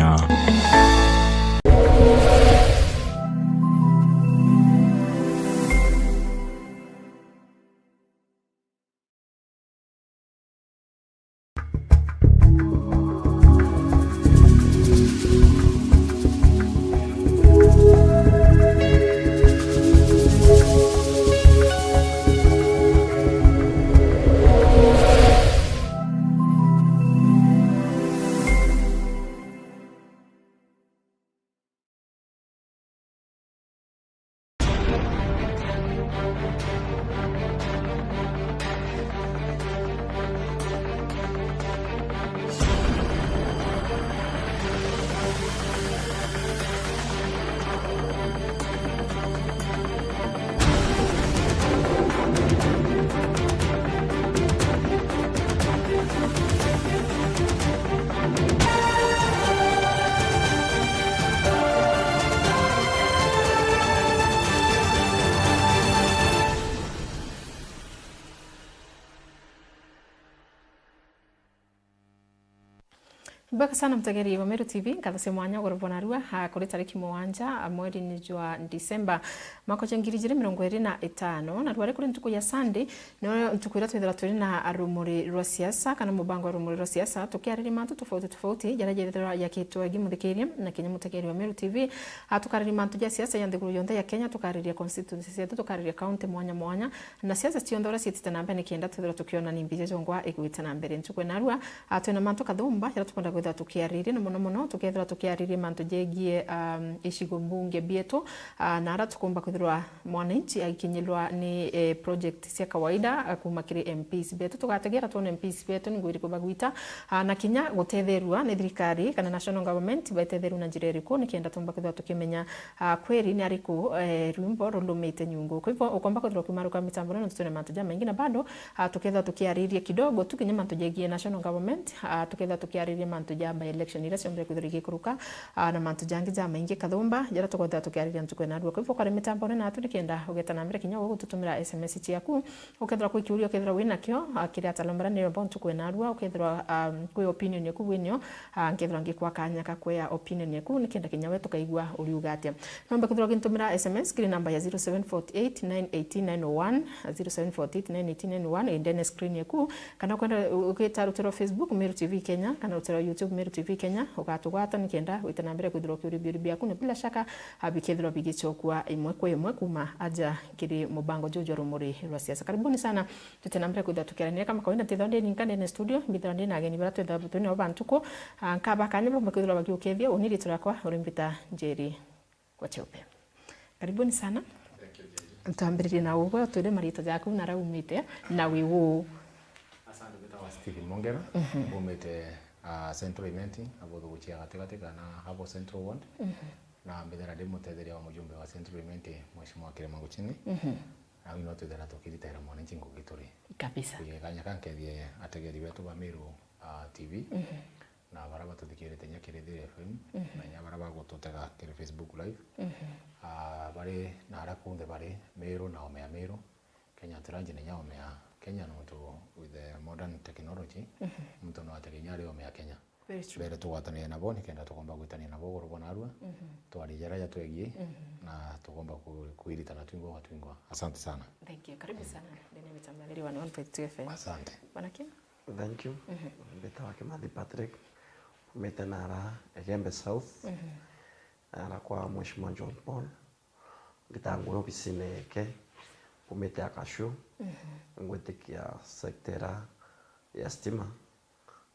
Kenya. Mbaka sana mtegeri wa Meru TV nkathase mwanya gorobonarua kuri tariki 7 mweri ni jwa Disemba mwaka 2025 na rware kuri ntuku ya Sunday no ntukwira twithira turi na arumuri rwa siasa kana mubango wa arumuri rwa siasa tukiariri mantu tofauti jarajethera yakitwa gimuthikiriria na Kenya mutegeri wa Meru TV tukariri mantu ya siasa ya nthiguru yonthe ya Kenya tukariria constituency yetu tukariria county mwanya na siasa ciondora citite na mbere kienda twithira tukiona ni mbije jongwa igwita na mbere ntuku narua twina mantu kathumba yara tukunda gwitha tukiariri na muno tukethira tukiariri mantu jegie ishigo mbunge bietu na ara tukumba kwithirwa mwananchi akinyilwa ni project cia kawaida kuma kiri MPs betu tugategera tuone MPs betu ngwiri kubagwita na kinya guthetherua ni thirikari kana national government baitetheru na njireri ko nikienda tumba kwithirwa tukimenya kweri ni ariku rumbo rulumite nyungu kwa hivyo ukomba kwithirwa kumaruka mitambo na tutone mantu ja mengi na bado tukethira tukiaririe kidogo tukinya mantu jegie national government tukethira tukiaririe mantu ja by election ira cionde kwithirwa kuruka na mantu jangi ja mengi kathumba jara tukwenda tukiariria ntuko na ruo kwa hivyo kwa mitambo na turikienda ugeta na mbere kinya gututumira SMS ciaku ukethira kwikiuria ukethira wina kio kiria talombara ni robon tuko na ruo ukethira kwi opinion yaku winyo ngethira ngikwa kanya ka kwa opinion yaku nikienda kinya wetu kaigwa uriuga atia nomba kethira gintumira SMS kiri namba ya 0748918901 0748918901 indene screen yaku kana kwenda uketa rutero Facebook Meru TV Kenya kana rutero YouTube Meru TV Kenya ukatugwata nikienda wita na mbere kwithira kiuri yaku na bila shaka abikethira bigichokwa imwe kwa imwe kuma aja kiri mubango jojo rumuri rwa siasa. Karibuni sana tutena mbere kwithira tukiarania kama kawaida tithonde ninkande ne studio mbithonde na ageni bara twetha butuni obantuko nkaba kanye bwo kwithira bagiukethia uniri turakwa urimbita Njeri kwa cheupe. Karibuni sana. Thank you. Tambiriri na ugo twire marito jaku na raumite na wiwu. Asante beta Stephen Mongera umete Central Eventing abo guchia katika na hapo Central Ward na mbedera demo tetheria wa mujumbe wa Central Eventing mheshimiwa Kirema Guchini na wino twethera tukiritaira mwananchi ngugituri kabisa kanya kankethie ategeri wetu wa Meru TV na baraba tuthikirite nyakirithire FM na nyabaraba gututega kiri Facebook live bari na arakunde bari Meru na omea Meru Kenya turanje ni nyaomea Kenya no to with the modern technology mtu no ategenya leo omea Kenya bere tuwatania na boni kenda tukomba gwitania na bogoro bonarua twarijara ya twegie na tukomba kuirita na twingwa asante sana. Thank you. Karibu sana ndene mitambaleri wa 1.2 FM. Asante. Bwana Kim. Thank you. Beta wa Kimadi Patrick metenara Egembe South ara kwa mheshimiwa John Paul gitangu ofisine ke umete akashu ngwetekia sektera ya stima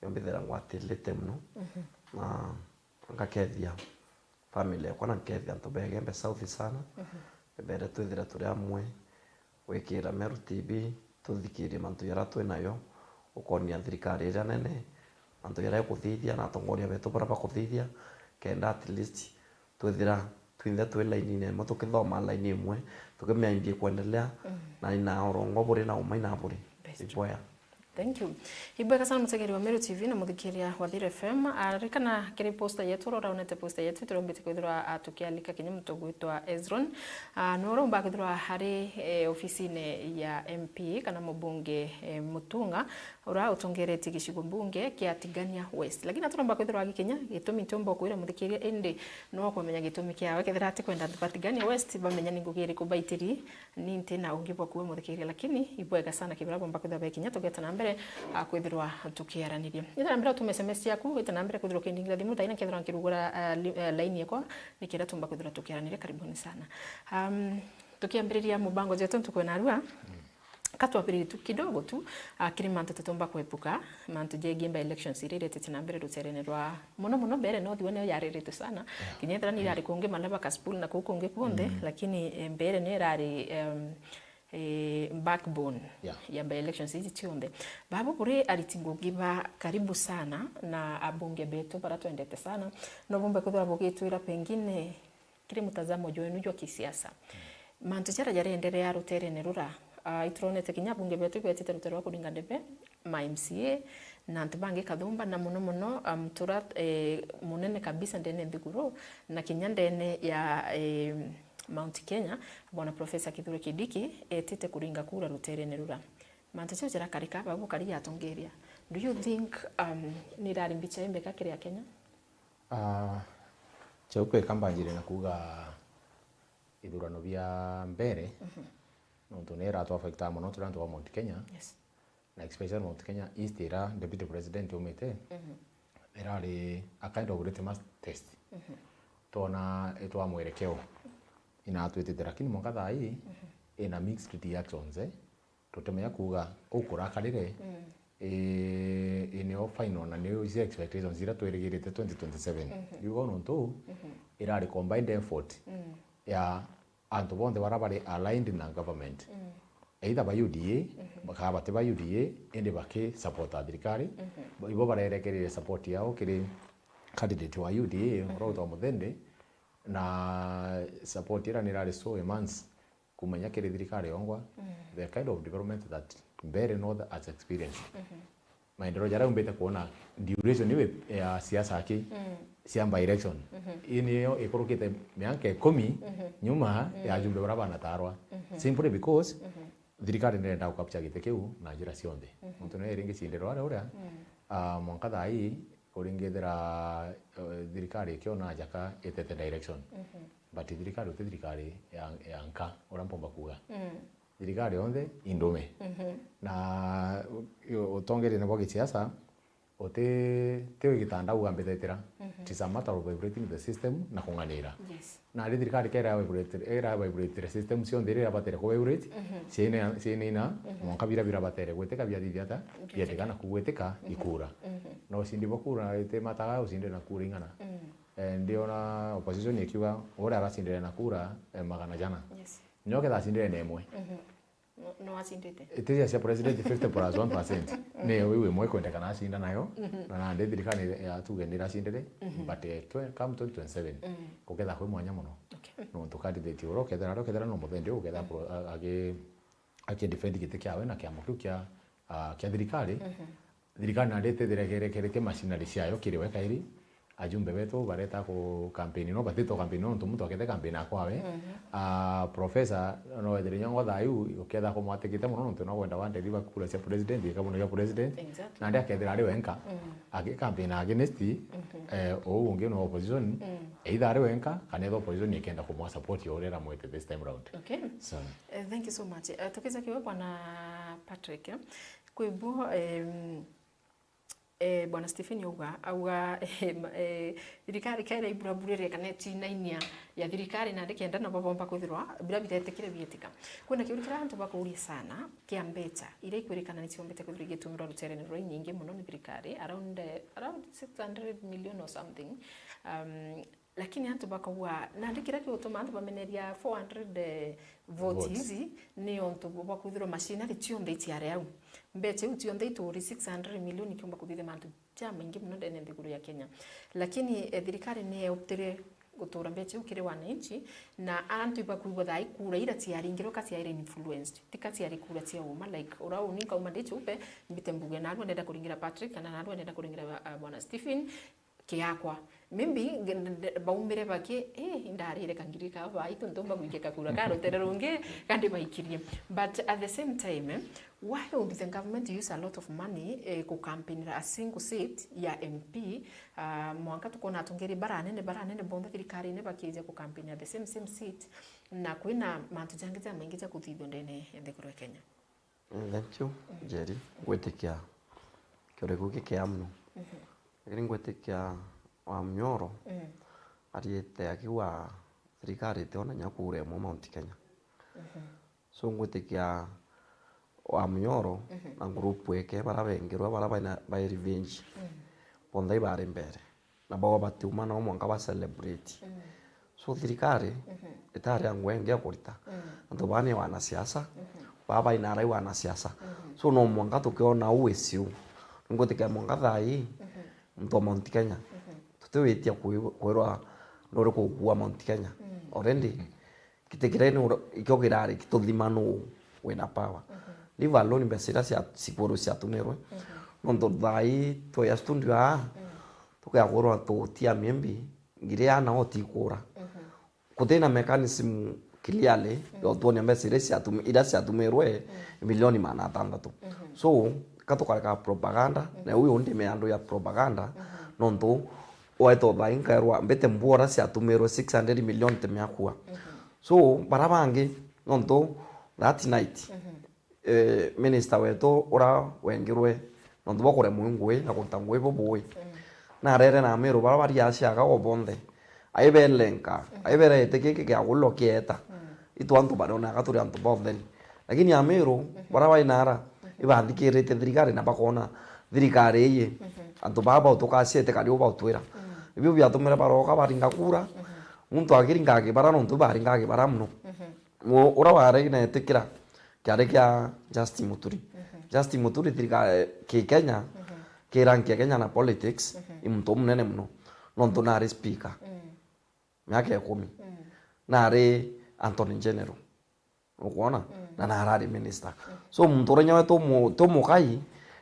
yombithera ngwatilite muno na ngakethia family yakwa na nkethia nto Egembe South sana bere twithira turi amwe wikira Meru TV tuthikirie mantu yara twinayo ukonia thirikari ira nene mantu yara kuthithia na tongoria betu bara bakuthithia kenda at least twithira twinthe twi line ine tukithoma line imwe tukimiambie kuendelea na ina orongo buri na umaina buri ipoya. Thank you. Ibeka sana mutegeri wa Meru TV na muthikiria wa Thira FM. Arikana kiri poster yetu rora unete poster yetu turombete kwithira tukialika kinyi mutogo witwa Ezron. No romba kwithira hari ofisine ya MP kana mubunge Mutunga ura utongereti gicigo mbunge kia Tigania West. Lakini aturomba kwithirwa gikenya gitumi tumbo kwira muthikiria indi no kwamenya gitumi kiawe kethira ati kwenda Tigania West bamenya ni ngugiri kubaitiri ni ntina ungibwa kuwe muthikiria, lakini ibwega sana kibira bomba kwithirwa gikenya tugeta na mbere kwithirwa tukiaraniria ita mbere tume SMS yaku ita na mbere kwithirwa kindingira thimu taina kethira nkirugura line yakwa nikira tumba kwithirwa tukiaraniria. Karibuni sana. Tukiambiriria mubango jetu tukwena arua katwapiriri tu kidogo tu kiri mantu tutumba kwepuka mantu jegi mba elections irire titina mbere ruterenerwa muno mbere no thione yariritu sana kinyethera ni yari kunge malaba kaspul na kukunge kuonde lakini mbere ni yari backbone ya mba elections hizi tionde babu kuri alitingo giba karibu sana na abunge betu para tuendete sana no bomba kudwa bogitwira pengine kiri mtazamo joenu jwa kisiasa mantu jara endelea ruterenerura itronete kinya bunge betu kwetite rutero kuringa ndebe ma MCA na antibange kadhumba na muno mtura munene kabisa ndene Thiguru na kinya ndene ya Mount Kenya bwana Professor Kithure Kindiki etite kuringa kura ruterenerura mantu cyo jara karika babu kari yatongeria. Do you think ni rari mbicha imbeka kiri ya Kenya? Chaupe kambanjire na kuga ithurano bia mbere nontu nera to affecta mono turantu wa Mount Kenya. Yes. Na especially Mount Kenya East era deputy president umete era a kind of litmus test tona etwa mwerekeo ina twetete lakini mwangatha hii ina mixed reactions tutemenya kuga ukurakarire ineo final na neo is expectations ira tweregirite 2027 yugo nontu ira combined effort ya antu bonde barabare aligned na government either by UDA bakaba te by UDA ende bake support thirikari ibo barerekerere support yao kiri candidate wa UDA Ruto Muthende na support ira nirari so immense kumenya kiri thirikari ongwa the kind of development that mbere north has experienced maendeleo jara umbete kuona duration iwe ya siasa haki siamba election inio ikorokete mianke 10 nyuma ya jumbe baraba na tarwa simply because thirikari nenda ukapcha gite kiu na njira cionthe muntu no iringi cindero ara uria mwanka thai uringethera thirikari kiona jaka etete direction but thirikari uti thirikari ya nka urampomba kuga thirikari onthe indume na utongere ne bogi siasa ote tewe gitanda ugambethetera it's a matter of vibrating the system na kunganira na thirikari kera vibrate system cio ndire abatere ko vibrate ciene na mwanka bira batere gweteka bia dithiata bietika na kugweteka ikura no sindi bokura ite mataga usinde na kura ingana ndio na opposition ikiwa ora arasindire na kura magana jana nyoke thasindire na emwe no asindite ite ya president 50+1% ne wewe mwe kwenda kana asinda nayo na ndi thirikari ya tugendera asindire but come 2027 kuketha kwe mwanya muno no to candidate uro kethera no Muthende uketha age defend gite kiawe na kiamo kiu kia thirikari na ndete thirekereke machinery ciayo kiriwe kairi ajumbe betu bareta ku campaign no batito campaign no muntu akete campaign akwawe professor no edrinya ngotha yu uketha ko mwatekite muno ntu no kwenda wande riba kula cia president ikabunika president na ndia kethira ari wenka agi campaign against o unge no opposition either ari wenka kana the opposition ikenda ko mwa support yo rera mwete this time round. Okay, so thank you so much. Tukiza kiwe bwana Patrick kwibo bwana Stephen auga thirikari kaira iburaburire kana tinainia ya thirikari na ndikenda na babomba kuthirwa bila bitetekire bietika kuna kiurikira antu bakuuria sana kiambeta ile ikwirikana ni cionbete kuthira gitumira rutere ni roi nyingi muno ni thirikari around 600 million or something lakini antu bakawa na ndikira kiutuma antu bameneria 400 votes hizi ni onto bakuthira machinery cionde itiare au mbete utionde ituri 600 million kiomba kuthire mantu chama ingi muno ndene Thiguru ya Kenya lakini thirikari ni optire gutura mbete ukire wananchi na antu ibakuigwa thai kura ira tiaringiro kasi ira influenced tikati ari kura tia uma like ora uninka uma ndete upe mbite mbuge na ndenda kuringira Patrick kana na ndenda kuringira bwana Stephen kiakwa maybe baumire bake indarire kangiri ka ba itu ndomba gwikeka kura karo tererunge kandi baikirie. But at the same time, why would the government use a lot of money ku campaign a single seat ya MP mwaka tukona tungeri baranene bonda thirikari ne bakije ku campaign at the same seat na kwina mantu jangite amengite kuthithio ndene thikuru Kenya. Thank you, Jerry. Gwetikia kiorego kia mno. Lakini gwetikia wa Mnyoro ariete akiwa thirikari te ona nyakure mu Mount Kenya. So gwetikia wa Mnyoro na group weke barabengerwa barabana by revenge. Ponda ibare mbere. Na bawa batuma na omwanga ba celebrate. So thirikari itari angwenge akorita. Ando bane wana siasa. Baba inarai wana siasa. So no mwanga tukiona uwesiu. Ngotika mwanga thai mto Mount Kenya. Tutewetia kwirwa nore kuwa Mount Kenya. Already kitekireni ikogirari kituthimano wena power. Live alone besira sia sikuru sia tunerwe. Nondo thai to ya stundia. Tukaya kwirwa to tia membi ngire ana otikura. Kutena mechanism kiliale yo tuone besira sia tumerwe milioni mana tandatu. So katoka propaganda na huyo ndime ando ya propaganda nondo oeto bainka rwa mbete mbora sia tumero 600 million temyakua. So barabange nondo that night minister weto ora wengirwe nondo bakore muingwe na kontangwe boboy na rere na mero barabari asia ka obonde aibelenka aibere tekeke ya gulo kieta itu antu barona ka turi antu bonden lakini amero barabai nara ibandikirete thirikari na bakona thirikari ye antu baba utokasiete kali uba utwira ibyo byatumira baroka baringa kura muntu agiringa ke barano ntu baringa ke baramno mo ora ware na etekira kyare kya Justin Muturi thirikari ke Kenya ke ranki Kenya na politics imuntu munene muno nonto na speaker myake 10 na re Anthony General ukona na narari minister so muntu renya to mukai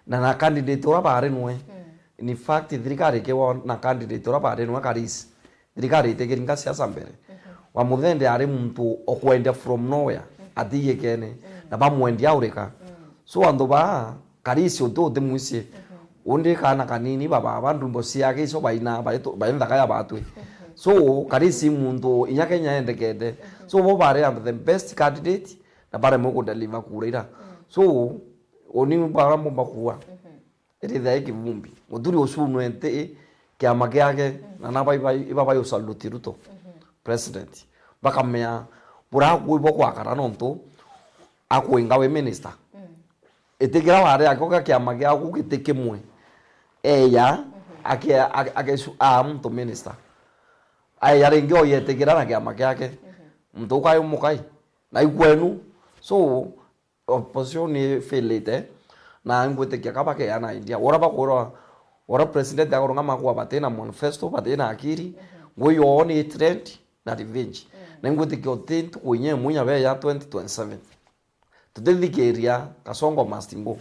na candidate ora bare noe in fact thirikari ke na candidate ora bare noe karis thirikari tegiringa siasa mbere wa muthende ari muntu okwenda from nowhere athiye kene na bamwendi aureka so ando ba karisi oto de musie onde kana kanini baba abandu mbosi yake so baina baenda kaya batwe so karisi muntu inyakenya endekede so bo bare am the best candidate na bare mo ko deliver kurira so oni bara mo bakuwa ere kivumbi muduri osunu ente kiama yake na naba iba yo saluti Ruto president bakamea bura kuibo kwa karanonto akuingawe minister etegira ware akoka kiama yako kitekemwe eya ake mtu minister aya rengyo yetegira na kiama yake mtu kwa mukai na ikwenu so opposition ni felete na ngwete kia kaba ke ana India ora bakora ora president ya koronga makwa batena manifesto batena akiri ngoyo oni trend na revenge na ngwete kyo tent kwenye munya be ya 2027 tudithikeria kasongo mastingo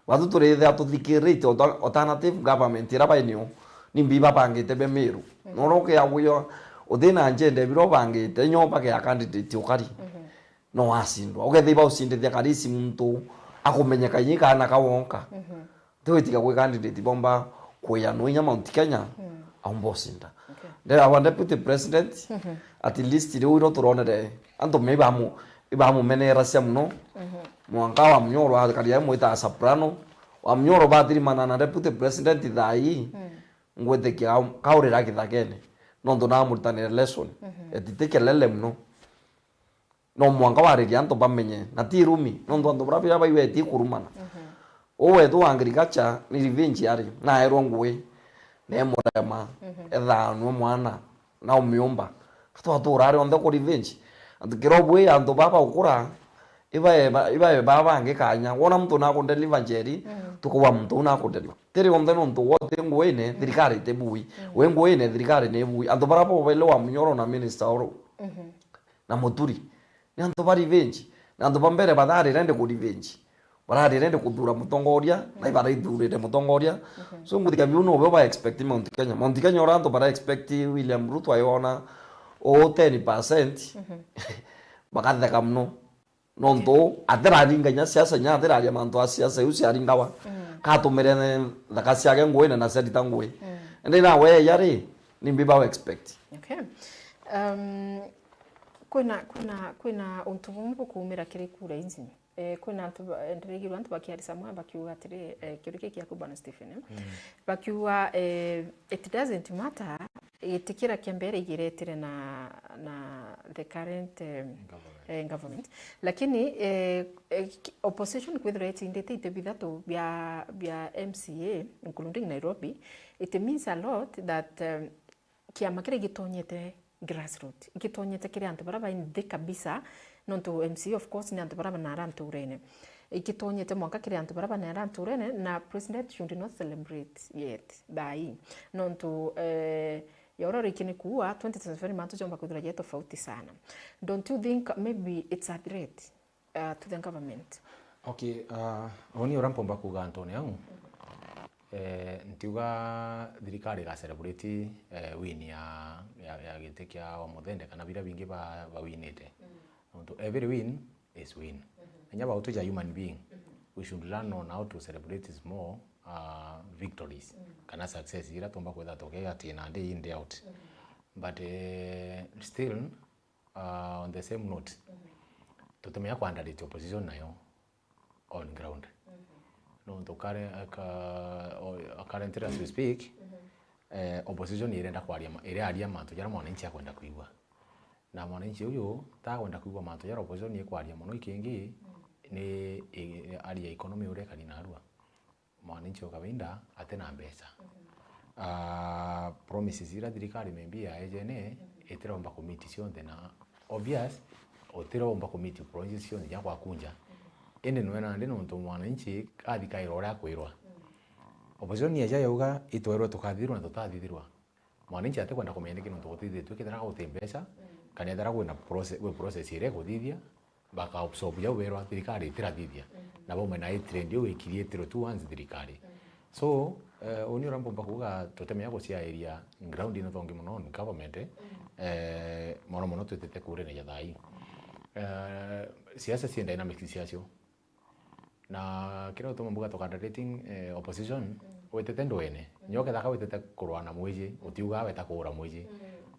watu turethe atuthikirite alternative government iraba inyo nimbiba bangite be meru noroke ya guyo odena agenda biro bangite nyoba ke candidate ukari no asindwa ukethiba usindithia karisi muntu akumenyeka nyika na kawonka twetika kwe candidate bomba kuya nonya Mount Kenya ambosinda there our deputy president at least iro turonere anto mebamu ibamu menera semno mwanga wa Mnyoro akari ya moita soprano wa Mnyoro batiri manana deputy president dai ngwete kia kaurira kithakene nondo na murtane lesson etiteke lele mno no mwanga wari yanto bamenye na tirumi nondo ando brabi aba iwe ti kurumana owe to agriculture ni revenge yari na erongwe ne morema edha no mwana na umyomba kato aturare onde ko revenge ando kirobwe ando baba ukura iba baba ange kanya wona mtu na ko deliver jeri tuko mtu na ko deliver tere onde no mtu wote ngwene thirikari te bui we ngwene thirikari ne bui ando barapo bele wa Mnyoro na minister oro na Muturi nanto ba revenge nanto bambere badari rende ku revenge barari rende kuthura mutongoria na ibara ithurire mutongoria so muthikami no be ba expect Mount Kenya oranto bara expect William Ruto ayona o 10% bakatheka muno nonto ateraringa nya siasa nya ateraria manto a siasa uci aringawa katumire thakasi yake ngwe na sedita ngwe ende na we yari ni mbiba expect. Okay. Kwina untu bumwe kumira kiri kura inzi kwina antu ndirigi bantu bakiarisa mwa bakiuga atiri kirike kia kubana Stephen bakiuga it doesn't matter itikira kiambere igiretire na the current government lakini opposition with rating ndete bidhato bya MCA including Nairobi it means a lot that kiama kire gitonyete grassroots gitonyete kire antu baraba inde kabisa nonto MCA of course ni antu baraba na rantu urene ikitonyete mwaka kire antu baraba na rantu urene na president should not celebrate yet dai nonto yororo ikini kuwa 2027 mantu jomba kudura je tofauti sana. Don't you think maybe it's a threat to the government? Okay, oni orampomba kuga Antoni yangu ntiuga thirikari ga celebrate win ya gite kia wa muthende kana bira bingi ba winite nonto every win is win anya ba utuja human being we should learn on how to celebrate small victories kana success ira tomba kwetha tokega tina day in day out but still on the same note tutumia kuandalete opposition nayo on ground no to currently as we speak opposition irenda kwaria aria mantu jara mwananchi akwenda kuigwa na mwananchi uyu ta kwenda kuigwa mantu jara opposition ni kwaria muno ikingi ni aria economy ure kanina arua mwananchi okavinda atena mbeca promises ira thirikari membia ejene etiromba committee cionthe na obvious otiromba committee projects cionthe ya kwakunja ende nwena ndi nonto mwananchi athika irora kwirwa opposition ni aja yauga itwerwe tukathirwa na tutathithirwa mwananchi ate kwenda kumenya kino tukuthithie twikithira gutembesha kana ethara kwina process ire kuthithia baka absorb ya werwa thirikari itirathithia na bo mena trend yo ikirie tiro tu once thirikari so oni orampomba kuga tutemenya gucia area ground ino thongi muno government mono twitete kurene ya thai siasa si dynamics siasio na kira utoma mbuga tokanda rating opposition wetete ndwene nyoke thaka wetete kurwana mwiji utiuga weta kura mwiji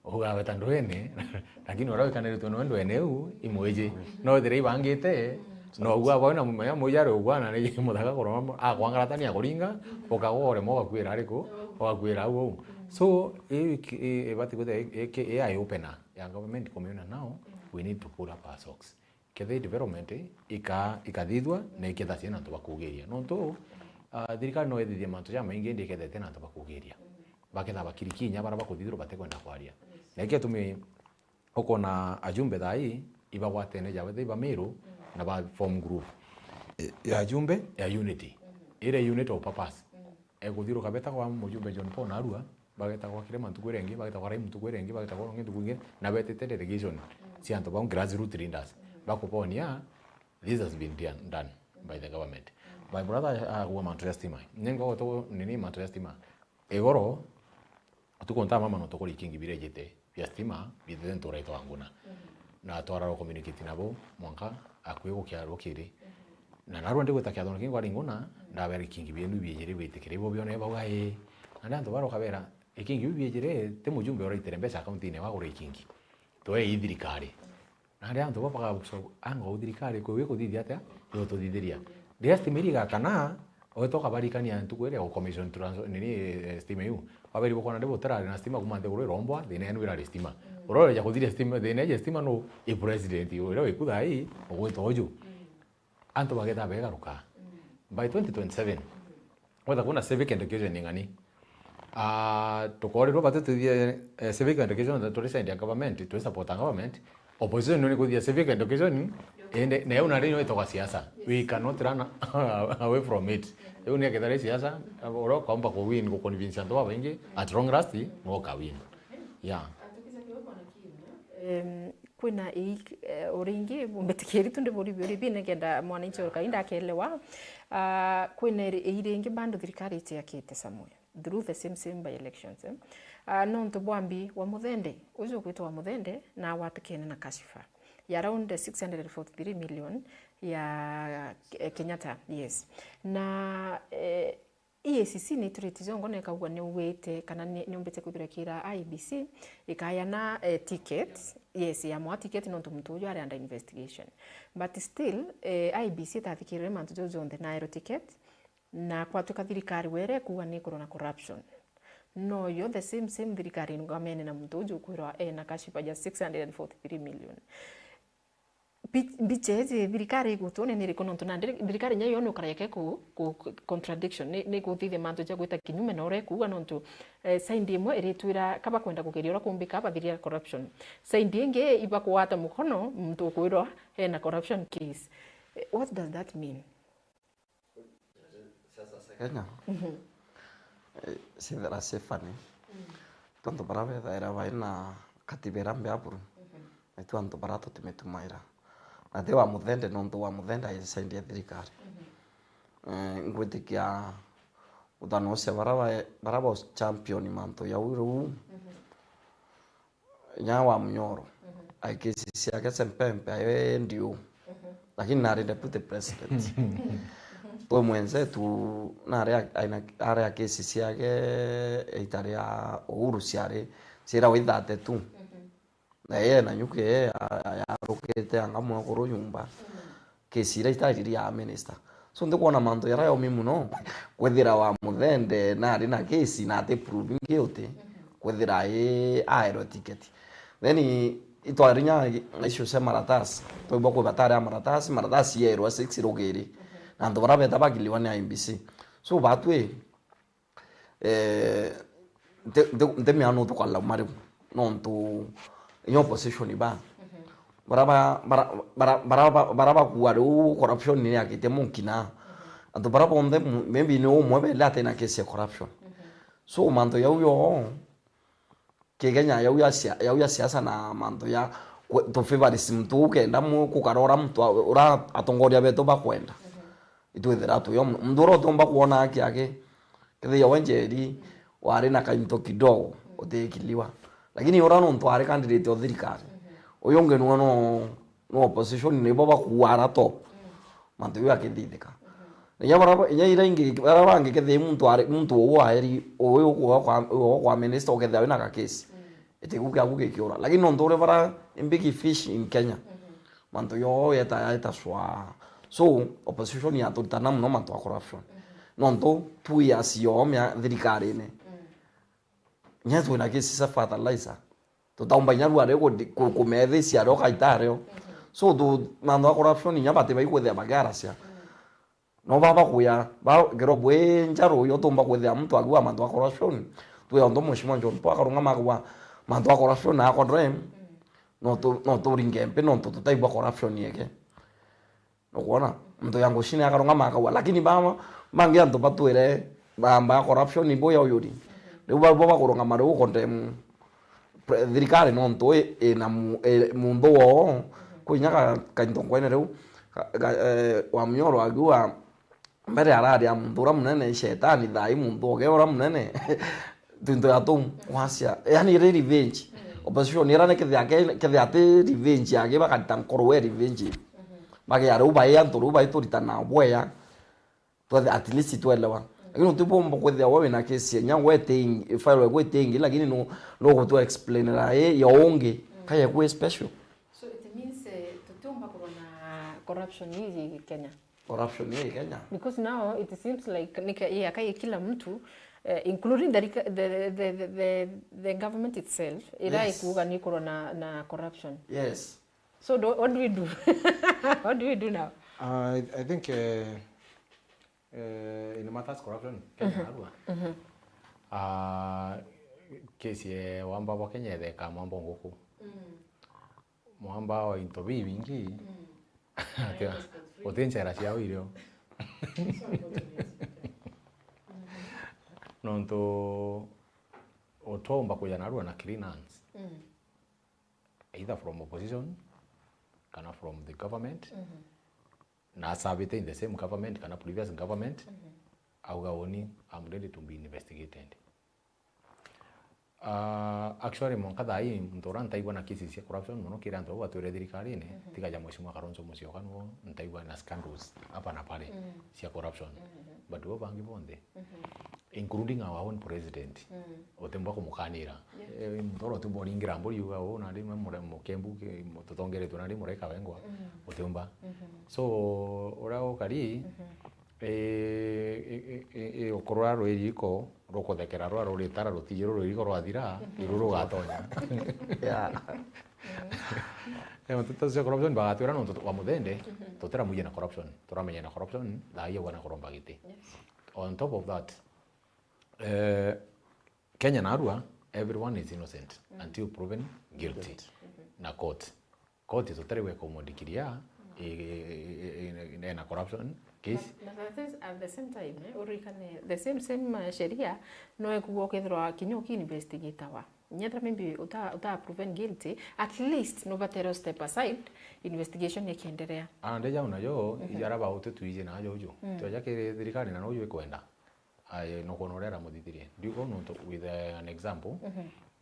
uga weta ndwene lakini ora wekana tu ndwene u imwiji no thire ibangite no uga bona mumenya mujare ugwana ni muthaka kuroma akwangaratania kuringa ukagore mo bakwira ariko wakwira uo so bati guthe ai opener ya government community now we need to pull up our socks kethe development ikathithwa na ikethacia na tubakugeria no to thirikari no ethithie mantu ya maingi ndi ikethete na tubakugeria baketha bakirikinya bara bakuthithirwo batekwenda kwaria na iketumi ukona ajumbe thai ibagwatene jawe thai bamiru na ba form group ya ajumbe ya unity ile unit of purpose ekuthiro kabeta kwa mujumbe John Paul Narua bageta kwa kile mantu kwerengi bageta kwa raimu tukwerengi bageta kwa ngi tukunge na betete delegation si anto ba grassroots leaders bakuponia this has been done by the government my brother wa mantu estima nengo to nini mantu estima egoro tukonta mama no tokori kingi birejete ya stima bidento right wanguna na twara communicate nabo mwanka akwego kyaro kiri na narwo ndi gweta kyathona kingo aringona ndabere kingi bindu biejere bitekere bo bione bauga andanto baro kabera ikingi biejere te mujumbe ora iterembesa account ine wa gore kingi to thirikari na ndanto bapaka buso anga thirikari ko wiko thithia ata yo to thithiria de estimate ga kana o to kabarikania ntukwere o commission nini estima yu aberi bokona ndebo tarare na estima kumande gore rombwa de nenu ira estima orore ya kuthira estima de nenu estima no e president ora wikuda hii ogweto oju anto bageta begaruka by 2027 whether kuna civic education ngani tukorero batete civic education to resend government to support government opposition no kuthia civic education ende na una rino ito kwa siasa we cannot run away from it eu ne kedare siasa oro kwamba ko win ko convince ndo wengi at long last no ka win yeah kwina uringi mbetikiri tunde bori bine kenda mwananchi kainda akelewa kwina iringi bando thirikari yakite Samuel through the same by elections nonto bwambi wa muthende uzo kwitwa wa muthende na watukene na kashifa ya around 643 million ya Kenyatta, yes. Na EACC ni turitizongo ne kagwa ne wete kana ne umbete kubirakira IBC ikayana ticket, yes, ya mwa ticket no tumtujo ari under investigation. But still IBC tafikire mantu jojo on the nairo ticket na kwa tukathirikari were kuwa ni corona corruption. No, yo the same thirikari ngamene na mtujo kwirwa na kashipa ya 643 million. Bicheze thirikari gutone ni rikono tunandire thirikari nyayo no kareke ku contradiction ni guthithe manto ja gwita kinyume na ore kuga nonto saindi imwe iritwira kaba kwenda kugeria ora kumbika bathiria corruption saindi inge iba kuwata mukono mtu kwirwa na corruption case. What does that mean? Sasa Kenya sindara sefani tonto barave daira vaina katibera mbapuru etu anto barato timetumaira ate wa muthende nonto wa muthende aisaidie thirikari ngwitikia utano cia baraba champion manto ya uru nya wa mnyoro aikesi ciake sempempe ayo ndio lakini nari deputy president to mwenzetu nari akesi ciake itari ya uru ciari cira withate tu na yeye na nyuke yeye arukete angamwe kuru nyumba kesira itari ya minister so ndikuona manto yarayo mimuno kwethira wa muthende na ari na kesi na ate proving guilty kwethira aero ticket then itwarinya isho se maratas to boko batara maratas yero 6 rogeri na ndo barabeta bagiliwa ni IBC so batwe de miano to kala mari nonto in opposition ba baraba kuwaru corruption ni akite munkina ando baraba onde maybe no mueve la tena que se corruption so mando yo que ganya ya siasa na mando ya to favorism tu que ndamu kukarora mtu ora atongoria beto bakwenda itu itherato yo ndoro tomba kuona yake kile yawenjeri wari na kainto kidogo otekiliwa lakini ora no ntware candidate othirikari uyo ngenu no opposition ni baba kuara top mantu ya kididika nya baraba nya ira ingi baraba ngi kethe muntu wo aeri uyo kwa minister okethe na ka case etikuka kiora lakini no ndore bara big fish in Kenya mantu yo yeta swa so opposition ya tutana no mantu corruption no ndo tu ya sio mya thirikari ne nya tu na kesi sa fertilizer to taumba nya ruare ko methe cia ro kaitare so tu mando corruption nya bate bai kwethe bagara cia no baba kuya ba gero bwe njaro yo tomba kwethe mtu agua mando corruption tu ya ndo mheshimiwa John Paul akarunga magwa mando corruption na akondre no to ringempe no to taiba corruption yeke no kuona mtu yangu shine akarunga magwa lakini bama mangi anto batwere bamba corruption ni boya uyuri leo baba kuronga maru konde thirikari no nto na mundo wo kunyaka kantongwene reu wa mnyoro agua mbere arari ya mundura munene shetani thai mundo geora munene tinto atom wasia yani revenge opposition era ne ke ate revenge yake bakatan korwe revenge bage aru ba ya nturu ba iturita na boya to at least to elewa lakini utipomba kwethia wewe na kesi nya wete file wewe tengi lakini no go to explain la ya onge kaya kwa special so it means tutumba kuna corruption hii Kenya because now it seems like nika kaya kila mtu including the government itself ila ikuga ni corona na corruption. Yes. So what do we do? What do we do now? I think in the matters corruption Kenya kesi wamba wa Kenya theka mambo ngoku mwamba wa into bingi potencia cia uirio nonto otomba kuyanarua na clean hands either from opposition kana from the government na servite in the same government kana previous government auga oni I'm ready to be investigated. Actually monkada hii mtora ntaigwa na kesi cia corruption muno kira ndo watwire thirikari ni tiga ja mheshimiwa Kalonzo Musyoka no ntaigwa na scandals hapa na pale cia corruption but wo bangi bonde including our own president otemba kumukanira mtoro tumbo lingira mburi yuga ona ndi mure mukembu tutongere tunari mureka wengwa otemba so ora okari okorwa rwiriko rukuthekera rwa ruritara rutijiro rwiriko rwathira iruru gatonya mtoto corruption bagatwira no wa muthende tutera muye na corruption turamenya na corruption thaiye wana kuromba giti on top of that Kenya na Arua everyone is innocent until proven guilty na court tuterewe kumudikiria na corruption case at the same time urikane the same sheria no ekugo kethro kinyoki investigator wa nyatra maybe uta proven guilty at least no batero step aside investigation ikiendelea deja unayo yaraba utetuije na ajo toja ke thirikari na no yo kwenda no konorera muthithirie ndigo no with an example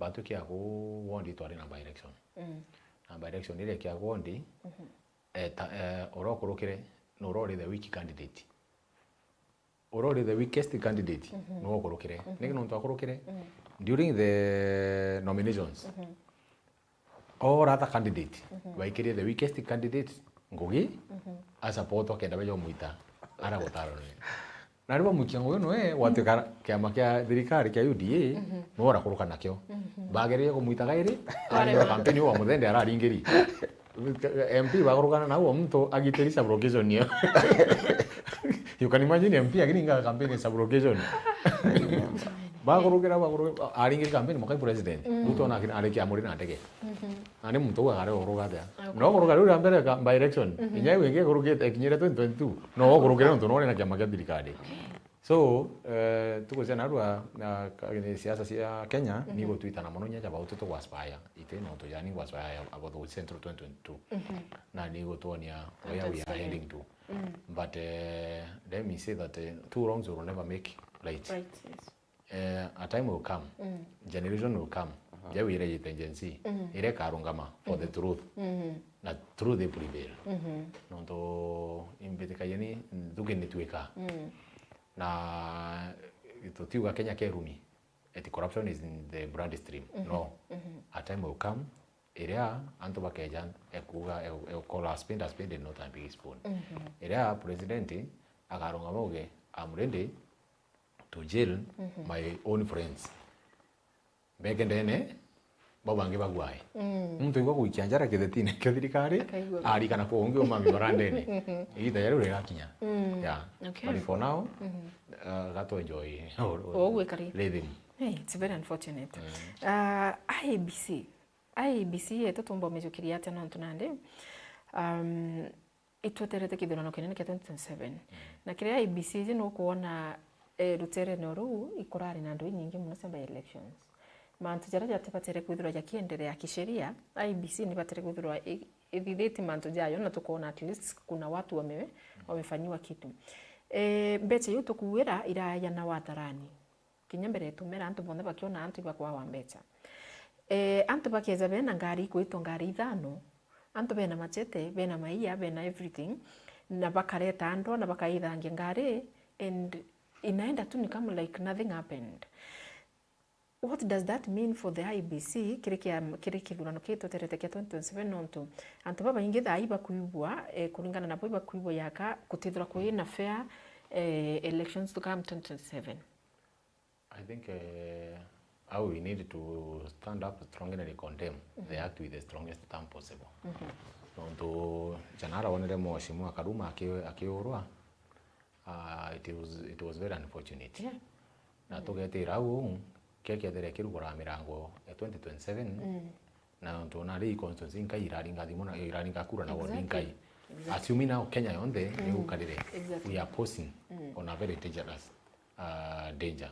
bantu kia ko wondi twari na by election na by election ile kia wondi orokorokire no role the weak candidate orore the weakest candidate no okorokire nigi no twakorokire during the nominations all other candidate waikire the weakest candidate ngogi as a poto kenda bejo muita ara gotaro na riba mukiango no watekara kiama kia thirikari kia UDA no ora kuruka nakyo bagereje kumuita gairi ari campaign wa muthende ara ringiri MP bagorogana na uo mtu agiteri subrogation niyo. You can imagine MP agiringa campaign subrogation. Bagorogera aringiri campaign mokai president. Uto na areke amuri na tege. Ane mtu wa gare orogada. No gorogara uri ambere by election. Inya wenge gorogete kinyere 2022. No gorogera ndo no na kiama kia thirikari. So tuko zena Arua na siasa cia Kenya ni gutwitana muno nya jaba ututo waspire ite no to yani waspire about the Central 2022 na ni gutonia where we are heading to but let me say that two wrongs will never make right yes. A time will come generation will come ja we ready tendency ire karungama for the truth na truth they prevail no to imbeteka yani dugeni tweka na tutiuga Kenya kerumi eti corruption is in the brand stream no a time will come area anto bakeja ekuga ekola spend no time big spoon area president akaronga moge I'm ready to jail my own friends begendene babange bagwaye mtu igwa kuichanjara kithetine kithirikari ari kana ko onge umami barandene ida yari ure gakinya yeah but for now got to enjoy living. Hey, it's very unfortunate. IEBC etotumba mejukiria tena ntunande itweterete kithurano kinene kia 2027 na kiria IEBC no kuona rutere no ru ikorari na ndu nyingi muno cia elections mantu jara jatibatere kwithura jakiendelea kisheria IEBC ni batere kwithura ithithiti mantu jayo na tukuona at least kuna watu wamefanywa kitu mbecha yu tukuwira iraya na watarani kinya mbere tumera antu bonde bakiona antu bakwa wa mbecha antu bakieza bena ngari kwito ngari ithano antu bena machete bena maiya bena everything na bakareta ando na bakaithangia ngari and inaenda tu ni kama like nothing happened. What does that mean for the IEBC kiri kithurano kitu terete kia 2027 nontu antu baba ingi thai bakuibwa kuringana na boiba kuibwa yaka kutithura kuina fair elections to come 2027. I think how we need to stand up strongly and condemn the act with the strongest term possible. Nontu janara onere mheshimiwa Karuma akiurwa it was very unfortunate. Yeah. Na tugetira au keke dere kirugora mirango ya 2027 na ntona ri constituency nkai iraringa thimona iraringa kura na woni nkai assuming now Kenya yonde ni ukarire we are posing on a very dangerous danger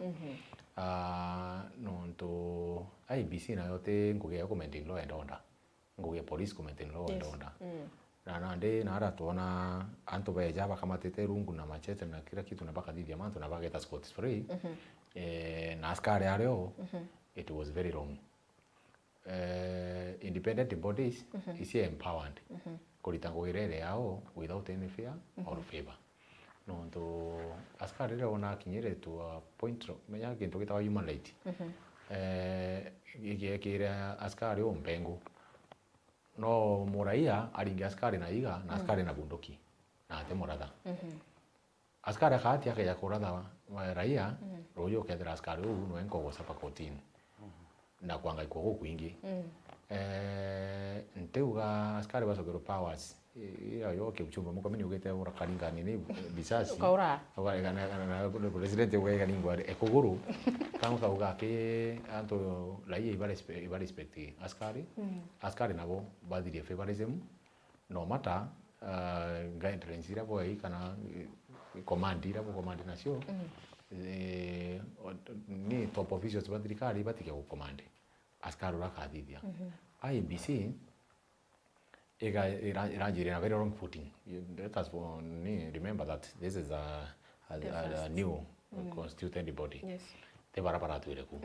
no to IEBC na yote nguge ya commenting law and order nguge police ku maintain law and order na nande na ara tuona antu beja bakamatete rungu na machete na kila kitu na bakadithia mantu na bageta Scott spray na askari areo it was very wrong. Independent bodies is empowered kuritango irere yao without any fear or favor. No to askari reo na kinyere to a point menya kintu gitawa human right kira askari o mpengo no muraia aringi askari na iga na askari na bunduki na ate moratha askari akati yake ya kuratha raia royo kethira askari u no enko gosapa kotini na kwanga iko kwingi nteuga askari basogero powers ira yo ke uchumba muko mini ugete ura karinga nini bisasi ukaura na president wega ningware ekuguru kama kauga ke anto raia iba respect askari askari nabo badiri favorism no mata guidelines ira boy kana command nasio ni top officials badirikari batike ku command askari rakadithia IBC Irajiri in a very wrong footing. Let us remember that this is a new constituted body. Yes. They were apparatuireku.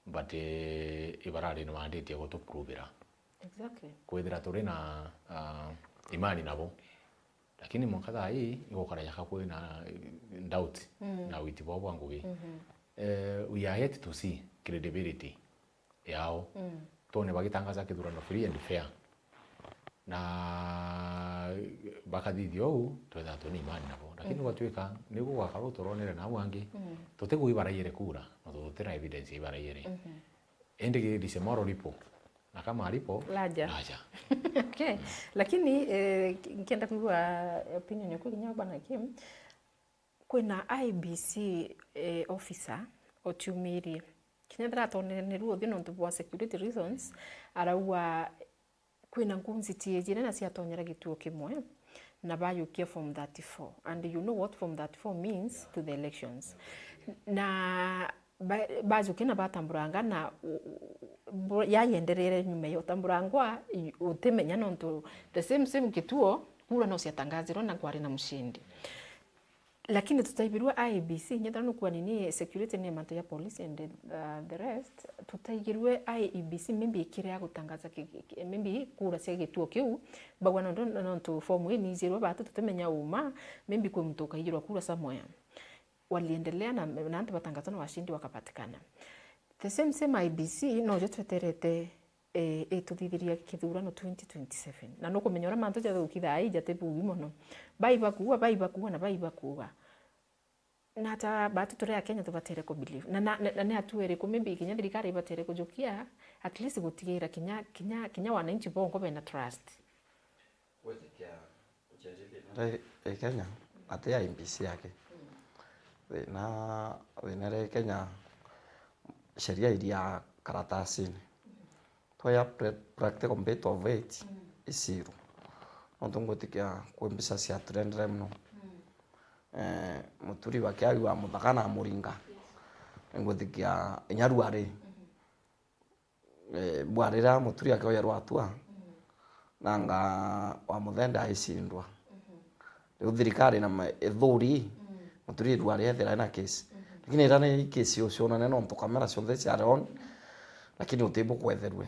But ibarari no mandate go to prove ira. Exactly. Kwethira turi na imani nabo. Lakini mukatha hii igokara yaka kwina doubt na witi bobo ngugi. We are yet to see credibility yao. Tone bagitangaza kithurano free and fair. Na bakadithio u twetha tuni imani nabo lakini gwatuika ni gugakaro turonere na wangi tutegu ibarayire kura no tutira evidence ibarayire ende dice moro lipo na kama alipo laja okay lakini nkienda kuigua opinion yako kinya bana Kim kwina IBC officer otumiri kinya tonene ruo thino ntu security reasons araua kwina ngunzi tiejire na ciatonyera gituo kimwe na bayukia form 34 and you know what form 34 means to the elections na bazukina batamburanga na yayenderere nyume yotamburangwa utemenya nonto the same gituo kura no ciatangazirwo na kwari na mushindi lakini tutaibirwa IBC nyethano kwa nini security ni manto ya police and the rest tutaigirwe IBC maybe ikire ya gutangaza maybe kura cia gituo kiu bagwa no to form ni zero batu tutemenya uma maybe kwa mtoka igirwa kura somewhere waliendelea na nanti batangaza na washindi wakapatikana the same IBC no jotweterete tutithiria kithurano 2027 na no kumenyora manto ja thukitha ijate bugi muno baiba kuwa na ta batu tore ya Kenya tubatere ko believe na ne atuere ko maybe Kenya thirikari batere ko jokia at least gutigira Kenya wananchi bongo bena trust wetekia ujajili Kenya ate ya IBC yake na wenere Kenya sheria ilia karatasini toya practical bit of it isiru nontongotikia kwembisa cia trend mno muturi wake ayu wa muthakana muringa ngotikia nyaruare bwarira muturi wake oya rwatua nanga wa muthenda isindwa riu thirikari na ithuri muturi rware ethera na case lakini ira ni case ucio na no kamera cionthe cia ron lakini utibu kwetherwe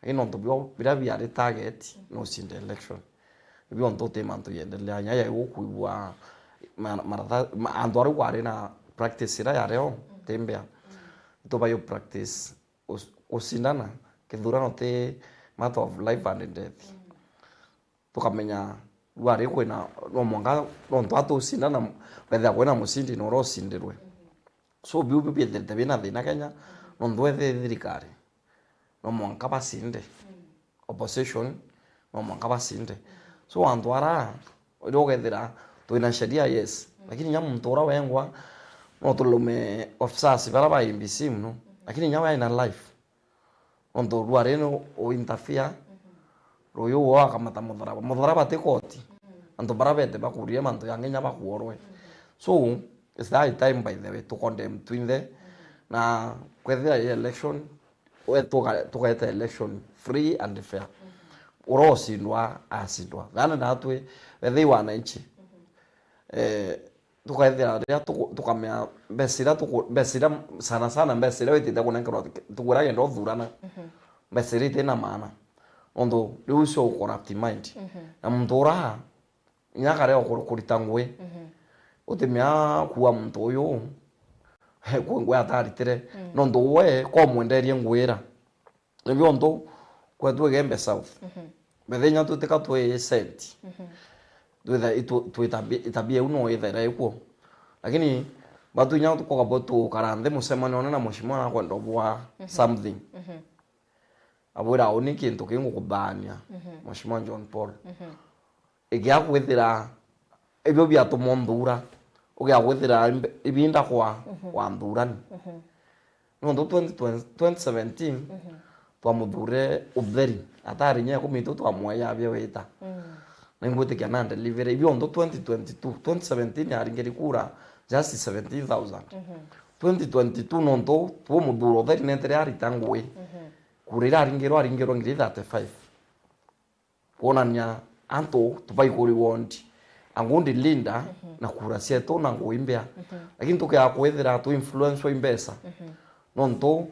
lakini ndo bila biare target no sinde election bio ndo te manto yendelea nya ya ukuibwa maratha andwari kware na practice ira ya reo tembea to bayo practice usindana kithurano te matter of life and death tukamenya wari kwena no mwanga no ndo usindana wetha kwena musindi no ro sindirwe so biu the bina thina Kenya no ndwethe thirikari no mwanga basinde opposition no mwanga basinde so andwara ogethira tuina sheria yes lakini nyamu mtora wengwa no tulume officers bara ba IBC mno lakini nyawa ina life ondo rware no o interfere royo wa kamata mudharaba te koti ando bara bete bakurie manto yangenya bakuorwe so it's that time by the way to condemn twin the na kwethira election we tukaita election free and fair urosindwa asindwa thana natwe wethei wananchi tukaithira ria tukamea mbesira sana mbesira witite kunenkerwa tugura gendo thurana mbesira itena maana ondo riu cio corrupt mind na mtura nyakare okurita ngwe utimia kuwa muntu uyu ngwe ataritire no ndo we ko mwenderie ngwira nibyo ndo kwetwe gembe south bethenya tutika twe sent twetha itabia uno ithera ikuo lakini batu nya tukoga botu karande musemano na mushimwa na kwenda bwa something abura oni kintu kingu kubania mushimwa John Paul igia kwithira ebyo bya tumondura ugia kwithira ibinda kwa ndurani no ndo 2017 twamudhure uberi atari nya kumitu twamwaya bya wita ningote kana delivery ibyo ndo 2022 2017 yaringeri kura just 17,000 2022 no ndo twamudhuro thari nentere ari tangwe kurira aringero ngiri 35 kuonania anto tupai kuri wondi angundi linda na kura sieto na nguimbea lakini tukia kuethera tu influence wa imbesa nonto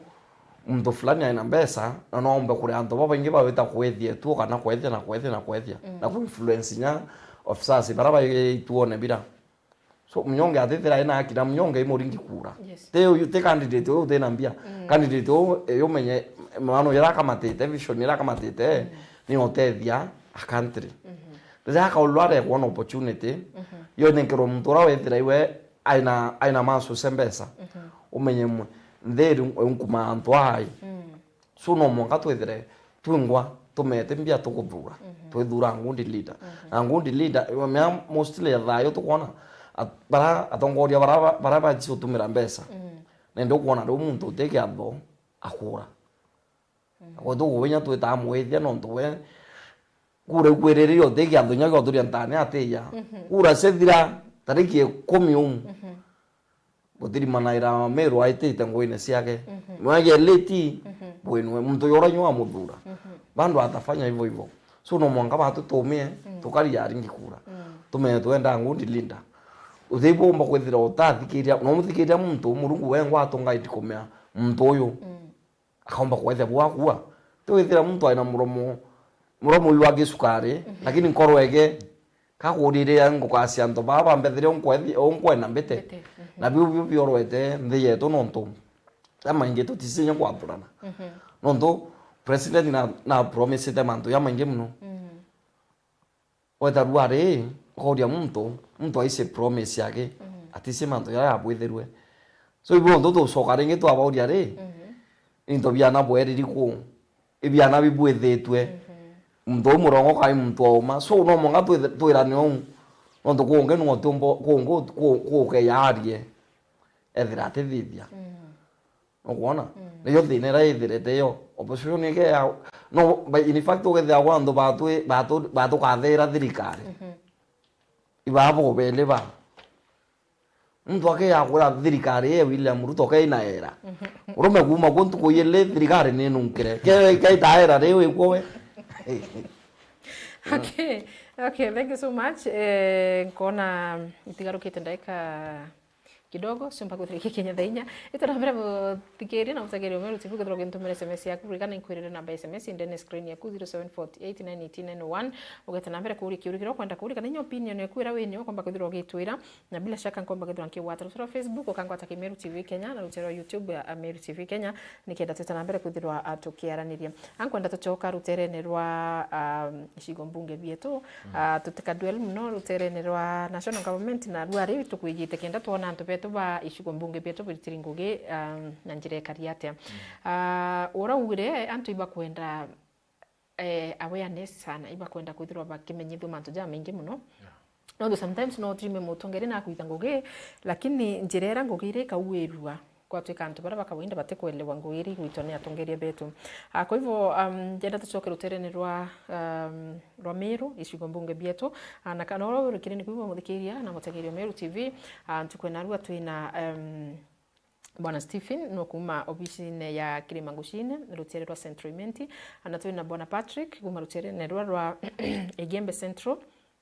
mtu fulani aina mbesa na naomba kuri anto baba ingi baweta kuethia tu kana kuethia na ku influence nya officers baraba ituone bira so mnyonge athethera ina akira mnyonge imuringi kura te candidate o te nambia candidate o yo menye mano yara kamatete vision yara kamatete ni otethia a country Reza kaulware kwa opportunity yo nenkero mtora wethira iwe aina maso sembesa umenye nderi unkuma antwai so no monga twethire twingwa tumete mbia tukuthura twithura ngundi leader me mostly thayo tukona bara atongoria bara ba tsi utumira mbesa nendo kuona ndo muntu teke ando akura akodo wenya tweta mwethia no ntwe kure kwererio teke ando nyago turia ntane ateya kura sethira tariki 10 botiri manaira mero aitete ngoine siake mwage leti bueno muntu yora nywa muthura bando atafanya hivyo so no mwanga batu tumie tukari yaringi kura tume twenda ngundi linda uthibomba kwethira utathikiria no muthikiria muntu murungu wengwa atonga itikomea muntu uyu akaomba kwetha bwakua twethira muntu aina muromo yuwa gisukari lakini nkorwege kakurire ngo kasi anto baba mbethire onkwena mbete na biu biorwete ndiye to nonto ama inge to tisinya kwaturana nonto president na promise te manto ya mange mno weta ruare kodia muntu aise promise yake atise manto ya abwetherwe so ibo ndo to sokarenge to abaudia re into biana bweriri ku ibiana bibwethetwe ndo murongo kai muntu oma so no monga twirane on ndo kuonge no tumbo kuongo ke yarie ethira tethithia ogona niyo thinera ithirete yo opposition ige ya no in fact ugetha kwando batu kathera thirikari ibabo bele ba ndo ake ya kura thirikari ye William Ruto ke ina era urume kuma kuntu kuyele thirikari ne nunkire ke taera rewe kwowe Okay, thank you so much. Nkona itigarukite ndaika kidogo simpa kuthiriki Kenya thainya itarambira muthikiri na mutagiri Meru TV kuthira gintumira SMS yaku rigana inkwirire namba SMS ndene screen yaku 07489891 ugeta nambere kuri kiurikiro kwenda kuri kana nyo opinion yaku ira wenyo kwamba kuthira gitwira na bila shaka nkomba kuthira nkiwata rusira Facebook ukangwata Meru TV Kenya na rusira YouTube ya Meru TV Kenya nikenda teta nambere kuthira atukiaraniria ankwenda tuchoka ruterene rwa ishigo mbunge bietu tutikadwel muno ruterene rwa national government na rwari tukwijite kenda tuona antu tuba ishugo mbunge beto bitiri nguge na njire kariate ora ugire antu iba kwenda awareness sana iba kwenda kuthirwa bakimenyithwa mantu ja mengi muno no sometimes no dream mutongere na kuita nguge lakini njirera ngugire kauwerua kwa twika antu bara bakawinda batekwelewa ngwiri gwitone atongerie betu kwa hivyo jenda tucoke ruterene rwa Meru ishigo mbunge bietu na kana oro rikireni kuiwa muthikiria na mutagirio Meru TV tukwena rwa twina Bwana Stephen no kuma ofisine ya Kilimangushine rutere rwa Central ana twina Bwana Patrick kuma rutere ne rwa Igembe Central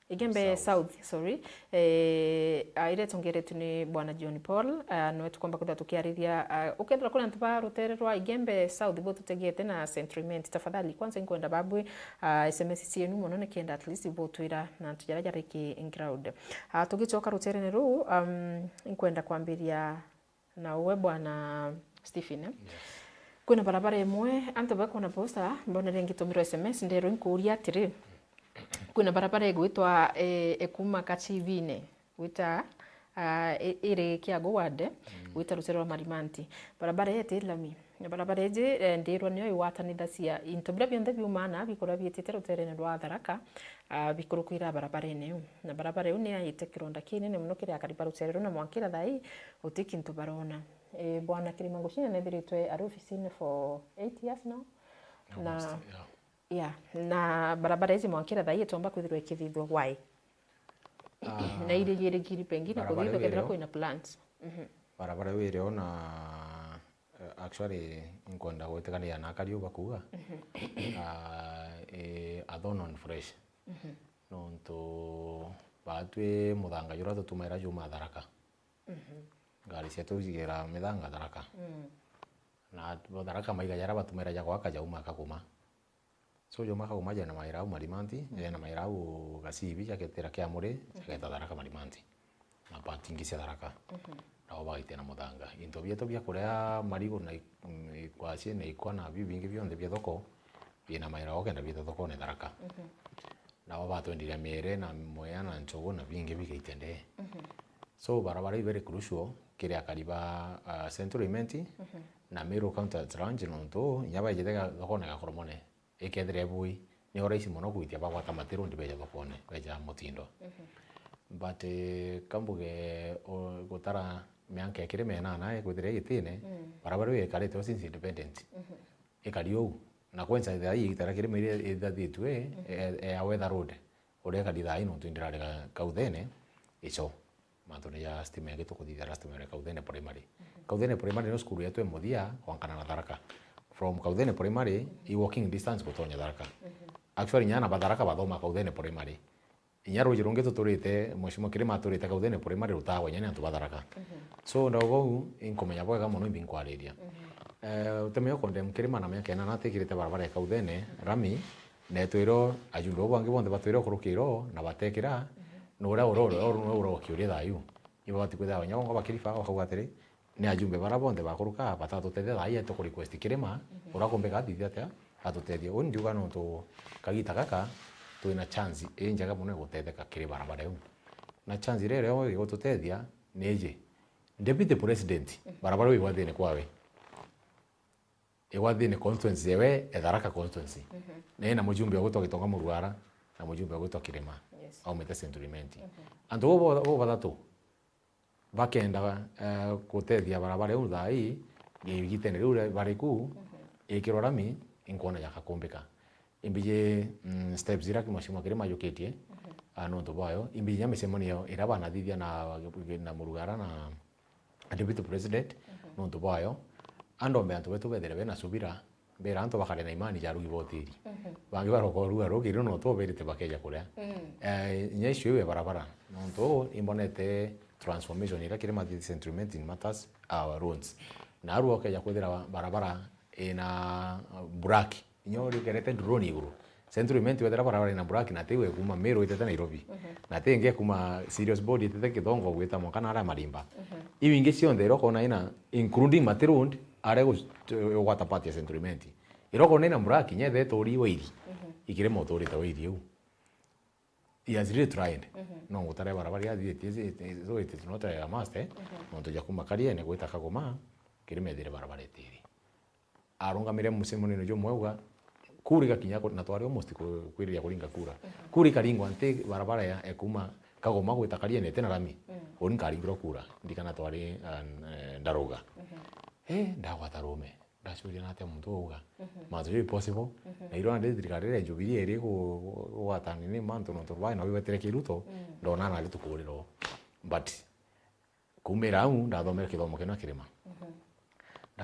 Igembe South sorry aire tongeretu ni Bwana John Paul no tukomba kutha tukiarithia ukethira kuna ntuba rutere rwa Igembe South bo tutegete na Central tafadhali kwanza inkwenda babwe SMS cienu muno ne kenda at least bo twira na tujaraja riki in crowd tugicoka rutere ne ru inkwenda kwambiria na uwe Bwana Stephen yes. Kuna barabara imwe antu bakona posta mbona rengitumiro SMS ndero inkuria atiri kuna barabara igwitwa ekuma Kachivine wita ire Kiago wade wita Rusero Marimanti barabara yete lami barabara eje ndero niyo iwatanithacia intobira byonde byumana bikora byetete ruterene rwa Tharaka bikurukwira barabara ene na barabara ene yite kironda kinene muno kiri akari Rusero na mwankira thai utiki ntubarona Bwana Kilimangushine nethiritwe ari ofisine for 8 years now na yeah na barabara hizi mwankira thai tomba kwithirwa ikithithwa why na ile giri pengine kuthithwa kethira kwina plans barabara wire ona actually inkonda gwetekania na kariuba kuga athon on fresh nonto batwe muthanga yura tutumaira juma Tharaka ngari cia tuigera mithanga Tharaka na Tharaka maiga yara batumaira ya gwaka jauma kakuma so juma kakuma jana maira u Marimanti jana maira u Gasibi yaketera kia muri yaketa Tharaka Marimanti na patingi cia Tharaka na obaite na muthanga into bieto bia kurea marigo na ikwacie na ikwana bibingi bionde bia thoko bina maira okenda bia thoko ne Tharaka na obatwendira mere na moya na nchogo na bingi bigaitende so barabara very crucial kiria kariba Central na Meru County Range nonto nyaba yitega thoko na gakoromone ikethire bui ni oraisi muno kuitia bagwata matiro ndibeja thokone beja mutindo but kambuge gutara mianke ekire mena na kwithire gitine barabara ye karete since independent ikariyo na kwenza ithia itara kire mere ithathitwe ya weather road ore kaditha ino twindirarega kauthene ico matone ya stima gitu kuthithara stima ya kauthene primary no school yetu emuthia kwankana na Tharaka from kauthene primary I walking distance gutonya Tharaka actually nyana Tharaka bathoma kauthene primary inyaro jirunge tuturite mushimo kirima turite kauthene primary rutagwa nyane antu Tharaka so ndogo inkomenya bwega muno imbinkwariria utemeyo kondem kirima na myaka na atikirite barabara ya kauthene rami netwiro ajundo bangi bonde batwiro kurukiro na batekira nora oro kiuria thayu ibo batikwitha nyago bakirifa bakugwatire ni ajumbe barabonde bakuruka batatutethia thai to request kirima urakombe gathithia atia atutethia undiuga no to kagita kaka twina chance enjaga muno gutetheka kiri barabara yu na chance rere yo gututethia neje deputy president barabara yu wathine kwawe ewathine constituency yewe Tharaka constituency na mujumbe ogutwa gitonga Murwara na mujumbe ogutwa Kirima au meta Central antu bo badatu bakenda gutethia barabara yu thai gitene riu bariku ikirorami inkona yakakumbika imbije steps zira kimashimo Kirima yuketie no to bayo imbije mesemonio irabana thithia na Murugara na deputy president no to bayo ando me antu betu bethere bena subira bera antu bakare na imani ya rugi botiri bangi baroko rugi no to berite bakeja kuria nyesho we barabara no to imbonete transformation ira Kirima Central in matters our roads na ruo keja kuthira barabara ina buraki nyori kerete drone iguru Central wethera barabara ina buraki na tewe kuma Meru itete Nairobi na tenge kuma serious body itete Kithongo gwita mokana ara marimba ibingi cionde iroko na ina including Matirund are gwata party Central iroko na ina buraki nyethe tori wairi ikire motori ta wairi eu he has really tried no gutare barabara ya thiete so it is not a must no to jakuma karia ne gwita kagoma Kirima thire barabara etiri arungamire musemonino jo mweuga kuri gakinya na twari almost kwiriria kuringa kuri karingo ante barabara ya ekuma kagoma gwita karia nete na rami oni karingro kura ndikana twari ndaruga ndagwata rume ndacuria nate muntu uga mazo possible na iro ande thirikari ya Jubilee iri gwatani ni manto no turbai na wibetere kiruto ndona na ritu kuriro but kumira u ndathomera kithomo kena Kirima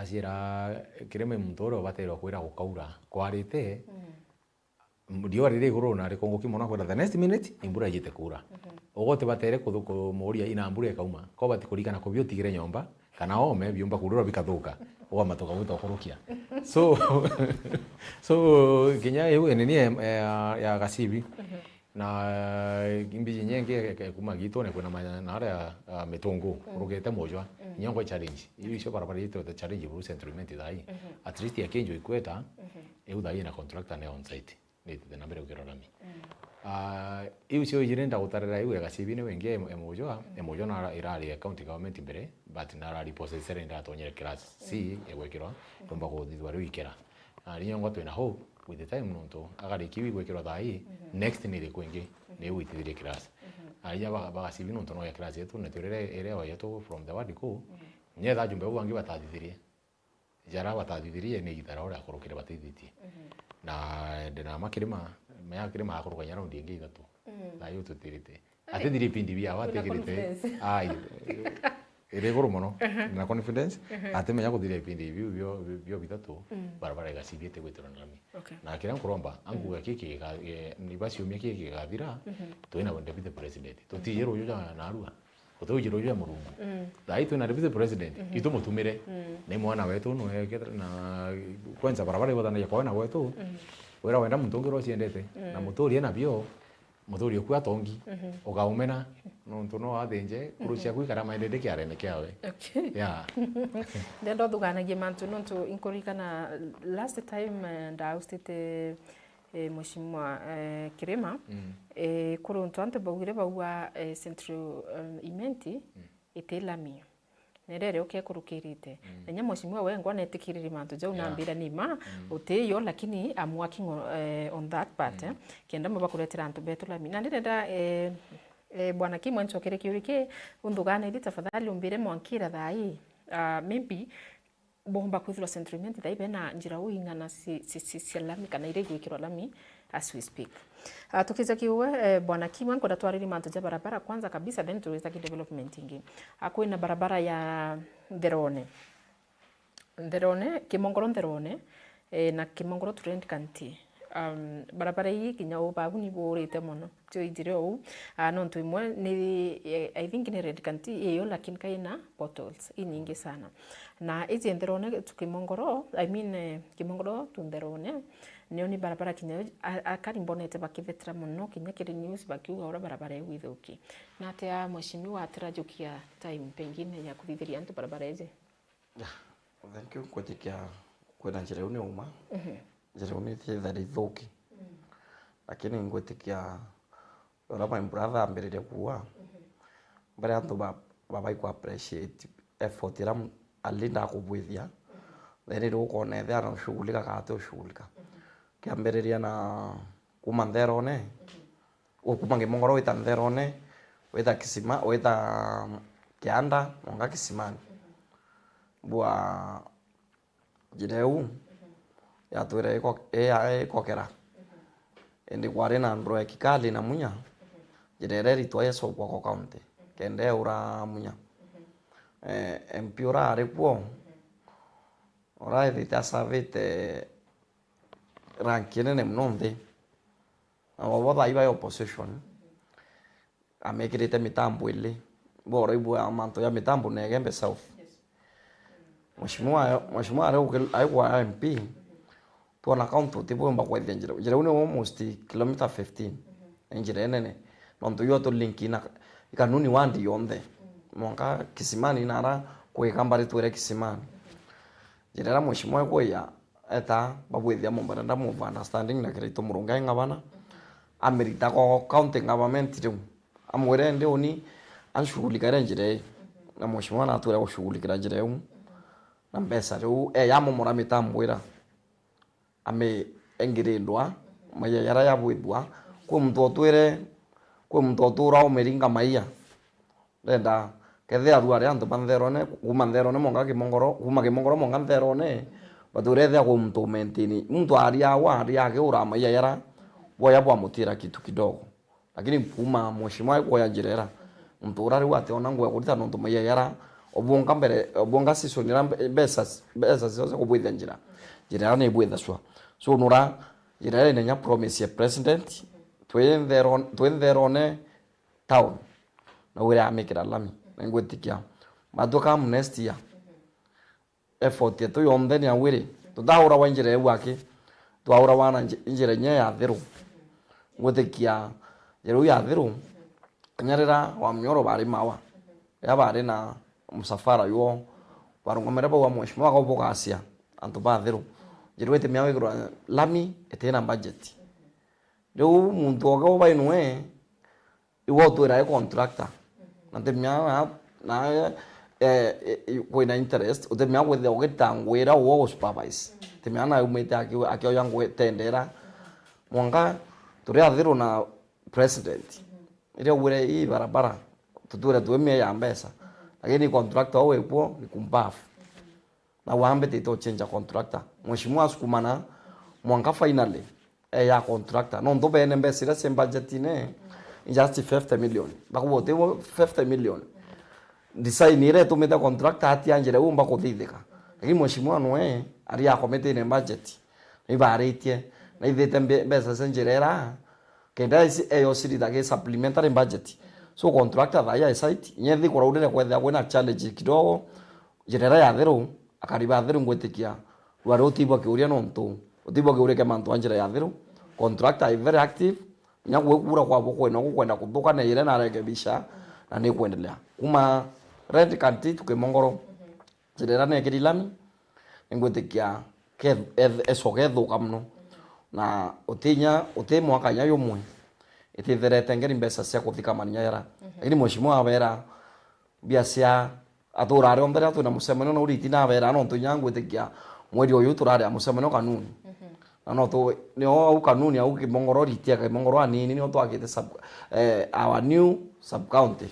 ndacira kireme mutoro batero kwira gukaura kwarite ndio rire iguru na rikongo kimona kwenda the next minute imbura yite kura ogote batere kuthuko muria ina mbura ikauma ko bati kurikana ko biotigire nyomba kana ome byumba kurura bikathuka oga matoka gwita kurukia so kinya yewe nini ya gasibi na imbi nyenge kuma gitu ne kuna na ara metongo rugete mojwa nyongo challenge iyo sio barabara yetu the challenge buru centralment dai at least ya kenjo ikweta eu dai na contractor ne on site ni te na mbere ukirorami iyo sio jirenda gutarera iwe gasibi ne wenge emojwa na irari county government mbere but na rari process serenda tonyere class si egwekirwa tomba ko thithwa rwikera ari nyongo twina ho with the time nonto agari kiwi gwekirwa thai next ni rikwenge ni witithire class aya bagasibi nonto no ya class yetu ne turere ere wa yetu from the word ko nyetha jumbe ubangi batatithirie jara batatithirie ni gitara ora akorokire batithitie na ndina makirima maya kirima akorokanya round ingi ithatu na yo tutirite atithiri pindi bia watigirite ai ere goro mono na confidence atemenya kuthire pindi bio bitatu barabara igacibite gwitira nami na kira nkuromba anguga kiki ni baciumia kiki gathira twina deputy president tutiyero uyu na arua utujiro uyu murungu dai twina deputy president itu mutumire ni mwana wetu no na kwanza barabara ibotana ya kwa na wetu wera wenda mutongero ciendete na muturie na bio muthuri okwa tongi ugaumena nontu no athinje kurucia kwikara maendete kiarene kiawe yeah ndendo thuganagie mantu nontu inkurikana last time ndaustite mheshimiwa Kirima kuruntu antu baugire baua central imenti itelami nerere oke kurukirite nenya mheshimiwa wengwa netikiriri mantu jau nambira nima uteyo lakini I'm working on that part kenda mabakuretera antu betulami na ndirenda bwana Kimwe ncokere kiurike undugana ili tafadhali umbire mwankira thai maybe bomba kwithira sentiment thai bena njira uingana si lami kana ire gwikirwa lami as we speak tukiza kiwe bwana Kimwe ngoda twariri mantu ja barabara kwanza kabisa then tuweza ki development ingi akwina barabara ya Nderone Kimongoro Nderone na Kimongoro Trend Kanti barabara hii kinya ubabu ni borete mono tio ijire ou nontu imwe ni I think ni Red Kanti iyo lakini kaina potholes inyingi sana na izi Nderone tukimongoro I mean Kimongoro tu Nderone niyo ni barabara kinya akari mbonete bakivetera mono kinya kiri news bakiuga ora barabara igwithuki na atia mheshimiwa atirajukia time pengine ya kuthithiria antu barabara ije thank you kwetikia kwena njira une uma njira une thithari ithuki lakini ngwetikia ora my brother ambirire kuwa bare antu babai ku appreciate effort ira alinda kubwithia then ro kone thia na shughulika kato shughulika kiambiriria na kuma Nderone kuma Kimongoro wita Nderone wita Kisima wita Kianda onga Kisimani bua jireu ya twere kokera ende kware na ndro ya kikali na munya jirere ritwaye so kwa county kende ura munya MP ura arepo ora evita savete rankine ne mnonde abo baiba opposition amekirite mitambo ile bora ibu amanto ya mitambo ne gembe south mheshimiwa aigwa MP tuona kaunti tipo mbakwa njira njira une almost kilometer 15 njira nene nonto yo to linkina ikanuni wandi yonde monka Kisimani nara kwekambari twere Kisimani njira mheshimiwa kwa eta babwithia mombaranda mu understanding na kirito murunga ngabana amerita ko county government riu amwere ndi oni anshughulika njira na mheshimiwa na twere kushughulika njira yu na mbesa riu yamo mura mitambwira ame engirindwa maya yara ya bwithwa kwa mtu otwire kwa mtu otura omeringa maiya ndenda kethe aruare antu Nderone kuma Nderone monga Kimongoro kuma Kimongoro monga Nderone baturethia kwa mtu mentini mtu aria ke ura maiya yara boya bwa mutira kitu kidogo lakini kuma mheshimiwa kwa njirera mtu urari wate ona ngwa kulita ndo maiya yara obonga mbere obonga sisonira besa zose kubwitha njira ne bwitha so nura njira ne nya promise ya president twenderone town na wira amikira lami ngwetikia maduka amnesty effort yetu yomde ni awiri tudahura wa njira wake tuahura wana njira nya ya thiru ngwetikia jeru ya thiru nyarira wa mnyoro bari mawa ya bari na musafara yo barungomera ba wa mweshimwa ko bokasia antu ba thiru jeru ete miawe gro lami etena budget leo muntu oga ba inwe iwo tu era contractor nante miawe na kwina interest ute miawe with the ogitangwira wo supervise te miana umete akio yangu tendera mwanga turi athiru na president ile wire hii barabara tuture tuemia ya mbesa lakini contractor wewe ipo nikumbafu na waambe tito change contractor mheshimiwa sukumana mwanga finally ya contractor no ndo bene mbesa ile sem budget ne just 50 million bakubote 50 million design ile tumeta contractor hati anjere umba kuthithika lakini mheshimiwa noe ari akomete ne budget ni baritie na ithete mbesa senjerera kenda isi eyo sirita ke supplementary budget so contractor thaya site nyethi kuraudire kwetha kwena challenge kidogo jenera ya thiru akariba thiru ngwetikia wari utibwa kiuria nontu utibwa kiuria ke mantu anjira ya thiru contractor is very active nyagwe kura kwa boko eno kwenda kuthuka na ire na rekebisha na ni kuendelea kuma red country tukimongoro jenera ne kirilami ngwetikia ke esogethũka muno na utinya kanya yomwe ititherete ngeri mbesa cia kuthika maninyara lakini mheshimiwa awera biasia aturare ombere atu na musemano na uriti na awera no tunyangu itikia mweri uyu turare musemano kanuni na no to ni o kanuni au kimongoro ritia kimongoro anini ni twakite sub our new sub county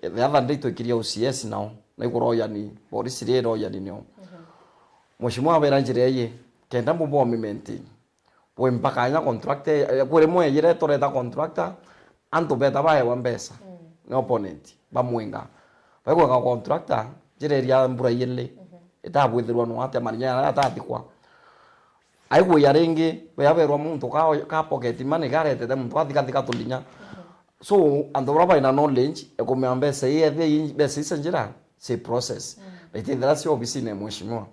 the other day to kiria OCS now na ikoroya ni polisi rero ya dinyo mheshimiwa awera njire kenda mbo mimenti we mpaka nya contractor kure mwe yire toreta contractor antu beta bae wa mbesa no opponent bamwenga baiko ka contractor jire ria mbura yele etabwithirwa no ate marinya atatikwa aigo yarengi we aberwa muntu ka pocket money garete muntu athika tulinya so antu braba ina knowledge ekomya mbesa ye besa isenjira se process betindra si ofisi ne mheshimiwa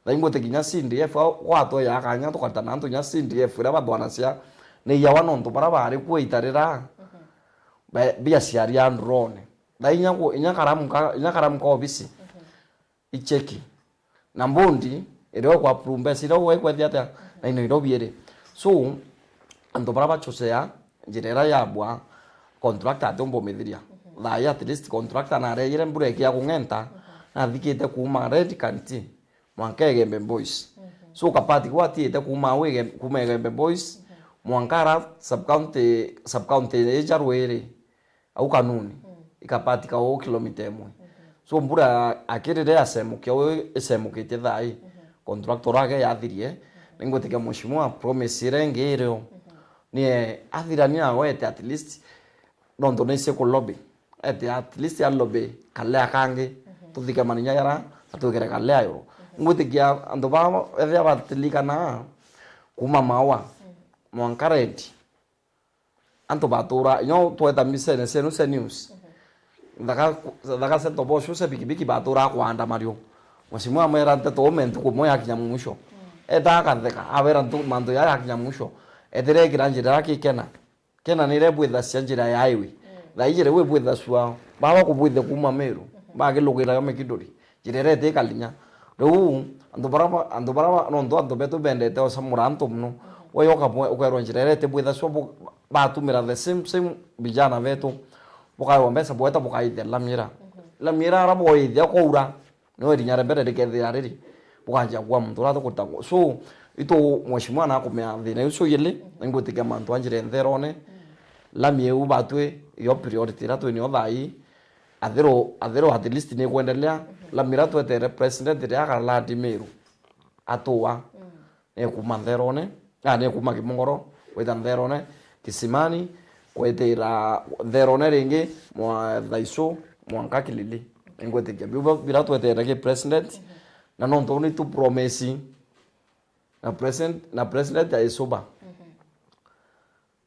Laingo tekinya CDF wato ya kanya tukatana antu nya CDF ira badwana cia ne ya wano ntu bara bari kuitarira bia ciari androne lainya ko inya karamu ka ofisi icheki na mbondi ero kwa prumbe sira we kwa thiata na ino irobiere so antu bara bachosea njirera ya bwa contractor atombo mithiria thaya at least contractor na reyire break ya kungenta na thikite kuma red canteen mwanka Gembe Boys so kapati kwati ite kuma wege kuma Gembe Boys mwankara sub county ejarwere au kanuni ikapati ka o kilomita emwe so mbura akirire asemuke esemukite thai contractor age yathirie ningotike mheshimiwa promise irengero ni athirania wete at least nondo nese ko lobby at least ya lobby kale akange tuthike maninya yara atukere kale ayo ngutikia ando ba ethia batilika na kuma mawa mwankareti anto batura nyo toeta misene senu se news ndaka se tobo shu se bikibiki batura kwanda mario mheshimiwa mwera nteto mento kumoya kinyamusho eta katheka avera ntu mando ya kinyamusho etere kiranjira yake kena nire bwitha cianjira ya highway thaijire we bwitha swa baba kubwithe kuma meru bagilugira yo mekidori jirerete kalinya ru ando barama no ndo ando beto bendete o samuranto mno oyoka kwero njirerete bwitha swa batumira the same bijana vetu bokayo mbesa boeta bokaide lamira ara boide koura no rinyara mbere dekethia riri bokanja kwa mtu ratho kutango so ito mheshimiwa na kumya thina ucio yele ngutikia mantu anjire ntherone lamieu batwe yo priority ratwe ni othai athero at least ni kuendelea lamira twetere president ya kala dimeru atoa ne kuma ntherone ne kuma kimongoro weta ntherone kisimani kwetera ntherone ringi mwa thaiso mwanka kilili ngwetekia bila twetera ke president na no ndo ni tu promise na president ya isoba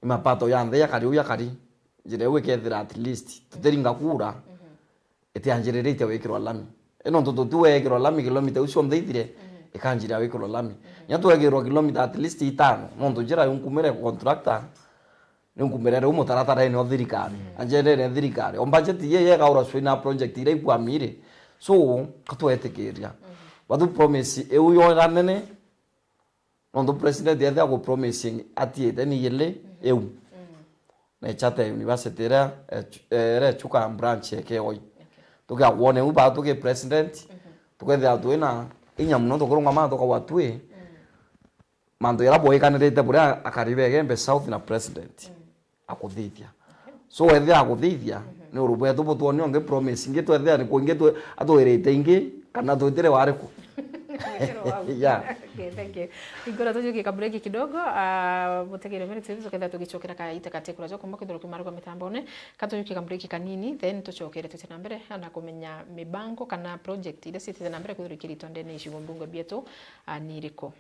mapato yande yakari njire wekethira at least tuteringa kura etianjirite wekirwa lami eno ndo tuwekirwa lami kilomita ucio mtheithire ikanjira wekirwa lami nyatwekirwa kilomita at least 5 no ndo njira yunkumire contractor nunkumerera umutaratara ino thirikari anjerere thirikari on budget ye gaura swina project ire ikwamire so katwetikiria watu promise euyo ganene ondo president ya go promising atiete ni yele eu na chata university era chuka branch yake oi tuka wone uba tuke president tukethe atuena inya muno tukurunga ma tuka watue mando yara boy kanirete bura akaribe gembe south na president akuthithia so wethe akuthithia ni urubwe tubutuoni onge promise nge twethe ni kuinge tu atwirite ingi kana twitire wariku yeah. Okay, thank you. Igora tujuke kabreki kidogo mutegere mere tsebizo kenda tugichokera kaite katekura jo kumbuka ndoro kimaruka mitambone katujuke kabreki kanini then tuchokere tutena mbere ana kumenya mibango kana project ile sitete na mbere kuthurikiri tonde ni shigombungo bietu niriko.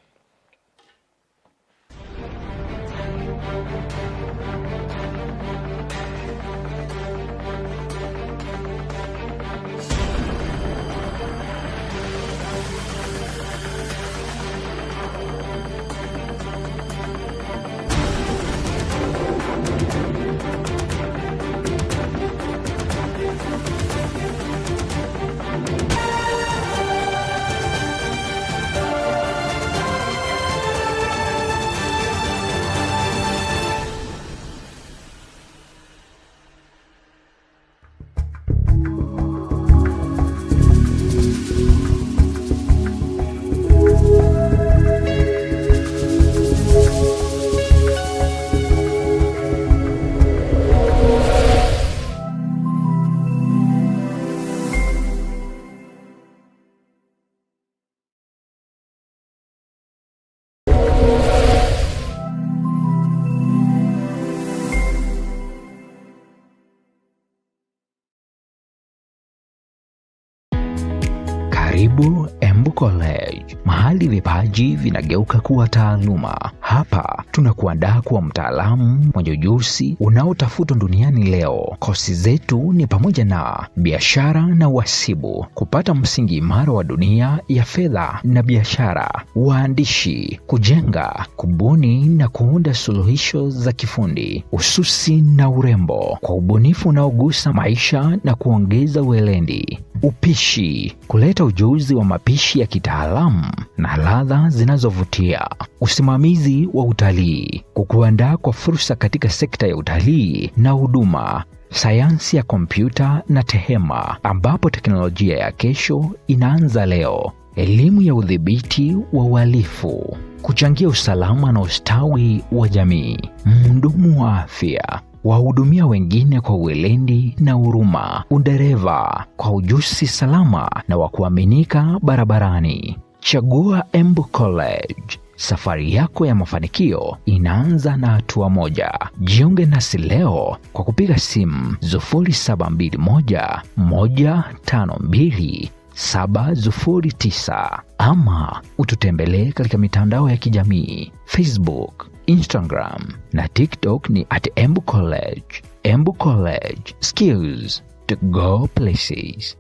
Karibu Embu College, mahali vipaji vinageuka kuwa taaluma. Hapa tunakuandaa kuwa mtaalamu mwenye ujuzi unaotafutwa duniani leo. Kozi zetu ni pamoja na biashara na uhasibu, kupata msingi imara wa dunia ya fedha na biashara, uandishi, kujenga, kubuni na kuunda suluhisho za kifundi, ususi na urembo kwa ubunifu unaogusa maisha na kuongeza weledi, upishi, kuleta ujuzi wa mapishi ya kitaalamu na ladha zinazovutia, usimamizi wa utalii, kukuandaa kwa fursa katika sekta ya utalii na huduma, sayansi ya kompyuta na tehema ambapo teknolojia ya kesho inaanza leo, elimu ya udhibiti wa uhalifu, kuchangia usalama na ustawi wa jamii, mhudumu wa afya, wahudumia wengine kwa weledi na huruma, udereva kwa ujuzi salama na wa kuaminika barabarani. Chagua Embu College. Safari yako ya mafanikio inaanza na hatua moja. Jiunge nasi leo kwa kupiga simu 0721 152 709 ama ututembelee katika mitandao ya kijamii Facebook, Instagram na TikTok ni @Embu College. Embu College, skills to go places.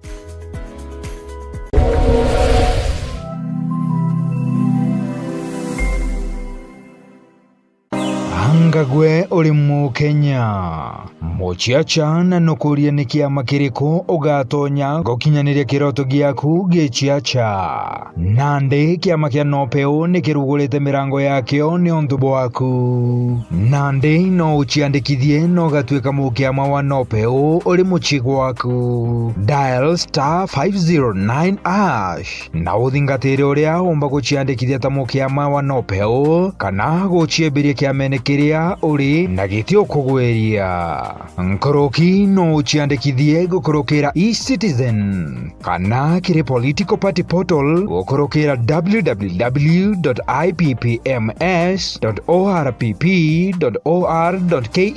Ngagwe uri mu Kenya muchiacha na nukuria ni kiama kiriko ugatonya gokinyaniria kiroto giaku gichiacha nande kiama kia nopeo ni kirugurite mirango yakio ni ontubo waku nande no uchiandikithie no gatwika mukiama wa nopeo uri muchigo waku dial *509# na uthingatire uria umba guchiandikithia ta mukiama wa nopeo kana guchiembiria kiamene kiri riria uri na gitio kugweria nkoroki no uciandikithie gukorokera eCitizen kana kiri political party portal gukorokera www.ippms.orpp.or.ke.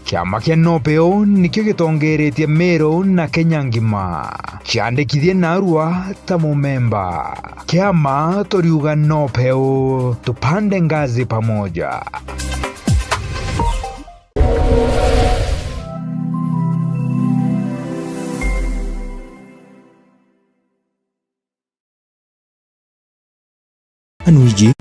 Kiama kia Nopeo nikio gitongeretie Meru na Kenya ngima. Ciandikithie narua ta mumemba. Kiama toriuga Nopeo, tupande ngazi pamoja. Anuiji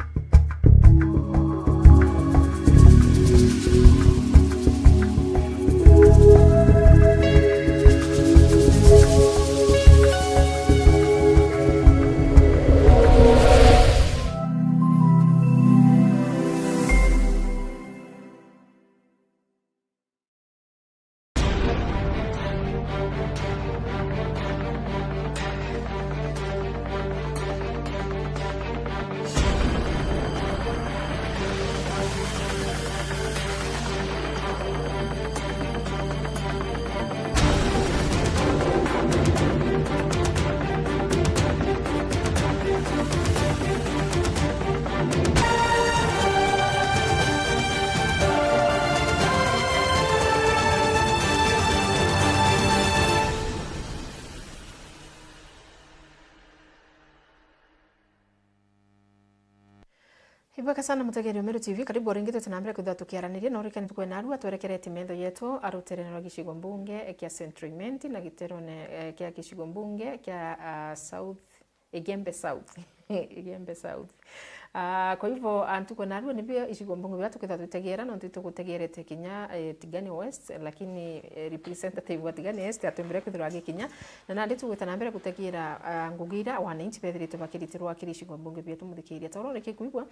Ibaka sana mutegeri wa Meru TV, karibu ringito tunambere kutha tukiaraniria no rikani tukwe naru atwerekerete metho yetu arutere na gicigo mbunge kia Centriment na gitero ne kia gicigo mbunge kia South Igembe South Igembe South. Kwa hivyo antukwe naru nibio icigo mbunge bya tukitha tutegeera no tugutegerete kinya Tigani West, lakini representative wa Tigani West atumbire kuthirwa gikinya na nandi tugwita mbere gutegeera ngugira wananchi bethirite bakiritirwa kiricigo mbunge bya tumuthikiria toro reke kuigwa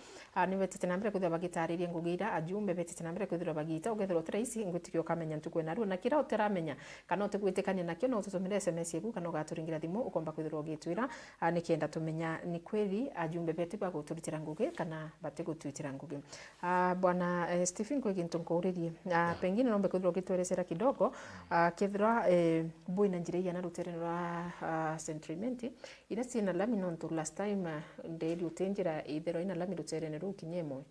ni betete nambere kuthira bagitaririe ngugira ajumbe betete nambere kuthira bagita ugethirwa trace ngutikio kamenya ntukwe naru na kira uteramenya kana utegwitikania nakio no tutumire SMS yeku kana ugaturingira thimu ukomba kuthirwa gitwira nikienda tumenya ni kweli ajumbe beti ba guturutira ngugi kana batego twitira ngugi. Bwana Stephen Kweginto nkouririe pengine nombe kuthirwa gitweresera kidogo kethira boina njire yana rutere rwa Centriment ira sina lami non to last time ndeli utenjira ithero ina lami rutere ne rukinyemo.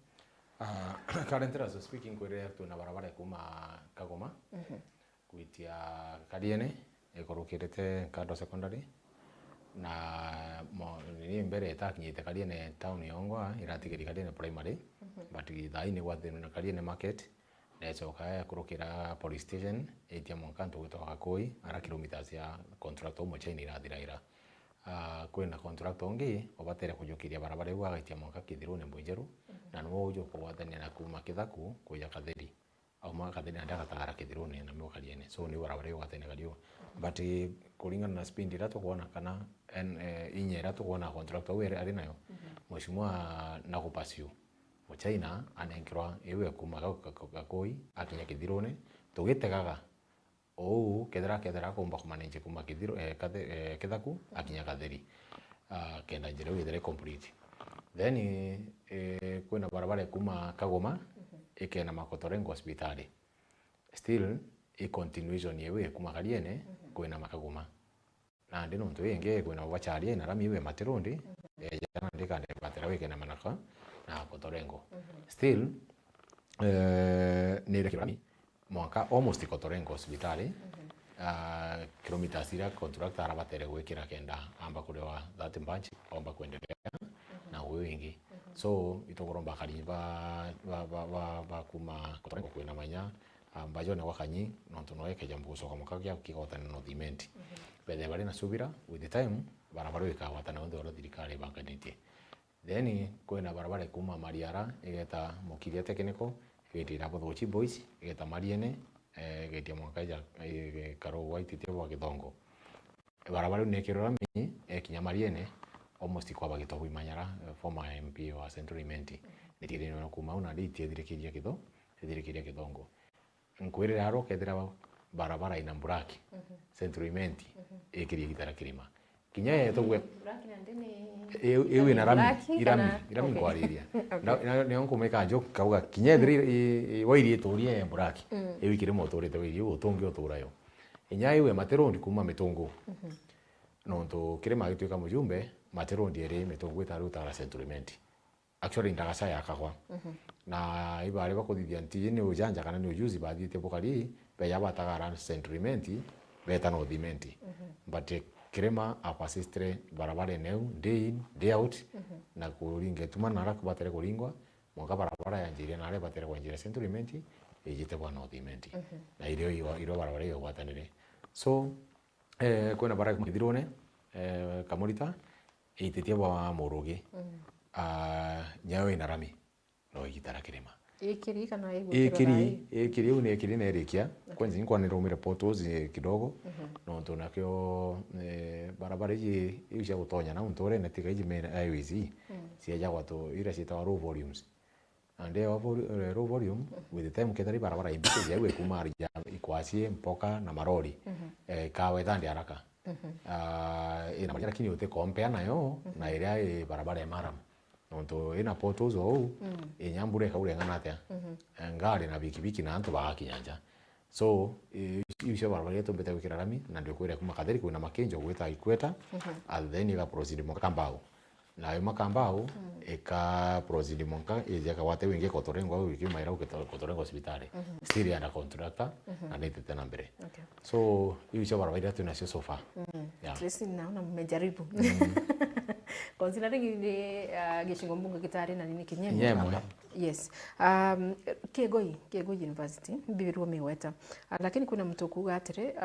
Currently as speaking kwere tuna barabara kuma Kagoma kuitia Kariene ekorukirete Kado Secondary na ni mbere etakinyite Kariene town yongwa iratigiri Kariene primary but thaini gwathina Kariene market necoka kurukira police station etia monkanto gwitoka Koi ara kilometers ya contract umwe chain irathiraira kwina contract ongi obatere kujukiria barabara iwa gaitia monka Kithirune Mwenjeru na no ujo kuwathania na kuma Kithaku kuja Katheri au mwa Katheri ndaka tagara Kithirune na mwa Kariene so ni barabara iwa tene gario but kulingana na speed ira tukuona kana inyera tukuona contract were ari nayo mheshimiwa nakupasio China anenkirwa iwe kuma Gakoi akinya Kithirune tugitegaga kethera kumba kumanage kuma Kithaku akinya Katheri kenda njira withere complete then kwina barabara kuma Kagoma ikena Makotorengo hospitali still continuation yewe kuma Kariene kwina Makagoma na ndino mtu yenge kwina wacharie na rami iwe Matirundi jana ndika ne batera weke na Manaka na Kotorengo still ni rekirami mwaka almost Kotorengo hospitali kilometers ira contract arabatere gwikira kenda amba kurewa that bunch amba kuendelea na wingi so itogoromba kali ba kuma Kotorengo kwina manya ambayo na wakanyi nonto noeke jambo soka mukagia kigotana no dimenti bede bari na subira with the time barabara ikawatana ndo ro thirikari banganite then kwina barabara kuma Mariara igeta mukiria technical igeta Bothochi boys igeta Mariene getia mwakaja karo white tebo Githongo barabara nekirora mi kinya Mariene almost kwa bagito Manyara former MP wa Centriment nitire no kuma una litie thirikiria Githongo nkwirira aro kethira barabara ina mburaki Centriment ikiria gitara kirima kinya tugwe Black na ndini ewe na rami kana- irami okay. kwariria na onko meka joke kauga kinya thiri wairi turie black ewe kire motore te wairi utongi uturayo inya ewe materondi kuma mitungu no to kire magituika mujumbe materondi ere mitungu itaru tara settlement actually ndagasa yakagwa na ibare bakuthithia nti ni ujanja kana ni ujuzi bathite bukari be yabataga ran settlement beta no thimenti but kirema apasistre barabara eneu day in day out na kuringe tumana ra kubatere kuringwa mwaka barabara ya njira na re batere kwa njira settlement ejite bwa no thimenti na iro barabara yo watanire so kwena bara kumithirone kamurita itetie bwa murugi nyawe na rami no igitara kirema ikiri kana ikiri une ikiri na erikia kwanza ni kwa niromire photos kidogo no ntona kyo barabara ji isha gutonya na untore na tika ji main highways sia jagwa to ira sita low volumes and they have low volume with the time ketari barabara ibite ya we kumari ya ikwasi mpoka na marori kawe thandi haraka ina majira kini yote compare nayo na area barabara ya maram nonto ina photos o enyambure kaurengana atia ngari na bikibiki na antu bakinyanja so isho barabara yetu mbete wikira rami na ndio kwira kuma kadiri kuna makenjo gweta ikweta and then ika proceed mokambao na yo makambao eka proceed monka ije ka wate winge kotorengo wiki maira kotorengo hospitali still under contractor na nite tena mbere so isho barabara yetu na so far yeah Tracy naona mmejaribu considering ni gishingo mbunge kitari na nini kinyemwe yes Kegoi University bibirwo miweta lakini kuna mtu kuga atire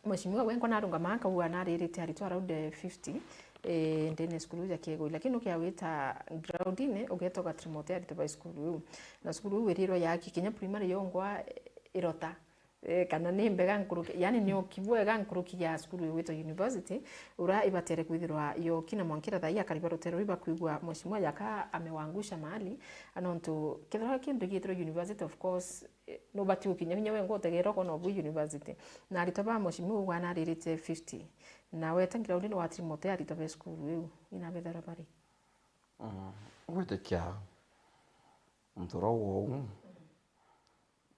mheshimiwa wengo narunga maka huwa naririte aritwa around 50 ndene skulu ya Kegoi lakini ukiawita groundine ugetoka Trimote aritoba skulu na skulu wiriro yaki kinya primary yongwa irota kana ni mbega nkuruki yani ni okibwega nkuruki ya skulu wito university ura ibatere kwithirwa yo kina mwankira thai akariba rutero iba kuigwa mheshimiwa yaka amewangusha mahali anonto kithira kindu gitro university of course no bati ukinya hinya wengo tegero kono bu university na aritoba mheshimiwa wana ririte 50 na wetangira uri wa Trimote aritoba skulu yu ina bethara bari gwetekia mtoro wo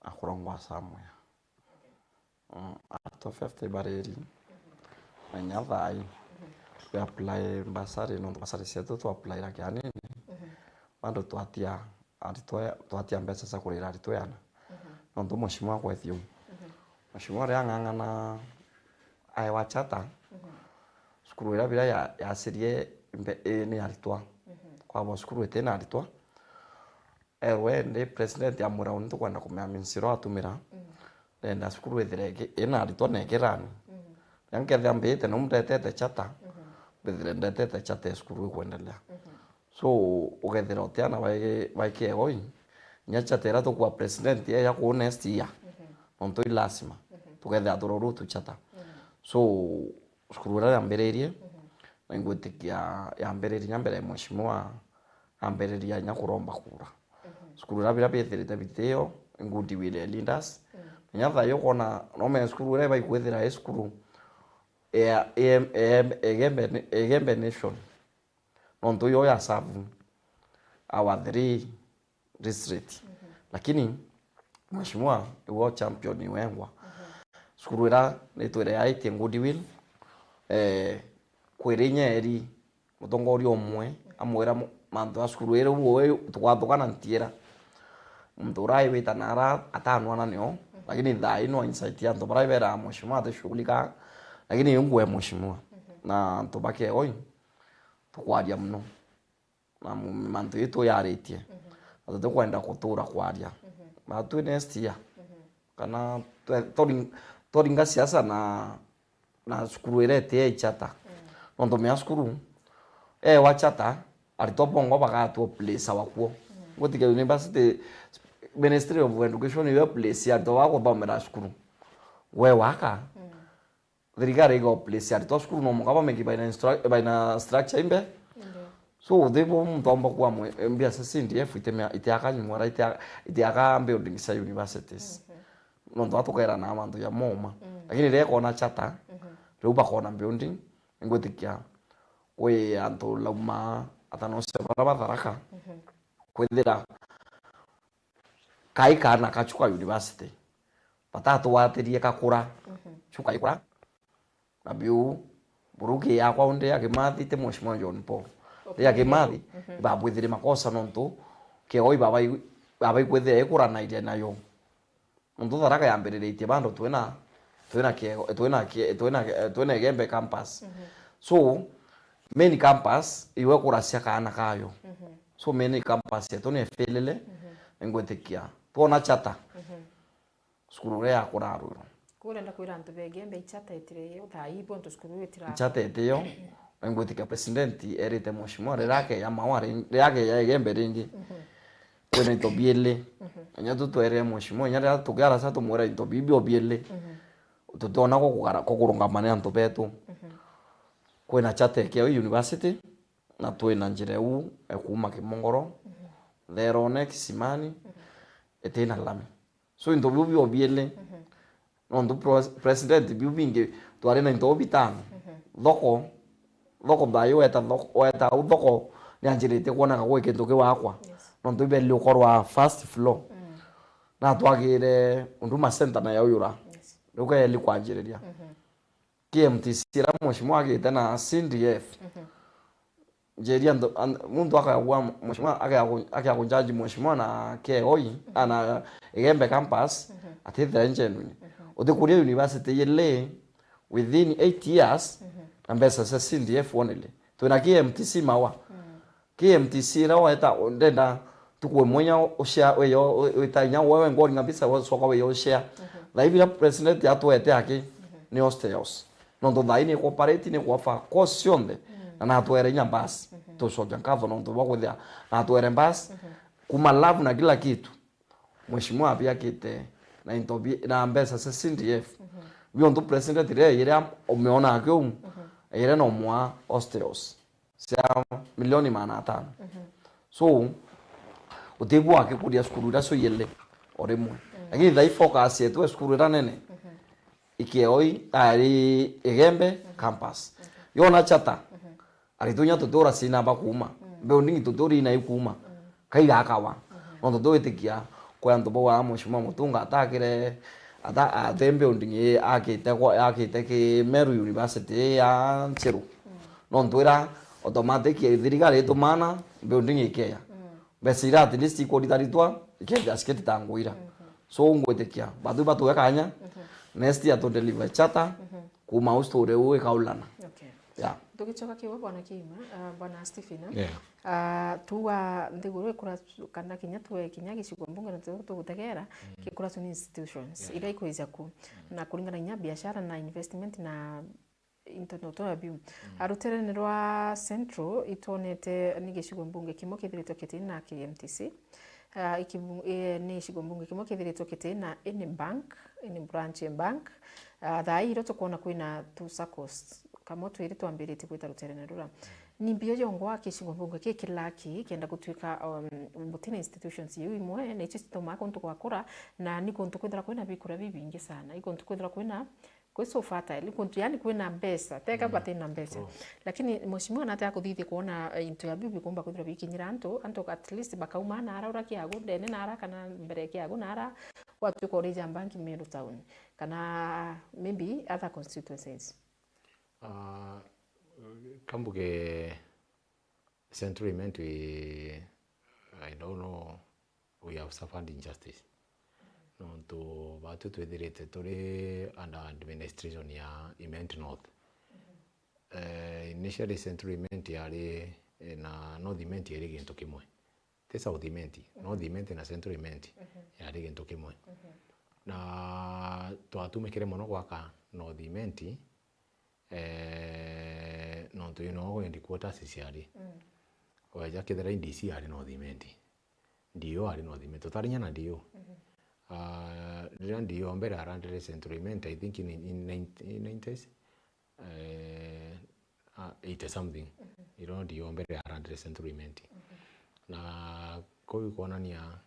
akurongwa samwe ato 50 bareri na nyathai we apply basari no basari seto to apply la kiani bando twatia twatia mbesa sa kurira ritweana no ndo mheshimiwa kwa Ethiopia mheshimiwa ria ngangana ai wachata skuru ira bila ya serie ni aritwa kwa bo skuru etena aritwa we ndi president ya mura untu kwenda kumya minsiro atumira na skuru ethirege ina aritwa negerani yanke thambite no mtetete chata ndetete chata skuru kuendelea so ugethira otiana baike goi nyachatera to kwa president ya ku next year onto ilasima tugethira tururu tu chata so skuru ra ambererie na ngwetikia ya ambererie nyambere mheshimiwa ambererie nyakuromba kura skuru ra bila bethirite biteo ngudi wile leaders nyatha yokona no me skuru re bai kwethira skuru egembe nation nonto yo ya sabu our 3 district lakini mheshimiwa wo champion wengwa skuru ra nitwere yaite ngudi will kwirinyeri mutongori omwe amwera manto skuru ere wo twathukana ntiera mturai wita nara atano ananio lakini dhai no insight ya ndo bara mheshimiwa atashughulika lakini yungwe mheshimiwa na tubake oi tukwaria mno na manto yetu yaritie atoto kwenda kutura kwaria matu next year kana toringa siasa na skuru irete chata ndo me skuru wachata alitopongo bakatu place wakuo ngotika university Ministry of Education yo place ya to wako bomera skuru we waka thirikari go place ya to skuru no mugaba mengi by na structure imbe so debo mtombo kwa mbia sasa ndf itiaka ni mwara itiaka building sa universities no ndo atokaira na mandu ya moma lakini reko na chata ruba kona building ngwitikia kwi antu lauma atanose bara batharaka kwithira kai kana kachuka university patatu watirie kakura chuka ikura na biu buruki yakwa unde akimathi te Mheshimiwa John Paul ya kimathi babwithire makosa nontu kioi baba ikwithire ikura na ide nayo nontu tharaka yambiritie bando twina Gembe campus so main campus iwe kuracia kana kayo so main campus yetu ni felele ngwetikia tuona chata skuru ya kuraruro kurenda kwira antu be Gembe chata etire uthaibo ntu skuru etira chata etiyo ngwetikia president erite Mheshimiwa rake ya mawari yake ya Gembe ringi kwena itobiele nya tutwere Mheshimiwa nya tukara sa tumwera itobibi obiele tutona ko kurungamana antu betu kwena chata ke university na twina njireu ekuma Kimongoro Therone Kisimani etena lami so into bibi obiele no president bibi tware na into bitano loko bayo eta udoko nyanjirite kuona kwa kintu kiwakwa no ndo beli ukorwa first floor na twagire unduma center na yauyura luka yeli kwanjiriria KMTC ra Mheshimiwa agite na CDF jeria mundu akagwa Mheshimiwa akagunjaji Mheshimiwa na KOI ana Gembe campus atithira njenuni uthikuria university yele within 8 years ambesa sa CDF only tuna KMTC mawa KMTC ra weta ndenda tukwe monya oshia weyo wetanya wewe ngori ngabisa wasoka weyo share laibira president atwete aki ni hosteos no ndo daini cooperate ni kwa kosionde na atwere nyambas to soja kavo no ndo bakwithia na atwere mbas kuma love na kila kitu Mheshimiwa pia kite na intobi na mbesa sa CDF bio ndo president ile umeona akyo ile no mwa hosteos sia milioni 500 so utibu wake kudia skuru raso yele oremwe lakini dai focus yetu skuru ranene ikioi ari Gembe campus yona chata ari tunya tutora sina bakuma building tutori na ikuma kai akawa ndo do etikia kwa ndo bo Mheshimiwa Mutunga atakire ata building akite ki Meru University ya Ncheru no ndwira automatic thirikari tumana building ikeya besira at least ikoritaritwa ikenda sketi tanguira so ngwetekia badu batu yakanya next year to deliver chata kuma ustore uwe kaulana okay yeah tukichoka kiwa bwana Kima bwana Stephen yeah tuwa ndiguru kura kana kinya tuwe kinya gicigo mbunge na tugutegera kikura tuni institutions ira ikoiza ku na kuringana nya biashara na investment na internet abiu arutere ni rwa central itonete ni gicigo mbunge kimo kithiritwo kiti na KMTC ni gicigo mbunge kimo kithiritwo kiti na any bank any branch bank thai iro tukona kwina two SACCOs kamo twiri twambirite kwita rutere ni rura ni mbio yongwa gicigo mbunge kikilaki kenda gutwika butina institutions yu imwe na ichi toma kontu gwakura na ni kontu kwithira kwina bikura bibingi sana ikontu kwithira kwina kweso fertile kuntu yani kwina mbesa teka batena mbesa lakini Mheshimiwa nataka kuthithia kuona into ya bibi kumba kuthira bikinyira anto at least bakauma na ara uraki yago ndene na ara kana mbere yago na ara watu ko reja banki Meru town kana maybe other constituencies kambuge centralment I don't know we have suffered injustice no to batu twethirite turi under administration ya Imenti North initially central Imenti yari na North Imenti yari gintu kimwe te South Imenti North Imenti na central Imenti yari gintu kimwe na twatumikire muno gwaka North Imenti no to ndi quotas ciari waja kithera NDC yari North Imenti ndio yari North Imenti tutarinya na ndio ndio mbere arandire centralment I think in 90s 80 something ndio mbere arandire centralment na koi kuonania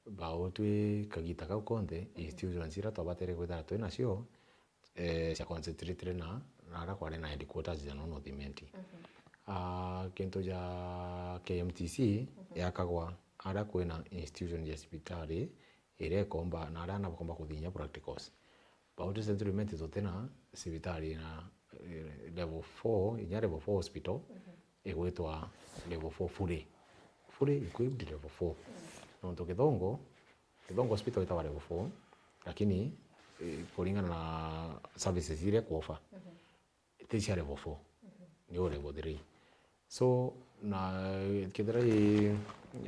bao twi kagita ka konde institutions ira twabatere kwithara twi nacio cia concentrate na ara kware na headquarters ya nono thimenti kintu ja KMTC yakagwa ara kwina institution ya hospitali ire komba na ara na komba kuthinya practicals Bauti Centriment zotena hospitali na level 4 inya level 4 hospital igwitwa level 4 fully equipped level 4 no Kithongo hospital itawa level 4 lakini kulingana na services ile kuofa itaisha level 4 ni level 3 so na kithira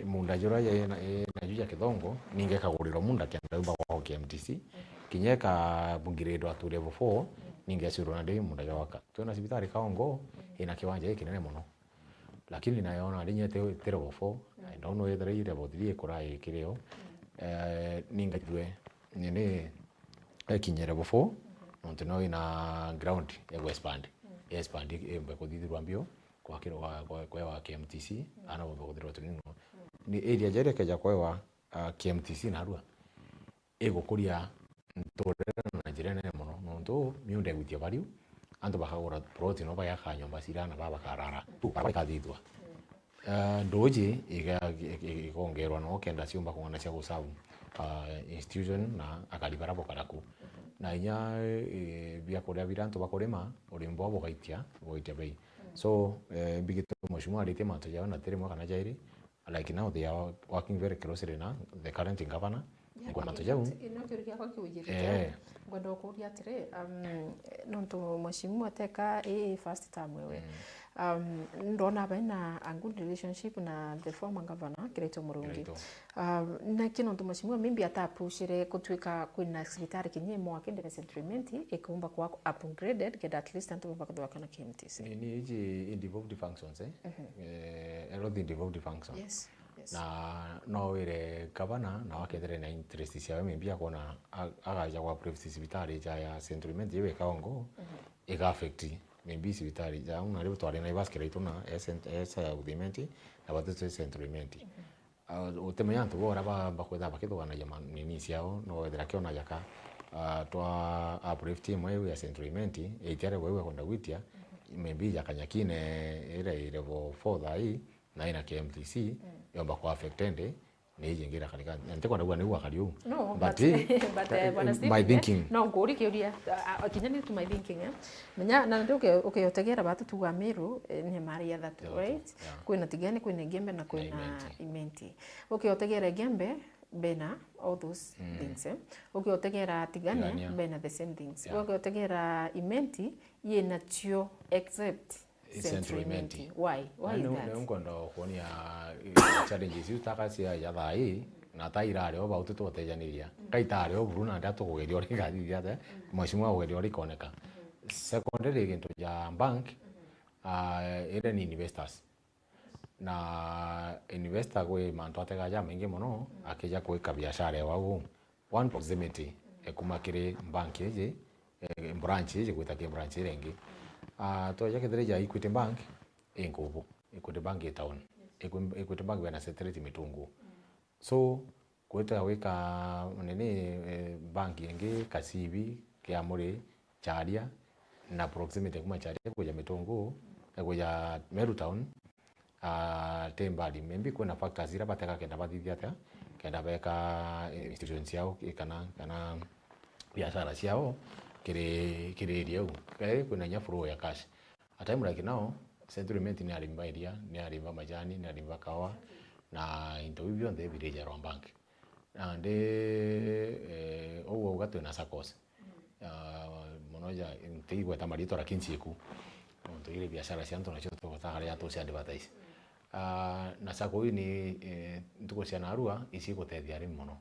munda jura ya na juja Kithongo ninge kaguriro munda kianda kwa KMTC kinyeka bungirendo atu level 4 ninge asiro na ndei munda jawaka tuna hospitali Kaongo ina kiwanja hiki kinene muno lakini naona linyete level 4 I don't know whether level 3 kurai kireo ninga jwe nene kinyere level 4 nonto no ina ground ya expand embe kuthithirwa mbio kwa kiro kwa KMTC ana kuthithirwa tunino ni area jere keja kwa KMTC na rua egokuria ntorera na njira nene muno nonto miunda gutia value anto bakagura plot no baya kanyomba sirana baba karara tu bakathithwa ndoji ikongerwa no kenda ciumba kungana cia gusabu institution na akalibara bokaraku na inya bia kuria biranto bakurima urimbo abo gaitia bei so bigito mheshimiwa alite manto yao na tere mwaka na jairi like now they are working very closely na the current governor kwa manto yao inokirikia kwa kiujirite ngondo kuria tire nonto mheshimiwa teka first term wewe ndona baina a good relationship na the former governor Kirito Murungi na kino ndo mheshimiwa mimbi atapushire kutwika kwina hospitali kinye mwa kende centrament ikumba kwa upgraded get at least anto bakadwa kana KMTC ni iji involved functions everything involved functions yes na no wire governor na wakethire na interest cia mimbi akona agaja kwa private hospitali ya centrament yewe Kaongo iga affect maybe hospitali ja una leo twari na ibaskira ituna esa ya udimenti na batu centrament utemenya ntu bora bakwetha bakithugana ya nini ciao no wethera kiona jaka twa uplift team yewe ya centrament itiare wewe kwenda gwitia maybe jakanyakine ile level 4 thai na ina KMTC yomba kwa affected ni jingira kanika ntekwa ndagwa ni wa kariu no but my thinking no ngori kiuria kinyani to my thinking menya na ndoke ukiyotegera batu tuga Meru ni Maria that right kwina tigani kwina Gembe na kwina Imenti ukiyotegera Gembe bena all those things ukiyotegera tigani bena the same things ukiyotegera Imenti ye natio except centrament why that ngondo kuonia challenges utakasia ya thai na tairare oba ututotejanĩria kaitare obruna ndatu kugerio rigathithia the mheshimiwa kugerio rikoneka secondary gintu ya bank ire ni investors na investor gwe mantu atega ja mengi muno akija kuika biashara wao one proximity ekumakire bank ije branch ije gwitakia branch rengi toja kithreja Equity Bank inguvu Equity Bank town Equity Bank bena secretary mitungu so kweta weka nene bank yengi kasibi kia muri charia na proximity kuma charia kuja mitungu kuja Meru town tembali membi kuna factors ira bateka kenda bathithia ta kenda beka institutions yao kana biashara ciao kire area kai kuna nya flow ya cash at time like now settlement ni alimba area ni alimba majani ni alimba kawa na into hivyo ndio village ya bank and owo gato na sakos monoja ntigwa tamarito la kinchiku ndio ile biashara cianto na choto batagare ato cia advertise na sako ni ntuko cia narua isi gutethia ari muno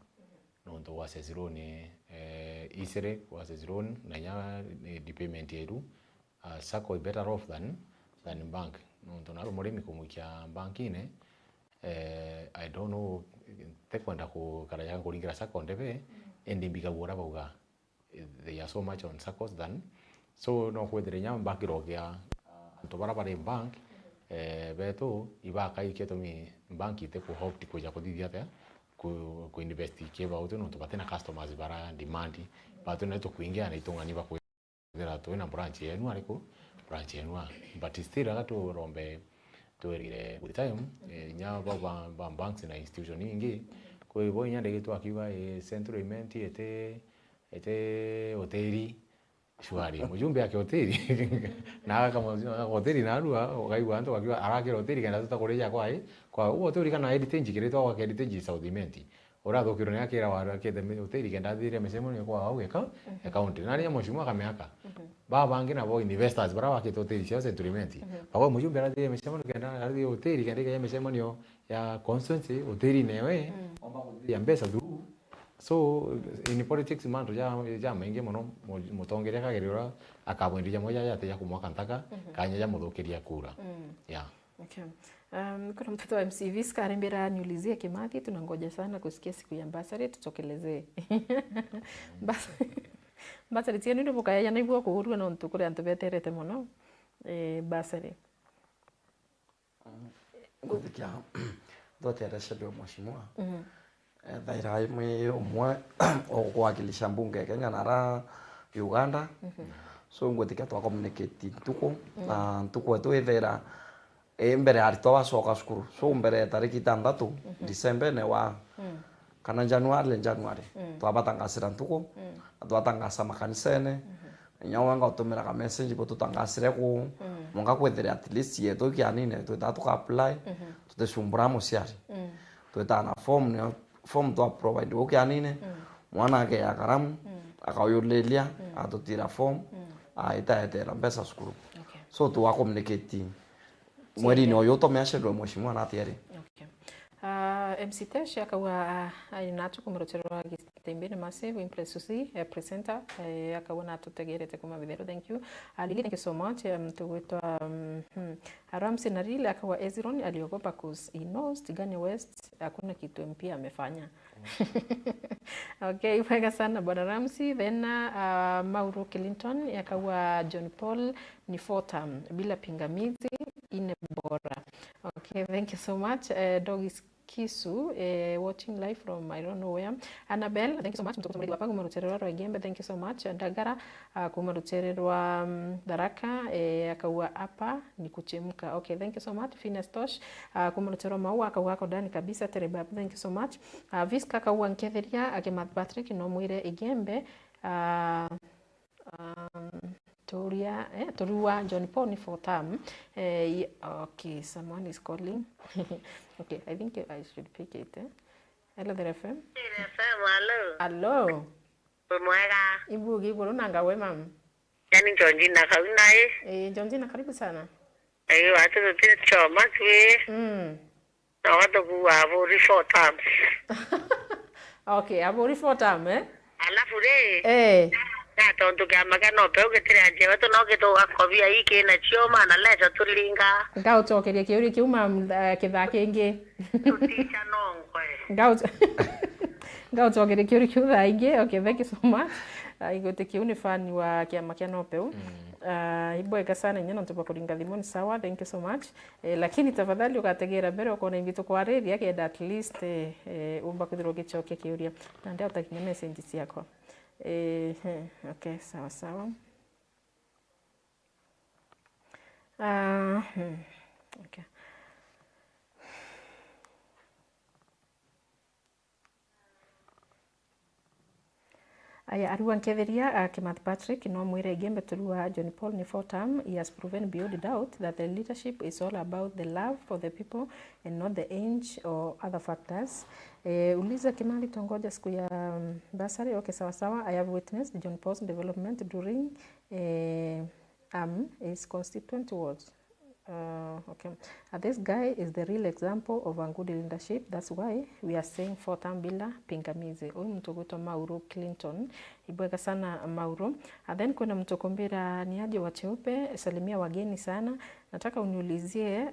nonto wa sezirone isere wa sezirone na nya depayment yetu sako better off than bank nonto naro murimi kumukia bankine I don't know tekwenda ku karaya kuringira sako ndebe endimbiga gura bauga they are so much on SACCOs than so no kwethire nya bank rogia to barabara bank beto ibaka iketomi bank ite ku hope kuja kuthithia ta ku invest ke ba uto no to batena customers bara demand but no to kuingia na itongani ba Zera tuina branch yenu ariko branch yenu but still agatu rombe tuerire with time nya ba banks na institution nyingi kwa hivyo nyande gitu akiwa central event ete hoteli shwari mjumbe yake hoteli na kama hoteli na arua wakaiwa ndo wakiwa arakira hoteli kana tutakoreja kwa hoteli kana editing kireto wa editing Southiment ora thokiro ne akira waru akete hoteli kenda thire mesemoni kwa au account na ria mheshimiwa kameaka baba bangi na bo investors bara wakete hoteli cia Southiment baba mjumbe arathire mesemoni kenda arathire hoteli kenda ya mesemoni ya constituency hoteli newe omba ya mbesa through. So in politics man ja maingi muno mutongeria kagerira akabwendia moja yate ya kumwaka ntaka kanya ya muthukiria kura. Yeah. Okay. Kuna mtoto wa MCV Skarembera niulizie Kimathi, tunangoja sana kusikia siku ya Basari tutokelezee. Basari tieni ndo mukaya na ibwo kuhurwa na ntukure antu beterete muno Basari. Kufikia ndote shado mheshimiwa. Thaira imwe umwe ogwakilisha mbunge Kenya na Uganda. So ngwetika twa communicate tuko na tuko twethera mbere arito wacoka cukuru. So mbere tariki 6 December ne wa kana January twabatangasira ntuko twatangasa makanisene nyawa ngatumira ka message bo tutangasire ku munga kwethera at least yeto kianine twetatuka apply tutesumbura musiari twetana form to provide ukianine mwana ake ya karamu akayulelia atutira form itaetera mbesa skuru. So tu communicate mweri no yoto meashedwe mheshimiwa na tiari. MC Tesh akawa ainatu kumroterwa gitembere massive impressusi presenter akawa natutegerete kuma video. Thank you. Alili, thank you so much. Mtugwetwa Ramsi Narili akawa Ezron aliogopa cause he knows Tigani West hakuna kitu MP amefanya. Okay, pega sana bwana Ramsi. Then Mauro Clinton akawa John Paul ni 4 term bila pingamizi ine bora. Okay, thank you so much. Dogis Kisu watching live from I don't know where. Annabelle, thank you so much. Mtukutumuli wapa kumarutererwa wa Gembe, thank you so much. Ndagara kumarutererwa Daraka akawa hapa ni kuchemka. Okay, thank you so much. Finas Tosh kumarutererwa Maua akawa hako ndani kabisa Terebab, thank you so much. Viska akawa Nketheria Agemath Patrick no mwire Igembe Torua John Paul ni 4 term. Okay, someone is calling. Okay, I think I should pick it. Hello there FM. Hello. Hello. Mwega. Ibu gigoro nanga we mam. Yani Georgina kaunai. Georgina karibu sana. Watu zote choma twe. Na watu kuwa avori 4 terms. Okay, avori 4 term Alafu re. Na tondu kama kana pe ukitire anje wetu no gitu akobia iki na chioma na lejo tulinga. Ngao tokeria kiuri kiuma kithake ingi. Tuticha nongwe. Ngao tokeria kiuri kiutha ingi. Okay, thank you so much. Igote kiuni fan wa kiama kia nopeu. Iboeka sana nyina ntupa kuringa thimoni sawa, thank you so much. Lakini tafadhali ukategera mbere ukona invito kwa redi yake at least umba kuthiro gichoke kiuria. Na ndio utakinya message yako. Okay, sawa sawa. Okay. Aya Arua Nketheria Kimathi Patrick no mwire Gembe Turua John Paul ni 4 term. He has proven beyond doubt that the leadership is all about the love for the people and not the age or other factors. Uliza Kimali tongoja siku ya Basari. Okay, sawa sawa. I have witnessed John Paul's development during his constituent wards. Okay. This guy is the real example of a good leadership. That's why we are saying 4 term bila pingamizi. Huyu mtu kuitwa Mauro Clinton. Ibweka sana Mauro. Then kuna mtu kumbira ni aje wa cheupe, salimia wageni sana. Nataka uniulizie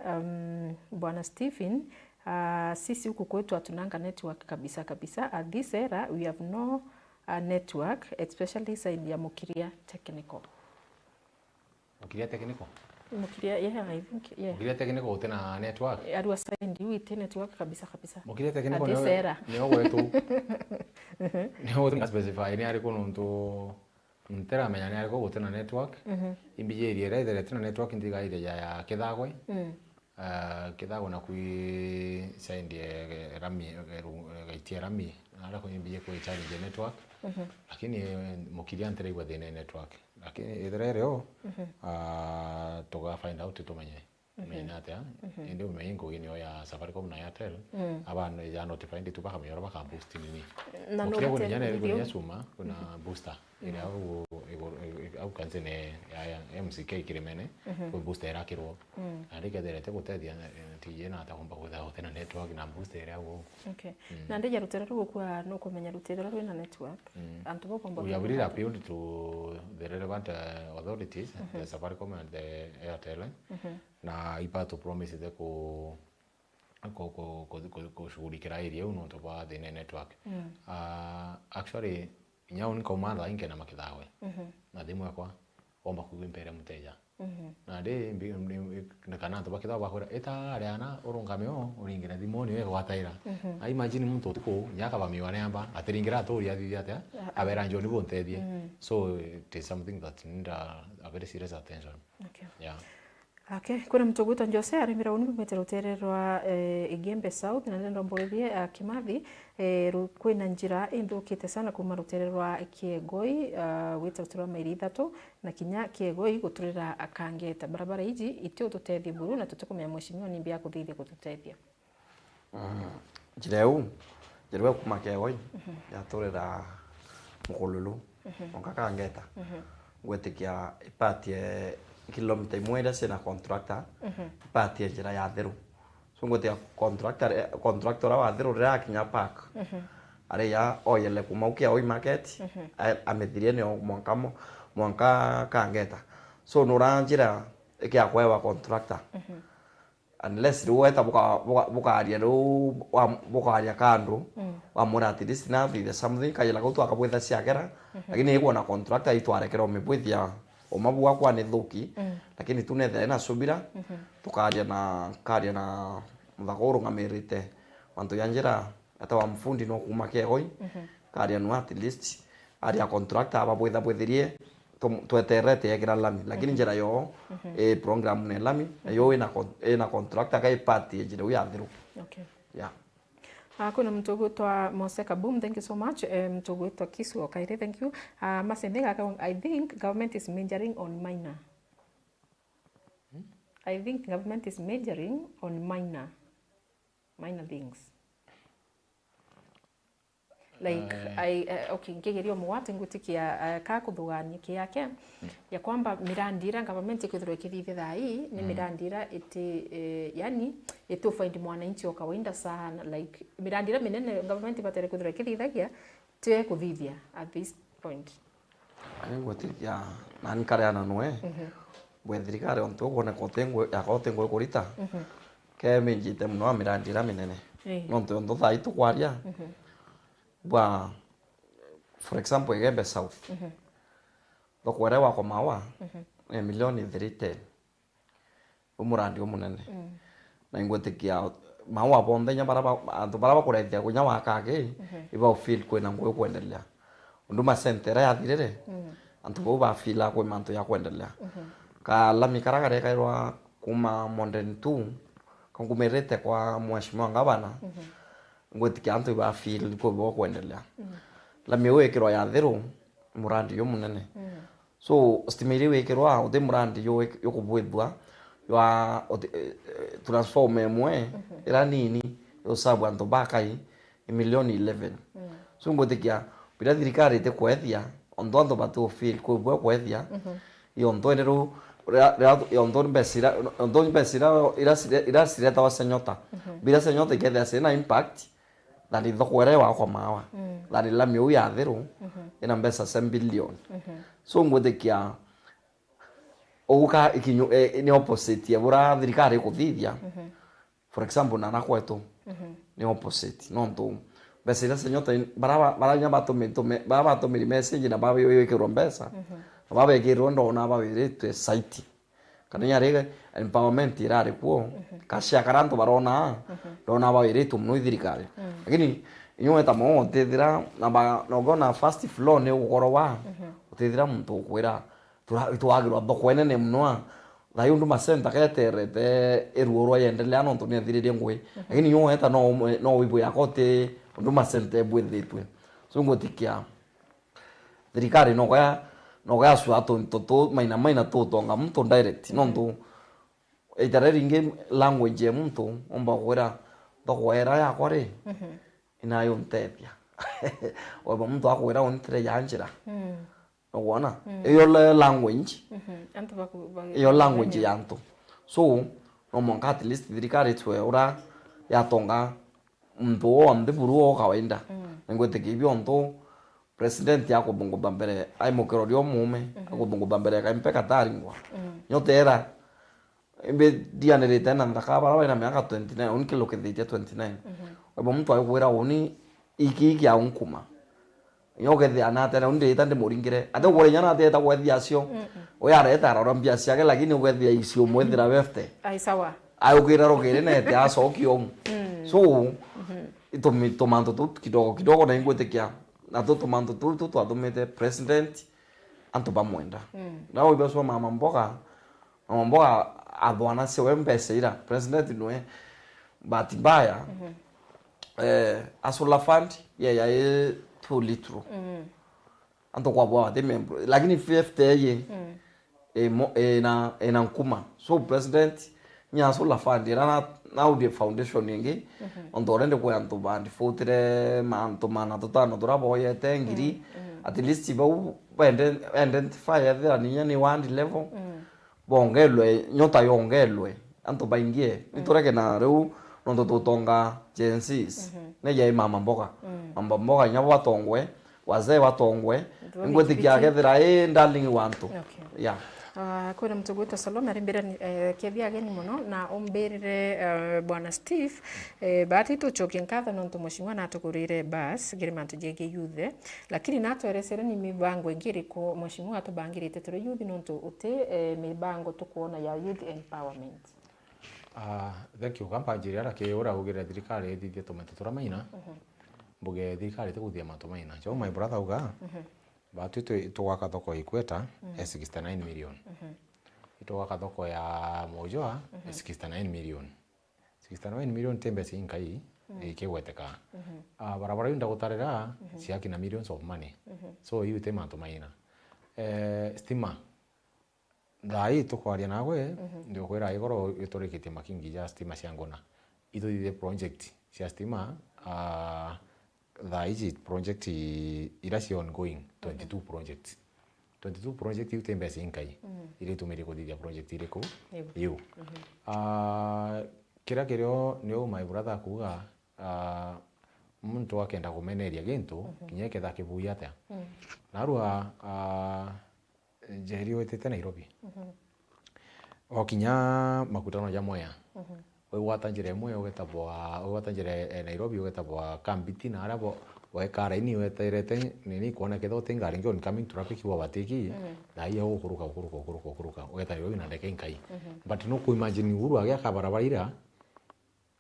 Bwana Stephen, sisi huku kwetu hatunanga network kabisa kabisa. At this era we have no network, especially side ya Mukiria Technical. Mukiria Technical? Mukiria, yeah, I think, yeah. Mukiria Technical utena network? Arua side wite network kabisa kabisa. Mukiria Technical ni wetu. Ni wetu specify ni ari kuno nto ntera menya ne ariko gutena network imbije ire ire tena network ndiga ire ya Kithagwe Kithagwe na kui saindi rami gaitia rami ara ko imbije ko challenge network lakini mukiria ntere igwa thina network lakini ire reo toga find out tumenye menate ndio meingo gini ya Safaricom na Airtel abantu ya notify ndi tubaka meyora baka boost nini na no kwa nyane suma kuna booster ile au kanzene ya MCK kiremene ko booster era kirwo arika derete gutethia tije na atakomba kutha tena network na booster era wo okay na ndeja rutera rugukwa no kumenya rutera rwina network antu bokomba we have really appealed to the relevant authorities the Safaricom and the Airtel na ipato promise de ko shughulikira area uno to ba the network actually nyao niko manda inke na Makithawe na thimu yakwa omba kugimpere muteja na de na kana to Makithawe bakora eta ariana urungameo uringira thimu ni gwataira I imagine muntu tuko nyaka ba miwane amba atiringira to ria thithia ata abera njoni bontethie so it is something that need a very serious attention okay yeah. Okay, kuna mtoguto Jose arimira uni bimete rutererwa Igembe South na ndendo mborethie Kimathi kwina njira indukite sana kuma rutererwa Kiegoi wita utura mairi 3 na kinya Kiegoi guturira Kangeta barabara iji itio tutethie buru na tutukumya mweshimiwa nimbi ya kuthithia gututethia njireu njirwe kuma Kiegoi yaturira Mukululu onka Kangeta gwetikia ipatie kilomita imwe sina contractor patie njira ya theru so ngote contractor wa theru ra kinya park are ya oyele kuma ukia oi market amethirie ne mwanka Kangeta so nura njira ikia kwewa contractor unless ruweta buka aria buka aria kandu wa murati this na the something kayela gutu akabwetha ciagera lakini iko na contractor itwarekera umebwithia omabu wakwa ni thuki lakini tunethe na subira tukaria na muthako ngamirite wantu yanjira ata wa mfundi no kuma Kiegoi karia no at least aria contractor ababwetha bwethirie tweterete yakira lami lakini njira yo program ne lami yo ina contractor kai party njira ya thiru okay yeah. Kuna mtogotwa Moseka Boom, thank you so much. Mtogotwa Kisu Okaire, thank you. Masendega, I think government is majoring on minor. I think government is majoring on minor things. Like okay, ngegerio mwate ngutikia ka kuthugania kiake ya kwamba mirandira government ikithirwe kithithia thai ni mirandira iti yani itu find mwananchi wa kawaida sana like mirandira minene government batere kithirwe kithithagia tie kuthithia at this point ani ngutikia nani kareana noe bwethirikare onto gona kotengo ya kotengo kurita ke minjite mno mirandira minene nonto ndo thai tu kwaria Bwa, for example, Igembe South. Dokwere wako mawa, milioni 310. Umurandi umunene. Na ingwetikia mawa bonde nya baraba kuretia kunya wakage, iba feel kwena ngoyo kuendelea. Unduma center ya thirire. Antu bo ba feel ko manto ya kuendelea. Ka la mikaragare kairwa kuma Modern 2. Kongumerete kwa mheshimiwa ngabana. Ngwetikia antu ba feel ko bo kuendelea la miwe kiro ya theru murandi yo munene so stimiri we kiro ode murandi yo kubwebwa yo transform emwe era nini yo sabu anto bakai milioni 11 so ngwetikia bila thirikari te kwethia ondo batu feel ko bo kwethia yo ndo nderu ondo mbesira ira sireta wa senyota bila senyota ikethia sena impact la ni dokwere wa kwa mawa la ni la miu ya thiru ina mbesa 7 billion so ngwethekia uka ikinyu ni opposite ya bura thirikari kuthithia for example na nakwetu ni opposite no ndo mbesa ila senyota bara nyamba to mi message na baba yo ikiro mbesa baba ikiro ndo na baba iretwe site kana nyarege empowerment irari kuo kashia karanto barona ndona baba iretu mno thirikari lakini inyo eta mo tethira na gona first floor ne ugoro wa tethira muntu kwira tuagirwa thokwene ne mnoa tha yundu masenta keterete eruoro yendelea no ntunia thiririe ngui lakini yo eta no wibo yakote ndu masenta bwethitwe so ngotikia thirikari no gya swato ntoto maina tonga muntu direct no ndu itaringe language muntu omba kwira thokwera yakwa ri inayo ntethia oba muntu akwira ontre yanjira ogona iyo language iyo language yanto so no monka at least thirikari twe ura yatonga muntu o amde buru o kawaida ngote kibyo ndo president yako bongo bambere ai mokerorio mume ako bongo bambere ka impeka taringwa nyotera embe dianerete na ndakaba bana miaka 29 onke lo ke 29 oba muntu akwira oni iki ya unkuma yoke thia na tena unde tande muringire ate gore nyana te ta gwethia cio oya reta rora mbia ciake lakini gwethia icio mwethira wefte ai sawa ai ukira rogere na te acokio so tomanto tu kidogo na ingwetekia na to tomanto tu twathumite president anto bamwenda na oiba so mama mboga adwana se wembese ira president noe batibaya asola fund ya too little anto kwa bwa de membro lakini FFT ye na nkuma so president nya sola fund era na udie foundation yengi ondorende kwa anto bandi fotire manto mana totano turabo ngiri at least ba identify there ni one level bongelwe nyota yongelwe anto baingie nitoreke na reu nondo tutonga jensis ne ya mama mboga nyabo watongwe wazee watongwe ngwetikia gethira darling wantu yeah kwira mtugwita Salome ari mbere kethia ageni muno na ombirire bwana Steve bahati tuchokie nkatha no ntumushinwa na tukurire bus girimantu jege youth lakini natweresere ni mibango ingiri ko mushinwa atubangirite turi youth no ntu uti mibango tukuona ya youth empowerment. Thank you kampa njiri ara ke ora ugira thirikari thithie tumete turamaina mbuge thirikari tuguthia matumaina jo my brother uga batu twaka thoko ikweta 69 million itwaka thoko ya mojoa 69 million 69 million tembe sinkai ikegweteka barabara yunda gutarira ciaki na millions of money so you tema tumaina stima dai tukwaria nawe ndio kwera igoro itorikite makingi ya stima ciangona ithithie project cia stima the project iraci ongoing 22 projects 22 project utembe sinkai ile tumiri kuthithia project ile ku yu kira kirio ni my brother kuga muntu akenda kumeneria gintu kinyeke thakibuya ata narua jeri wetete Nairobi okinya makutano ya moya watanjire moya watanjire Nairobi wetabwa kambiti na arabo wekara ini weterete nini kuona ketho tenga ngoni coming traffic wa batiki na iyo kuruka wetari na ndeke nkai but no ku imagine uru agia kabarabara ira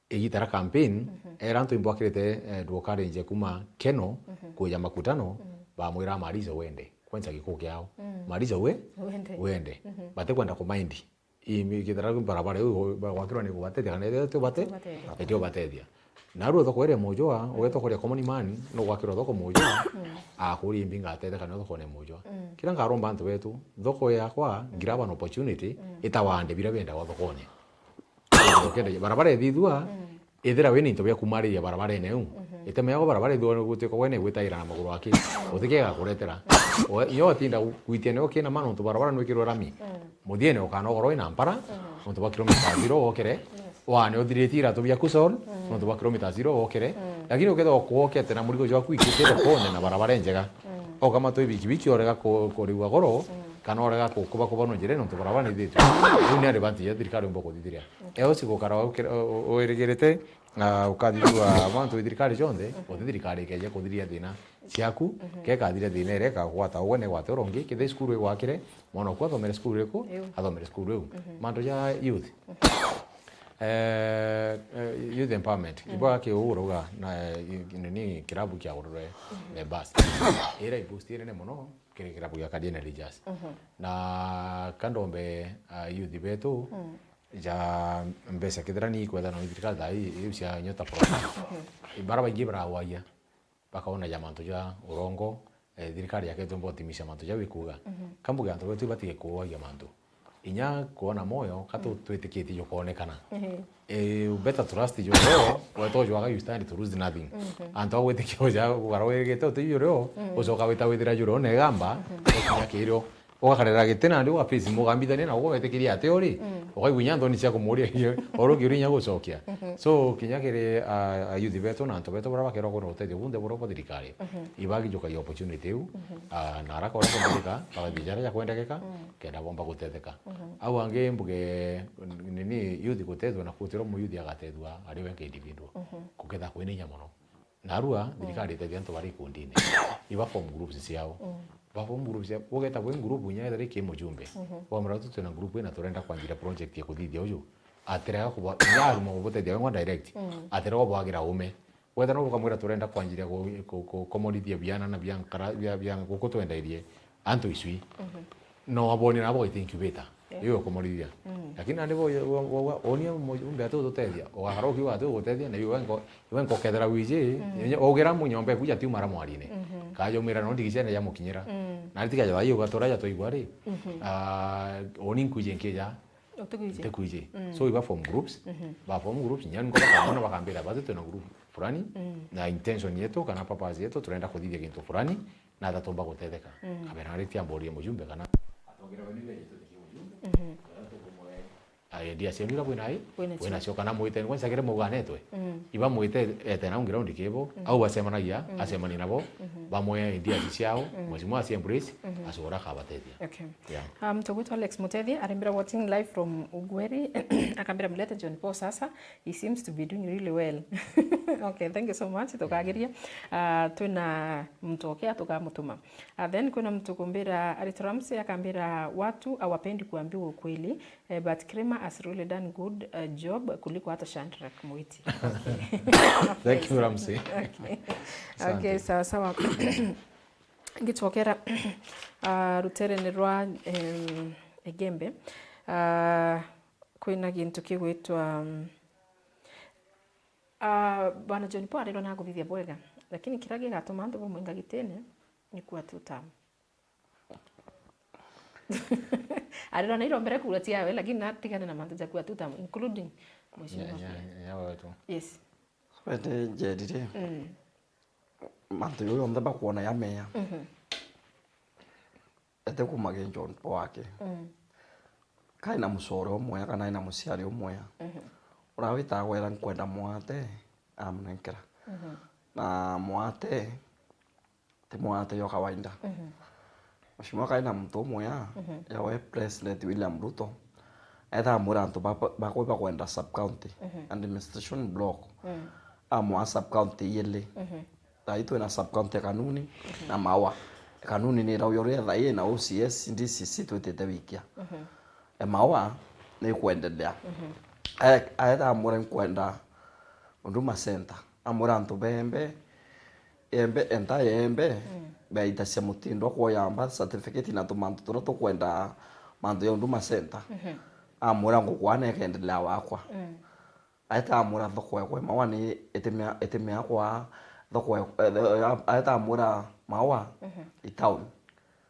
igitara campaign era ntu imbwakirete duokare nje kuma keno kuja makutano ba mwira marizo wende kwanza gikuke yao marizo wende bate kwenda kumaindi igitara barabara yo wakirwa ni kubate kana eto bate etio batedia naruo thoko ere mojoa ugetokoria common man no gwakirwa thoko mojoa akuri mbinga atete kana thoko ne mojoa kira ngaromba antu wetu thoko yakwa ngiraba no opportunity itawande bira benda wa thoko ne okende barabara ethithua ethira we ni ntobia kumariria barabara ene iteme yago barabara ithua gutiko wene gwitaira na maguru aki uthikega kuretera yo tinda kuitia ne okena mano to barabara no kirwa rami muthiene okana ogoro ina mpara no to kilomita 0 okere wane uthiritira to bia kusol no to kilomita 0 okere lakini uketho kuokete na murigo jwaku ikitero kone na barabara njega o kama to ibiki orega kuriwa goro kana orega kuba no njire no to barabara ni thitu ni ari banti ya thirikari mboko thithiria eo sigukara oeregerete ukadithua bantu thirikari jonde o thirikari keje kuthiria thina ciaku ke kathire thina ere ka gwata wone gwate rongi kithe skuru gwakire mono kwa thomere skuru eko athomere skuru eu mando ya youth Youth empowerment ibo ke uruga na nini kirabu kia urure ne bus era ibustire ne mono kirabu ya Kadiana Religious na kandombe youth betu ja mbesa kidrani kwenda na thirikari dai yusia nyota pro ibaraba gibra waya bakaona jamanto ja urongo thirikari yake tumbo timisha manto ja wikuga kambuga anto wetu batige kuwa jamanto inya kuona moyo katu twetikiti yo kuonekana better trust yo weto jo aga you stand to lose nothing anto wetikio ja garawe to yo usoka weta wetira yo ne gamba okinya kiro ogakarera gitena ndi wa face mugambithania na ugowetekiria ate ori ugaigunya ni cia kumuria oro kiurinya gucokia so kinyakire youth beto na anto beto bara bakero ko rotedio bunde boro ko thirikari ibagi joka yo opportunity u na ara ko kumulika para bijara ya kwendekeka kenda bomba gutetheka au ange mbuge nini youth gutethwa na kutiro mu youth agatethwa ari wenke individual kuketha kwininya muno narua thirikari tethi anto bari kundine iba form groups ciao bafom group cia ugeta bwe group nya ethari ki mujumbe wa mratu tuna group ina turenda kwanjira project ya kuthithia uyu aterega kuba ya mo botedia ngwa direct aterega bwagira ume wetha no kamwira turenda kwanjira commodity biana na biankara bia gukutwendairie anto isui no aboni na bo incubator iyo commodity lakini ande bo onia mujumbe atu tutedia ogaro kiwa atu gutedia na iwenko kethera wije ogera munyombe kuja tiu mara mwarine kayo mira no ndigicene ya mukinyira na ritiga ya yo gatora ya toigwa ri oni nkuje nkeja tekuje so iba form groups ba form groups nyan ko bakana bakambira baze tuna group fulani na intention yetu kana papa yetu tunaenda kuthithia kintu fulani na tatomba gutetheka kabera ritia mbori mujumbe kana atogera wenile yetu mujumbe dia semira bwinai bwina choka na muite ngwa sagere muganetwe iba muite etena un ground kebo au basemanagia asemani nabo bamwe india ciao mwezimo asi embrace asora kabatedia okay mtogwetu Alex Mutethi arembera watching live from Ugweri akambira mlete John Paul sasa he seems to be doing really well okay thank you so much tukagiria tuna mtokea tukamutuma then kuna mtukumbira Aritramse akambira watu awapendi kuambiwa ukweli but Krema has really done good job kuliko hata Shandrak Mwiti. Thank you Ramsey. Okay, sawa. Ngitwokera rutere ni rwa egembe kwina gintu kigwitwa bwana John Paul arero nago bithia bwega lakini kirage gatuma andu bomwenga gitene ni kwa tutam arero na irombere kuratia yawe lakini natigana na mantu jakua tutam including mheshimiwa wetu yes wete jedire mantu yo ndaba kuona ya meya ete kumage John Paul wake kaina musoro omwe kana ina musiari omwe urawita gwera nkwenda mwate amnenkera na mwate te mwate yo kawaida mheshimiwa kaina mtu omwe ya we president William Ruto eta muranto bakwa kwenda sub county administration block amwa sub county yele taito na sub county kanuni na mawa kanuni ni rawo yore thaye na OCS ndisi twetete wikia mawa ni kuendelea aeta amura kwenda Huduma Center amura ntu bembe embe baita cia mutindo kwa yamba certificate na tumantu turo tukwenda mantu ya Huduma Center amura ngukwane kendelea wakwa aeta amura thoko kwa mawa ni etemea kwa thoko aeta amura mawa itown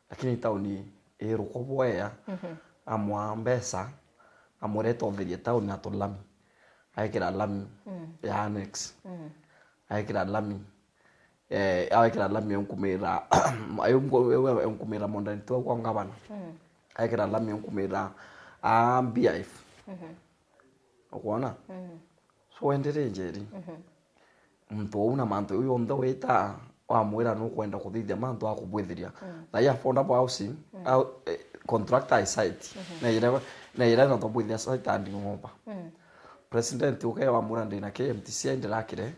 lakini town iruko boya amwa mbesa amureto vile town na tolami aikira lami ya annex aikira lami aikira lami onkumira onkumira mondani to kwa ngabana aikira lami onkumira BIF okuona so endere njeri mtu una mantu uyo ndo weta wa mwera no kwenda kuthithia mantu akubwithiria thai affordable housing contractor site na ira no tobwithia site and ngomba president uke wa murande na KMTC ndirakire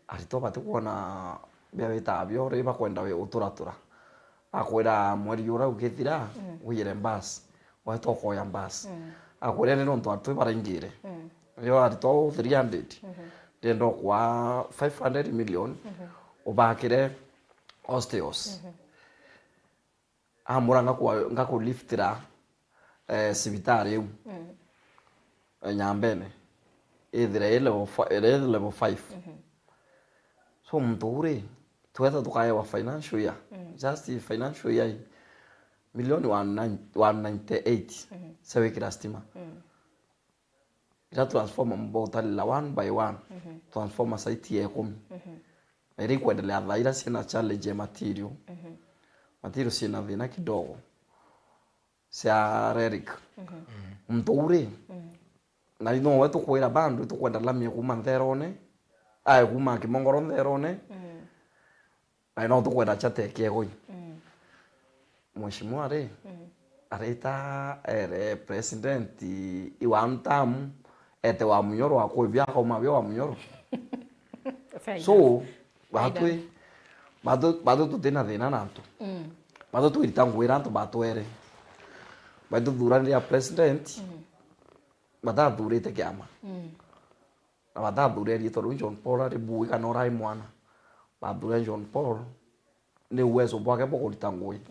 aritoba tukuona bia weta byo riba kwenda we uturatura akwira mweri yura ugithira uyire mbas wato ko ya mbas akwira ni ndo atu baraingire yo arito 300 ndendo kwa 500 million ubakire osteos amura ngako liftira sibitari eu nyambene ithire level 5 so mturi tuweza tukaye wa financial year just financial year milioni 198 sewe kila stima ita transforma mbota la one by one transforma site ya 10 eri kuendelea dhaira sina challenge ya material material sina vina kidogo sia reric mturi na ino wetu kuira bandu tukwenda lamia kuma ntherone ai kuma kimongoro ntherone na ino tukwenda chate kiego mheshimiwa re areta president iwantam ete wa munyoro akwibya ko mabyo wa munyoro so bado tutena thina nantu bado tuitangwira antu batwere bado durani ya president bada durite kiama na bada dureri to John Paul ari bui kana orai mwana bado John Paul ni uwezo bwake bwo kulitangui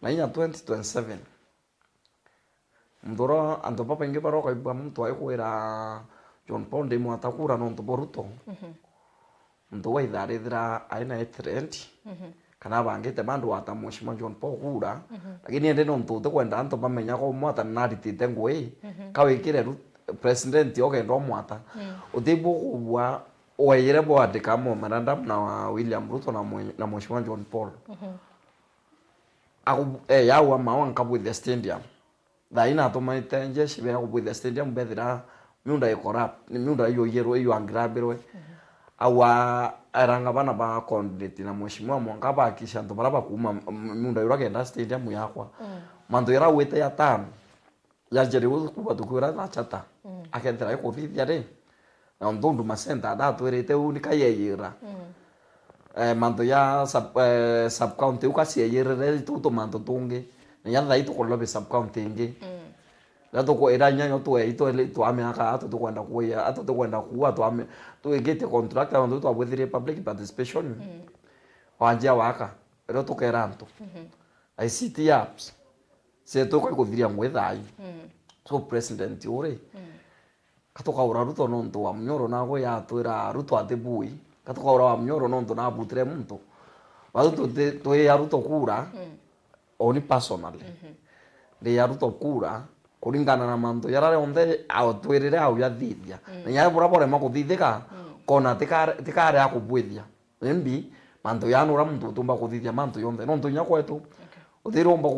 na inya 2027 ndoro anto papa inge baroko ibwa mtu ayikwira John Paul ndi mwatakura no ntoboruto ndo waitharithira aina trend kana bangite bandu watamushima John Paul kura lakini ende no ntote kwenda anto bamenya ko mwata naritite ngwe kawikire president yoke ndo mwata utibu kubwa oyere bo adika mo memorandum na William Ruto na mheshimiwa John Paul yawa mawanka with the stadium daina to maite njeshi be with the stadium bedira miunda corrupt ni miunda yo yero yo angrabirwe awa aranga bana ba coordinate na mheshimiwa mwanga ba kisha ndo baraba kuma miunda yo ragenda stadium yakwa mando yara wete ya tan ya jeri wo kuba tukura na chata akendera yo kuthithia re na ndundu masenta da twerete unika yeyira mando ya sub county ukasi yeyire tuto mando tunge nya dai to kolobe sub county nge la to ko era nya to ito le to ame aka ato to kwenda kuya ato to kwenda kuwa to ame to get a contract ando to with the public participation wanja waka ero to keranto ICT apps se to ko kuthiria ngwethai so president ore katoka ura Ruto no ndo wa mnyoro nago ya twira Ruto atebui katoka ura wa mnyoro no ndo na butre muntu watu to ya Ruto kura oni personally de ya Ruto kura kuringana na manto yarare onde awatwirire au yathithia na nya bora bora makuthithika kona tikare akubwithia mbi manto yanura muntu tumba kuthithia manto yonde no ndo nya kwetu uthiromba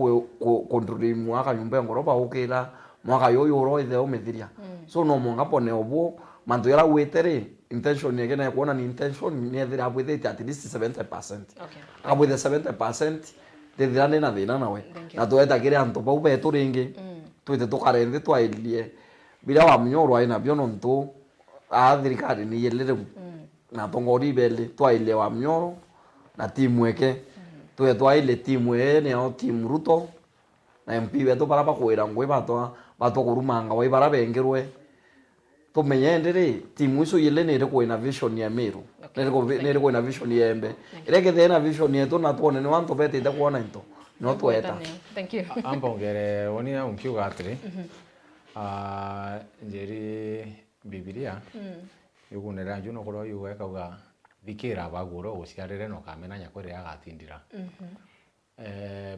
control mwaka nyumba ngoroba ukira mwaka yoyo roithe umethiria so no monga pone obwo manto yara wetere intention yake na kuona ni intention ni thira abwithite at least 70% abwithe 70% thirane na thina nawe na tueta kire antu bau betu ringi twite tukarende twailie bila wa mnyoro aina biono ntu thirikari ni yelere na tongori bele twaile wa mnyoro na timu eke twaile timu ene au timu Ruto na MP betu para bakwira ngwe bato kurumanga wai bara bengerwe tumenyendere timu iso yele nere ko ina vision ya Meru nere ko ina vision ya Embe ireke thena vision yetu na tuone ni wantu bete ita kuona into no tweta thank you ambongere wonia unkiuga atri njeri Biblia yugunera juno koro yuga kauga thikira baguro guciarire no kamena nyakwire agatindira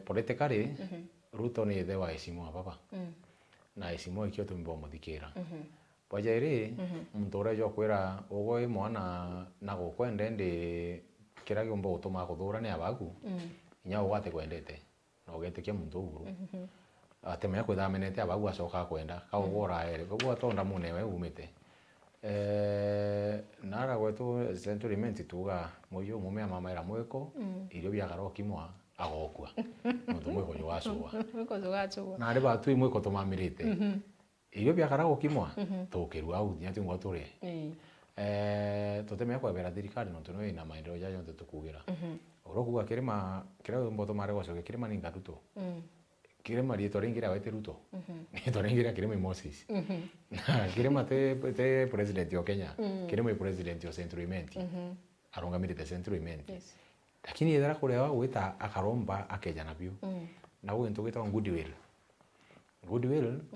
politically Ruto ni the wa isimu baba na isimu ikyo tumbo muthikira Pajeri mtore jo kwira ogo mwana na gukwende ndi kira gyombo utuma kuthura ni abagu nya ugate kwendete no getikia muntu uguru atemenya kwithamenete abagu acoka kwenda kaugora ere koguo atonda munewe umite nara gwetu centurimenti tuga moyo mume mama era mweko irio byagaro kimwa agokua muntu mweko yo na ari batu mweko tumamirite iyo byakarago kimwa tokerwa au nyati ngwatore totemenya kwa bera thirikari no tuno ina maendeleo ya yonte tukugira oro kuga kirima kira mboto mare goco kirima ni ngaruto kirema rieto ringira wete Ruto rieto ringira kirema Moses kirema te president wa Kenya kirema president wa Central Imenti arongamirite Central Imenti lakini yethera kurewa gwita akaromba akeja nabio na we ntugita goodwill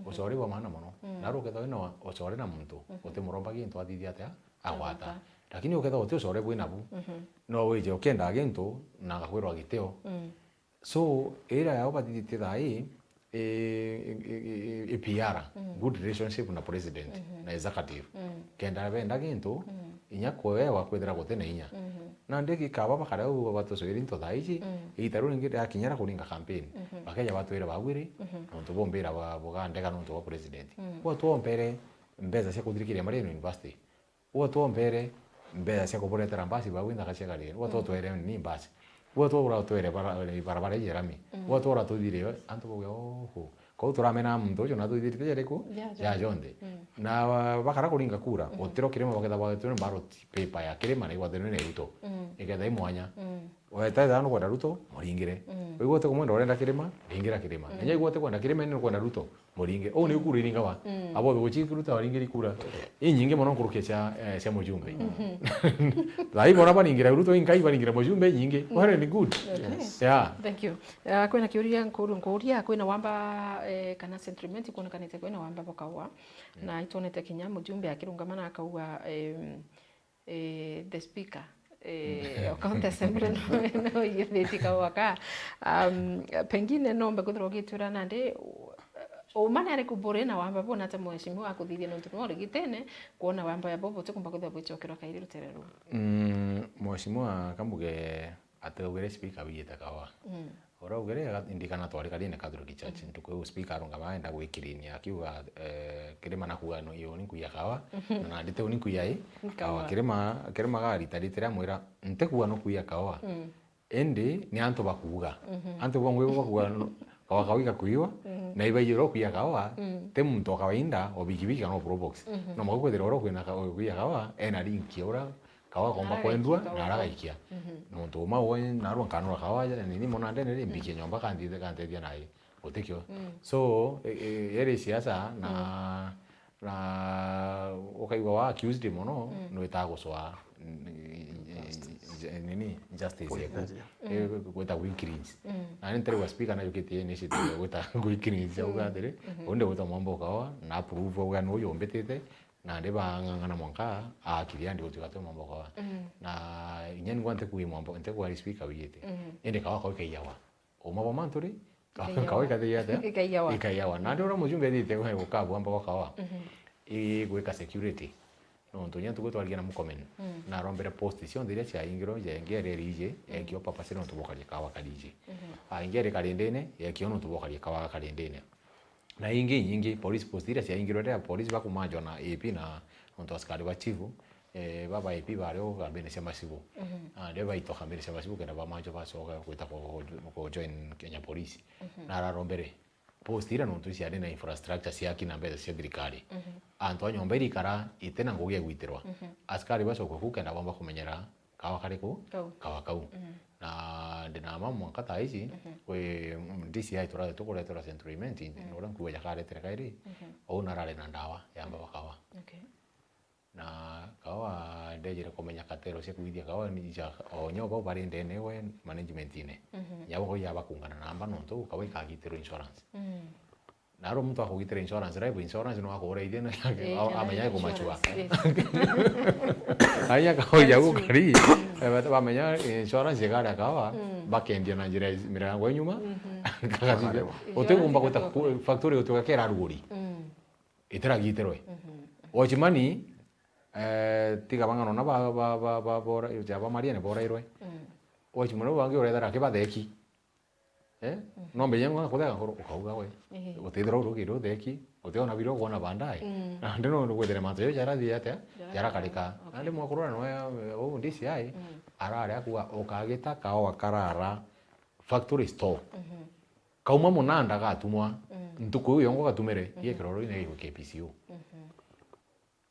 usori wa maana muno na ruketha wina usori na muntu utimuromba gintu athithia atia agwata lakini uketha uti usori bwina bu no wije ukenda gintu na gakwirwa giteo so era yao batithite thai PR good relationship na president na executive kenda benda gintu inya kwewa kwethira gutene inya na ndeki kaba bakara u batosoiri into thaici itaru ngire akinyara kuringa campaign bakeja batwire bagwire nonto bombera bogandega nonto wa president wo tuompere mbeza cia kuthirikiria Marino University wo tuompere mbeza cia kuboretera mbasi bagwinda gacegari wo twere ni mbasi wo twora twere barabara yerami wo twora tuthire antu boge oho ko turamena muntu ucio na tuthirite yereko ya jonde na bakara kuringa kura otero kirema baketha bagetwe ballot paper ya kirema na igwathene ne Ruto igetha imwanya weta thano kwenda Ruto muringire wigwote kumwenda urenda kirema ringira kirema nenya igwote kwenda kirema ni kwenda Ruto muringe o ni kura iringa wa abo guchiki Ruto waringiri kura inyinge mono kuruke cia mujumbe lai mona baringira Ruto inkai baringira mujumbe nyinge wale ni good yeah thank you kwena kiuria nkuria kwena wamba kana sentiment kuona kanite kwena wamba bokawa na itonete kinya mujumbe akirungamana akauga the speaker county assembly no yetika waka pengine nombe kuthiro gitura nandi o manere kubore na wamba bona ta mheshimiwa akuthithia no tuno rigitene kuona wamba ya bobo tukumba kuthia bwichokero kairi ruterero mheshimiwa kambuge atogere speaker wiyeta kawa ora ugere indikana twari karine Catholic Church ntukwe speaker aronga baenda gwikirinia akiuga kirima na kuga no iyo ni kuya kawa na ndite uni kuya kawa kirima gari taritira mwira nte kuga no kuya kawa endi ni antu bakuga antu bongwe bakuga kawa kawika kuiwa na iba yiro kuya kawa te muntu kawainda obigibika no probox no makwethera oro kwina kuya kawa ena linki ora kawa komba kwendwa na aragaikia no ntuma we narwa kanura kawa ya nini mona ndene ri mbike nyomba kantedia naye otekyo so ere siasa na okaiwa wa accused mono no itaguswa nini justice yako kweta wikirins na ntere wa speaker na yokete initiative kweta wikirins ya ugadere onde weta mambo kawa na approve wa no yombetete na ndeba ngana mwanka akiria ndi utikate mambo kwa na nyeni gwante kuyi mambo nte kwa speaker wiyete ende kawa kwa yawa o mabo mantori kawa kade yata ikayawa na ndora mujumbe ndite kwa kabu mambo kawa gweka security no ntonya tukotwaliana mukomen na rombere position dire cha ingiro je ngere rije ekyo papa sino tubokaje kawa kalije ingere kalendene ekyo no tubokaje kawa kalendene na nyingi police post dire cia ingiro ya police bakumanjwa na AP na onto askari wa chifu baba AP bareo gambene cia masibu ndeba ito gambene cia masibu kana bamanjwa basoga kwita ko join Kenya Police na rarombere post ira no tucia na infrastructure cia kina mbele cia thirikari anto nyomba irikara itena ngugia gwitirwa askari basoko kukenda bamba kumenyera kawa kariko kawa kau na ndina mama kata hizi we DCI tukoretera Central Imenti nora kuwa yakare terekairi au narale na ndawa yamba bakawa na kawa ndejere komenya katero cia kuithia kawa ni ja onyoba bari ndene we management ine yabo yaba kungana namba no to kawa ikagitero insurance naro mtu akugitera insurance life insurance no akora ide na amenya ko machua aya kawa yago kari bata bamenya insurance yegara kawa bakendia na njira mirango nyuma kagazi otegumba kweta factory otogakera ruguri itera giterwe ochimani tiga bangano na ba bora yaba mariane bora irwe ochimano bangi orethara ke batheki no mbenye ngwa kutega ngoro ukauga we utithira urugiro theki utiona biro kuona bandai na ndino gwethera matyo yara thiate yara karika ande mwakurana no DCI arare akuwa ukagita kawa karara factory store kauma munanda gatumwa ntuko yongo gatumere ye kiroro ine yo KPCU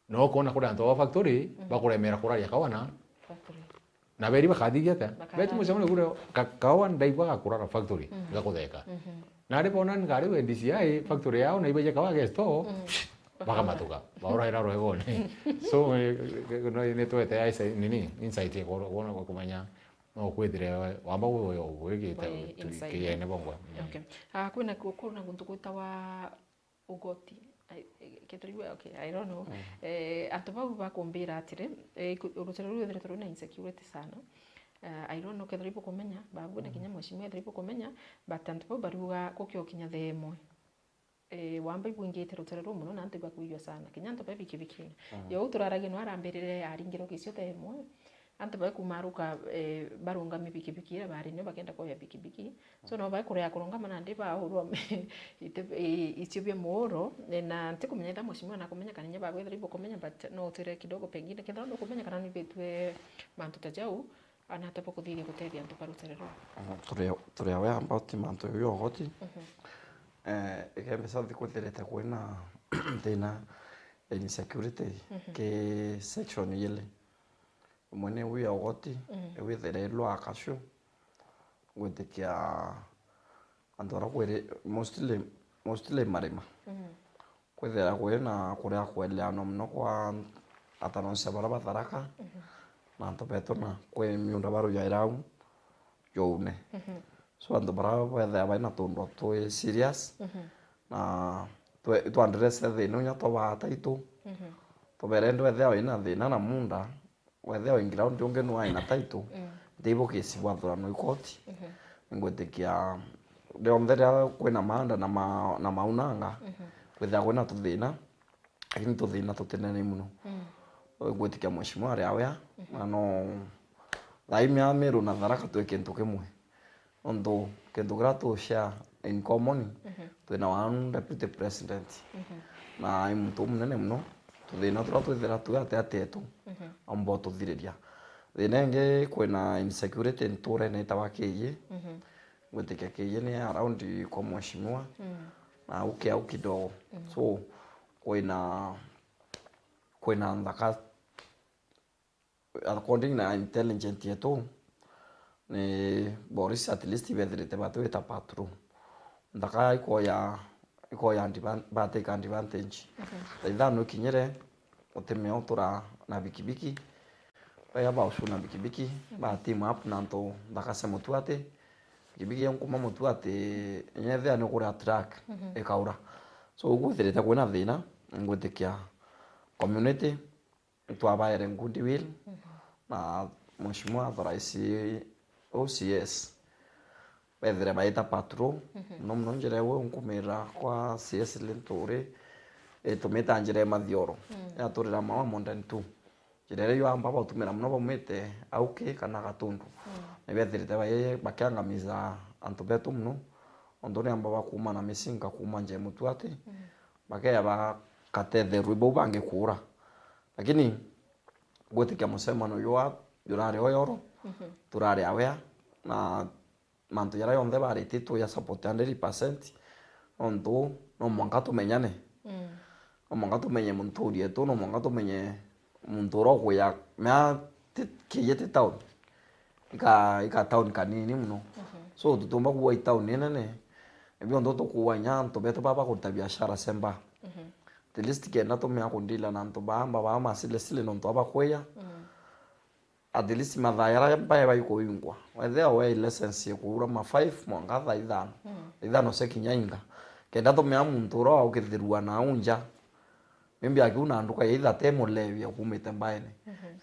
no kona kura nto factory bakuremera kuraria kawana na beri bakathigiate beti musemone kure kawa ndaigwa gakura factory gakutheka na ari bona ngari we DCI factory yao na ibeje kawa gesto bakamatuka baura ira roegone so no ne toete ai sai nini insight ko wona ko kumanya no kwithire wamba uyo gwigite kiyene bongwa okay kwina guntu gwitawa ugoti ketriwe okay I don't know antu bau bakumbira atire urutero rwethire turu na insecurity sana I don't know ketriwe kumenya babu na kinya mweshimwe ketriwe kumenya but antu bau baruga kokyo kinya themo wamba ibwingite rutero rumu na antu bakuiyo sana kinya antu babikibiki yo turarage no arambirire aringiro kicio themo antu ba kumaruka barunga mibikibiki ira bari nyo bagenda ko ya bikibiki so no ba kuria kurunga mana ndi ba hurwa itibye moro na nti kumenya da mweshimwa na kumenya kanenya ba gwethribo kumenya but no tire kidogo pengine kithando kumenya kana ni betwe mantu tajau ana tapo kuthiri gutethia antu paruterero turi aware about mantu yo goti ikembesa thikuthirete kwina thina insecurity ke section yele mwene uya ogoti ewithere lwa kashu gutikia andora kwere mostly marima kwethera kwena kuria kweleano mno kwa atanonse bara batharaka na antobeto na kwe miunda baru ya irau youne so ando bara wethe baina tondo to serious na to address the no nya to bata itu to berendo wethe baina thina na munda wethe oingira ndionge no aina taitu ndeibo kesi wathura no ikoti ngwetekia ndeomthera kwena manda na maunanga kwetha kwena tuthina lakini tuthina tutenene muno ngwetekia mweshimwa ari awea no thaimia miru na tharaka twe kintu kimwe ondo kintu grato sha in common twina one deputy president na imuntu munene muno tuthina twithira tuate atetu ambo tuthiriria thinenge kwena insecurity nture na tawakiye ngwetekia kiye ni around kwa mweshimwa na ukia kidogo so kwena ndaka according na intelligent yetu ni Boris at least vedrete batu eta patru ndaka iko ya advantage ithano kinyere uteme otura na bikibiki baya ba usuna bikibiki ba team up nanto ndaka se mutuate bikibiki yankuma mutuate nyethe ani kura track ekaura so ugutherete kwena thina ngwetekia community twabaere ngundi will na mweshimwa tharaisi OCS bethere baita patro no mnonjere we nkumira kwa CS lentore tumeta njere mathioro ya turira mawa mondan tu jirere yo amba batumira mno bamete auke kana gatundu nebetherete baye bakangamiza antobeto mno ondone amba bakuma na misinga kuma nje mutuate bakaya bakathe ruibo bange kura lakini gwetekia musemano yo yurare oyoro turare awea na mantu yara yonde bari titu ya support 100% ondo no mwanga tumenyane mwanga tumenye muntu rietu no mwanga tumenye muntu rogo ya mea kiyete town ika town kanini mno so tutumba kuwa town nene ebyo ndo to kuwa nyanto beto baba kuta biashara semba the list ke na to me akundila na nto bamba masile no nto abakweya at least madhaira bae bai ko yungwa wethe we license ye kura ma 5 mwanga tha ithano se kinyainga kenda to me amuntu ro ukithirua na unja mimbi akuna nduka itha temo levi akumite mbaene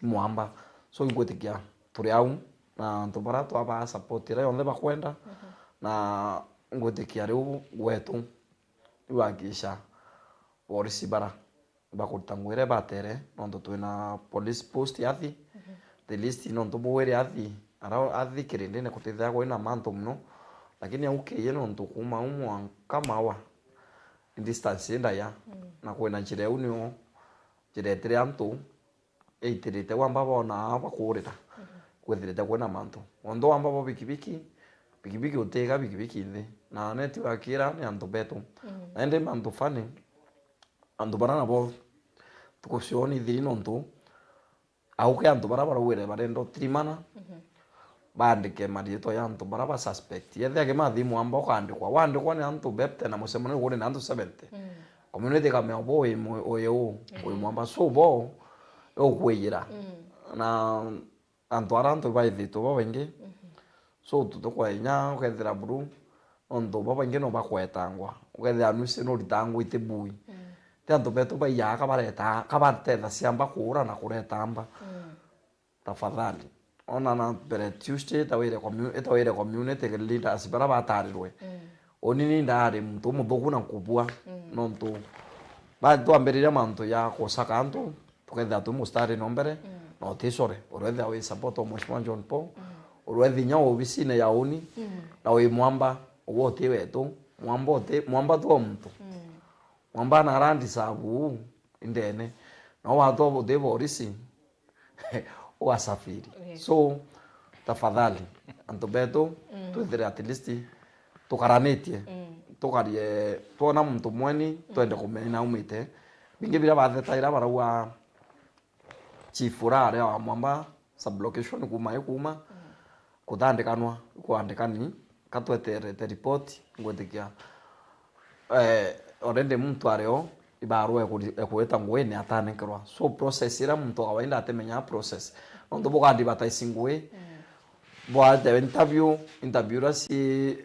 mwamba so ngwetikia turi au na nto bara to aba support ira yonde bakwenda na ngwetikia riu gwetu iwagisha Boris bara bakutangwire batere nondo twina police post yathi the list nondo bwere yathi ara athi kirinde ne kutithia kwina manto mno lakini auke nondo kuma umwa kama wa distance enda ya na kwina njire unio njire tere antu eitirite wamba bona bakurira kwithirite kwina manto ondo wamba bo bikibiki utega bikibiki ndi na network ira ni antu beto na ende manto fani andu barana bo tukusioni dhino ntu au ke antu bara wire barendo trimana bandike marieto ya antu bara ba suspect yethe ke mathimu amba kwandikwa wandikwa ni antu bepte na musemano gure na antu 70 community kama obo oyo mwamba so bo okwira na antu arantu baithito bo wengi so tutokwa inya ukethira buru ondo baba ingeno bakwetangwa ukethira nusi no ritangu itebui te antu beto baya kabareta kabarteza siamba kura na kuretamba tafadhali ona na bere Tuesday tawire community leaders bara batarirwe onini ndare mtu muthuku na kubua nontu ba twambiriria mantu ya kusaka antu tuketha tu mustari nombere no tisore orwetha we support Mheshimiwa John Paul orwethi nya obisine ya uni na we mwamba wote wetu mwamba tu mtu mwamba na randi sabu indene no watu bote borisi wasafiri so tafadhali antu beto twethere at least tukaranetie tukarie tuona mtu mweni twende kumenya umite bingi bila bathetaira barua chifurare wa mwamba sublocation kuma kuthandikanwa kuandikani katwetere te report ngwetikia already mtu areo ibarua ekueta ngwene atanekerwa so process ira mtu kawaida atemenya process ndo boga advertising we bo the interview rasi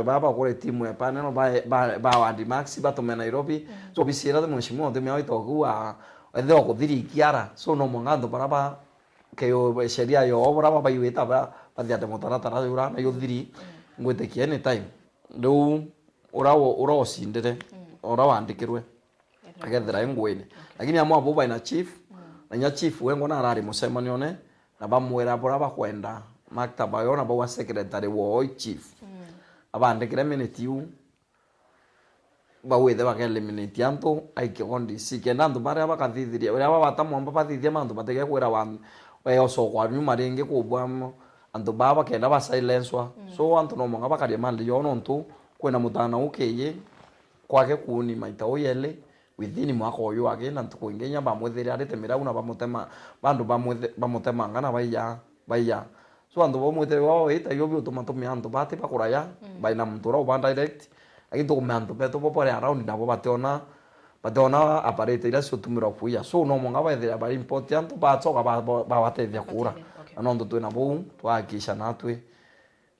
baba kore timu ya panel ba wadi max batome Nairobi so bisira de mheshimiwa de meoito kuwa etheo kuthiri kiara so no mongando baraba ke yo sheria yo obra baba yueta ba bathia motaratara yura na yo thiri ngwete any time ndo urawo sindire urawo andikirwe agethera ngwene lakini amwa boba ina chief na nya chief wengo na arari musemani ne na bamwera baraba kwenda maktaba yona bawa secretary wo chief abandikire minute yu bawethe bakele minute yanto aike gondi sikendando bare bakathithiria ura babatamwa babathithia mandu batege kwera wan oso kwa nyuma renge kubwa andu baba kenda ba silencewa so antu no monga bakaria mali yo nontu kwena mutana ukeye kwake kuni maita oyele within mwaka oyo agena ntukwingenya bamwethera arite mirauna bamutema bandu bamutema ngana baya so andu bomwete wao ita yobi utomatomia andu bate bakuraya baina mtura uba direct agito kumandu beto popore around ndabo bateona aparete ira sutumira kuya so no monga baethera bari important batsoka babatethia kura anondo twena bo twakisha natwe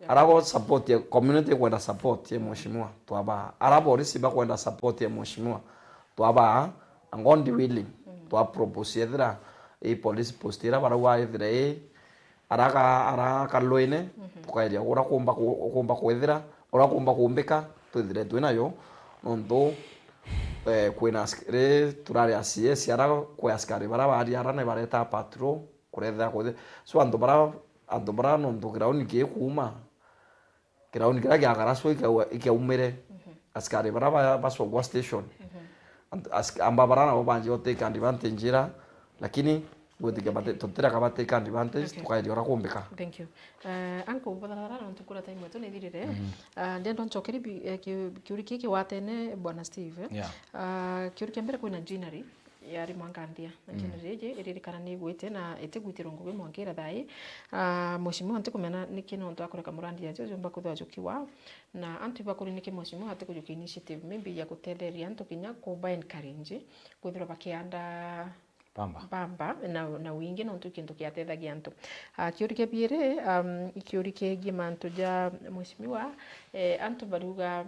arago support ya community kwenda support ya mheshimiwa twaba arabo risiba kwenda support ya mheshimiwa twaba angondi willing twa propose yethira police postira bara wa yethira araka loine tukairia ura kumba kwethira ura kumba kumbika twithire twinayo nondo kwina askari turari asiesi ara kwa askari bara bari ara ne bareta patrol kuretha kwethe so andu bara nondo ground ke kuma ground kira ya garaso ikaumire askari bara basogwa station amba bara na banje take advantage ira lakini gutike bate totera ka bate take advantage tukairi ora kumbika. Thank you. Anko badala na tukura time wetu ni thirire ndendo nchokeri kiuri kiki watene bwana Steve kiuri kiambere kwina joinery yari mwangandia na joinery iririkana ni gwite na itigwitiro ngugwe mwangira thai mheshimiwa ntikumena nikino ndo akoreka murandi yaje jomba kuthwajukiwa na antu bakuri niki mheshimiwa atikujuki initiative maybe ya kutenderia antu kinya kuba encourage kwithira bakianda bamba na wingi no ntu kintu kiatethagia antu kiuri kebire kiuri kegi mantu ja mheshimiwa antu baruga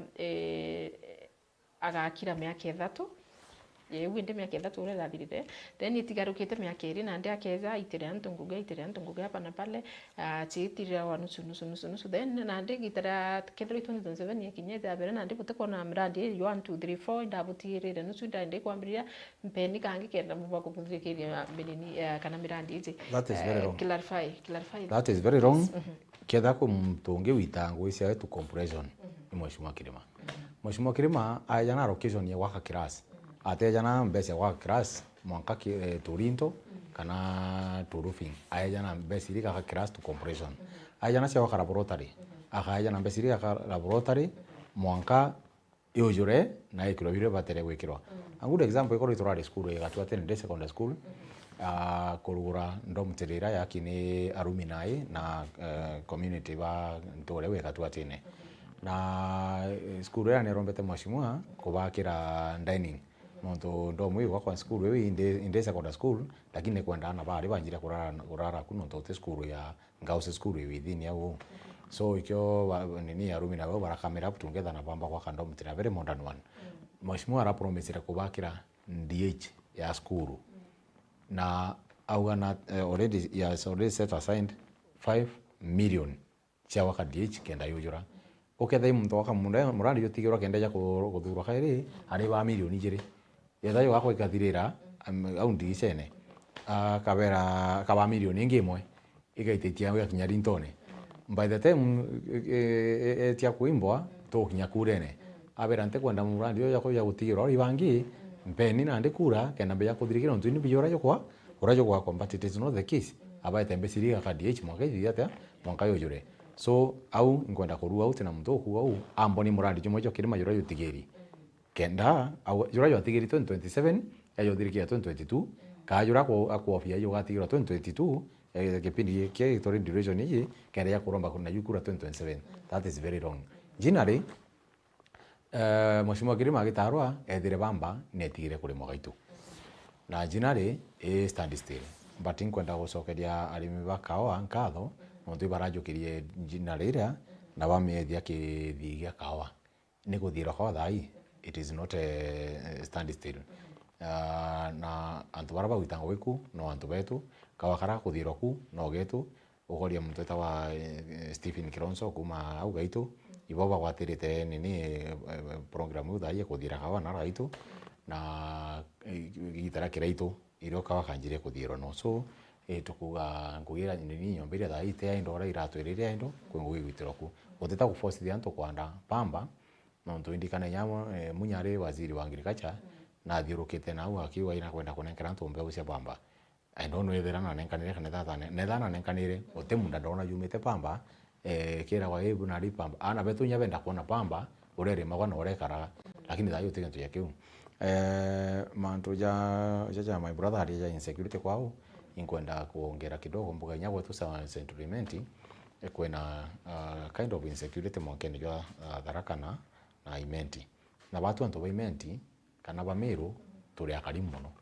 agakira miaka 3 winde miaka 3 ule rathirite then itigarukite miaka 2 na ndi akeza itire antu nguga hapa na pale chiitira wa nusu then na ndi gitara kethro 2027 yakinyeza bere na ndi butekona mradi 1 2 3 4 ndabutirire nusu ndi kwambiria mpeni kangi kenda muba kuthirikiria benini kana miradi ije that is very wrong. Clarify That is very wrong. Ketha ko mtungi witango isia to compression ni mheshimiwa Kirima. Mheshimiwa Kirima ayana location ya waka class atejana mbese wa class mwanka Toronto kana to roofing ayana mbese ri ka class to compression ayana sia wa laboratory ayana mbese ri ka laboratory mwanka yojure na ikiro bire batere gwikirwa a good example iko itorari school ya gatwa tene secondary school kurugura ndomtirira yakini alumni na community ba ntore weka twatine na skuru ya nerombete mwashimwa kubakira dining muntu ndomu iwa kwa skuru inde secondary school lakini kwenda na bari banjira kurara kuno ntote skuru ya ngause skuru within yao so ikyo nini alumni nabo barakamera together na bamba kwa ndomtira very modern one mwashimwa ara promise kubakira DH ya skuru na augana already has already set aside 5 million cha wakadh kenda yujura okethe muntu waka murandi yotigirwa kenda ya kuthurwa kairi ari ba milioni jiri yetha yo gako ikathirira au ndigicene kabera kaba milioni ngimwe igaitetia ya kinya rintone by the time etia kuimbwa to kinya kurene abera nte kwenda murandi yo yako ya gutigirwa ori bangi mpeni na ndikura kenda be ya kuthirikira ntu ni biyora yo kwa urajo kwa combat it is not the case abaite mbesiriga kadh mwaka ithiate mwaka yojure so au ngwenda kurua au tena muntu ku au amboni murandi chimo cyo kirima yura yutigeri kenda au yura yutigeri 2027 ayo dirikia 2022 ka yura ko akofia yo gatigirwa 2022 kipindi kia story duration hii kenda ya kuromba kuna yukura 2027 that is very wrong jinari mheshimiwa kirima gitarwa ethire bamba netigire kuri mogaitu na jinari stand still but inkwenda gucokeria arimi bakawa nkatho muntu barajukirie jinarira na bamethia kithigia kawa ni guthira kwa thai it is not a stand still na antu baraba witango wiku no antu betu kawa kara kuthira ku no getu ugoria muntu tawa Stephen Kironso kuma au gaitu iboba gwatirite nini program thai kuthira kawa na raitu na gitara kiraitu iro kawa kanjire kuthira no so tukuga ngugira nini nyombire thai te indo ra iratwirire indo kwingugi gwitiroku uteta ku force the anto kwanda pamba no ntu indikana nyamo munyare waziri wa agriculture na thirukite na au akiwa ina kwenda kunenkera ntu mbegu cia pamba I don't know whether na nenkanire kana thatane nethana nenkanire otemunda ndona yumite pamba kira wa ebu na ri pamba ana betu nyabenda kuona pamba urere magwana urekara lakini thai utigentu ya kiu mantu ja my brother ali ya insecurity kwao inkwenda kuongera kidogo mbuga nyago tu sawa settlement kwena kind of insecurity mwakeni jwa Tharaka na Imenti na watu anto ba Imenti kana ba Meru turi akarimu muno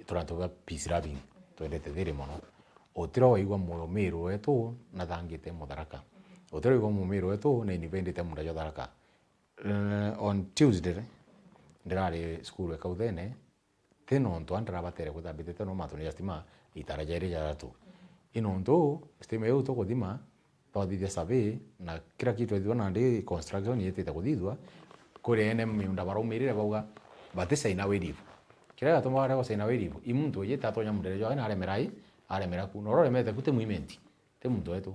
turanto ba peace loving twendete thiri muno otiro waigwa mu Meru wetu na thangite mu Tharaka otiro waigwa mu Meru wetu na independent mu jwa Tharaka on Tuesday ndirari school ekauthene teno ndo andra batere kuthambite teno matuni stima itarajaire jaratu ino ndo stima yo to kuthima twathithia survey na kila kitu ithona ndi construction yetete kuthithwa kuri ene miunda baromirire bauga batisa ina wirivu kira gatuma bara go sina wirivu imuntu yeta tonya mundere jo ina aremera ku norore mete kute muimenti te muntu wetu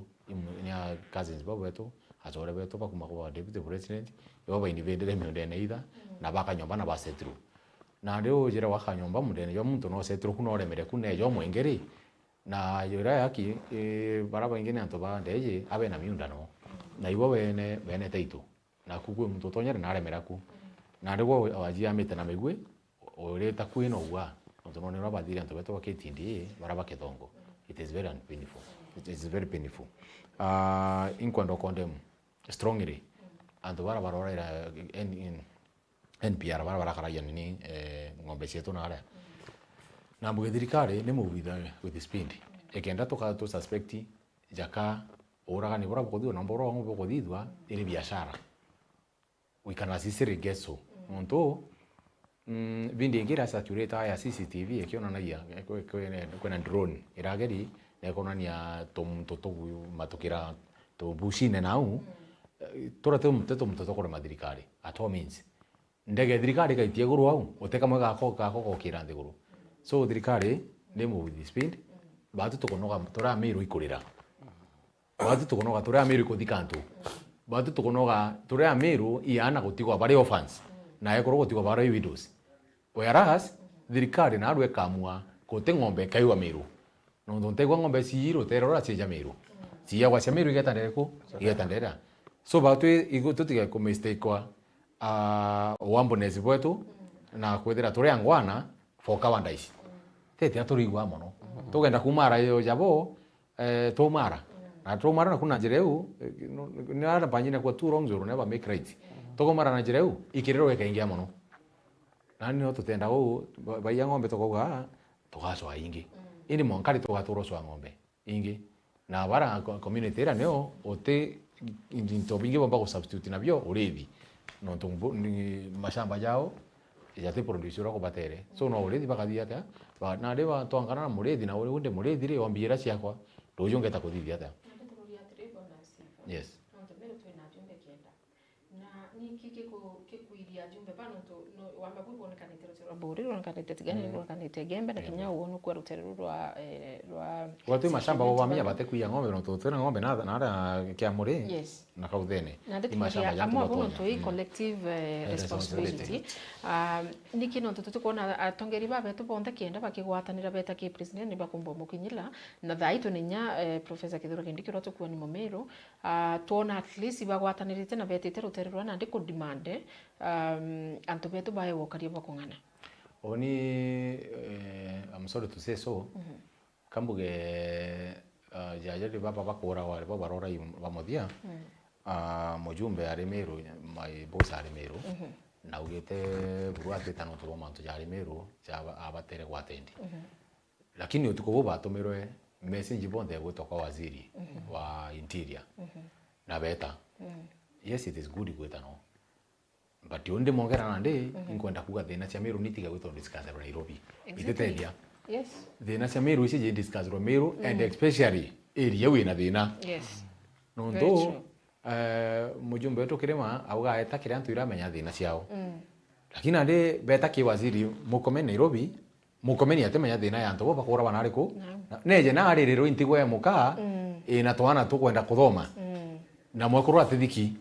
nya cousins babo wetu azore wetu bakuma kwa deputy president yo ba indivendere miunda neitha na baka nyomba na basetru na ndio jira waka nyomba mundene yo muntu no setru kuno remere kune yo mwengeri na yura yaki baraba ingine anto ba ndeje abe na miunda no na iwo bene teitu na kugwe muntu tonyere na remera ku na ndio awajia mete na megwe oreta kwino wa muntu no nero badiri anto beto baketindi baraba kedongo it is very painful inkwando condemn strongly anto baraba ora in NPR bara karaya nini ngombe cietu na ara na mbuge thirikari ni mubitha with the speed ekenda toka to suspect jaka oraga ni bora bokuthwa na mboro ngombe bokuthithwa iri biashara we can assist regeso monto vindi ngira saturate ya CCTV ekiona na ya kwena drone irageri na kona ni to matukira to bushine nau torate mteto kore mathirikari at all means ndege thirikari kaitie guru au uteka mwaga ko kira ndiguru so thirikari ni with the speed batu tukonoga tora miru ikurira batu tukonoga tora miru ikuthikantu batu tukonoga tora miru iana gutigwa bari orphans na ekoro gutigwa bari widows whereas thirikari na rwe kamua kote ngombe kaiwa miru no ntegwa ngombe siro terora cia miru cia kwa cia miru igetandera so batu igututiga ku mistake kwa wambonezi wetu na kwethira turi angwana for kawandaici tete aturigwa mono tugenda kumara yo jabo tomara na tomara na kuna jireu ni ara banyina kwa too wrong zero never make right tugomara na jireu ikirero wekaingia mono nani no tutenda go baiya ng'ombe tukoga tugaswa ingi ini monkari tugaturoswa ng'ombe ingi na bara community era neo ote into bingi bomba go substitute na bio urethi no tumbo ni mashamba yao ya te produce ro ko batere so no urethi bakathia ta na reba twangana na murethi na unde murethi ri wambiira ciakwa ndujunge ta kuthithia ta yes ni kikuiria jumbe pano to no wamba kuko nekanite rwa buri nekanite tigani nekanite gembe na kinya uonu kwa ruterero rwa watu mashamba bo bamenya bate kuia ng'ombe no tutena ng'ombe na kia muri na kauthene ni mashamba ya mtu to collective responsibility ni kino tutukona atongeri babe to bonde kienda bakigwatanira beta ki president bakumbo mukinyila na thaitu ninya professor Kithuro Kindiki tukua ni momero tuona at least bagwatanirite na betite ruterero na ndiko demand antu betu bae wokaria bakungana oni I'm sorry to say so kambuge jaje baba bakora wale baba rora bamodia mujumbe ari Meru my boss ari Meru na ugete buruate tano tulo manto jari Meru jaba abatere gwatendi lakini utuko batumirwe message bonde gutoka waziri wa interior na beta yes it is good gweta no but onde mongera nande inkwenda kuga thina cia Meru nitiga gwito discuss ro Nairobi itetelia yes thina cia Meru ici je discuss ro Meru and especially area wina thina yes no ndo mujumbe wetu kirema auga eta kire antu iramenya thina ciao lakini ande beta ki waziri mukome Nairobi mukomeni atemenya thina ya antu bo bakora banariku neje na aririro intigwe muka ina twana tukwenda kuthoma na mwekuru atithiki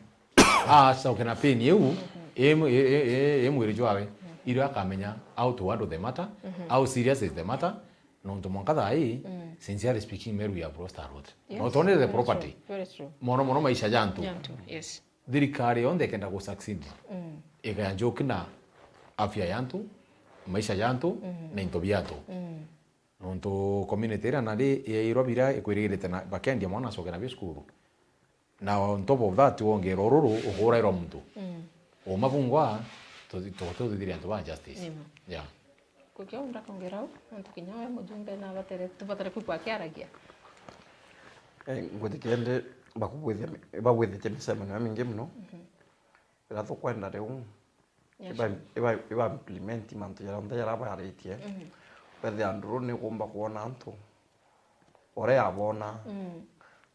so kana peni eu mwiri jwawe iro akamenya how to handle the matter how serious is the matter no ndo mwankatha ai sincerely speaking Meru ya Broster Road not only the property very true mono maisha jantu yes thirikari onde kenda go succeed ikanjokina afya yantu maisha yantu na into biatu no ndo community era nali irobira ikwirigirite na bakendia mwana sokena bi skuru na on top of that wongera ororo uhura iro muntu o mabungwa to diria to ba justice yeah kukia unda kongerau antu kinyawe mujumbe na batere tubatare kwa kiaragia ngoti kende bakubwithite misemo na mingi muno ratho kwenda reu iba implement mantu ya nda ya ba aritie wethe andru ni kumba kuona antu ore abona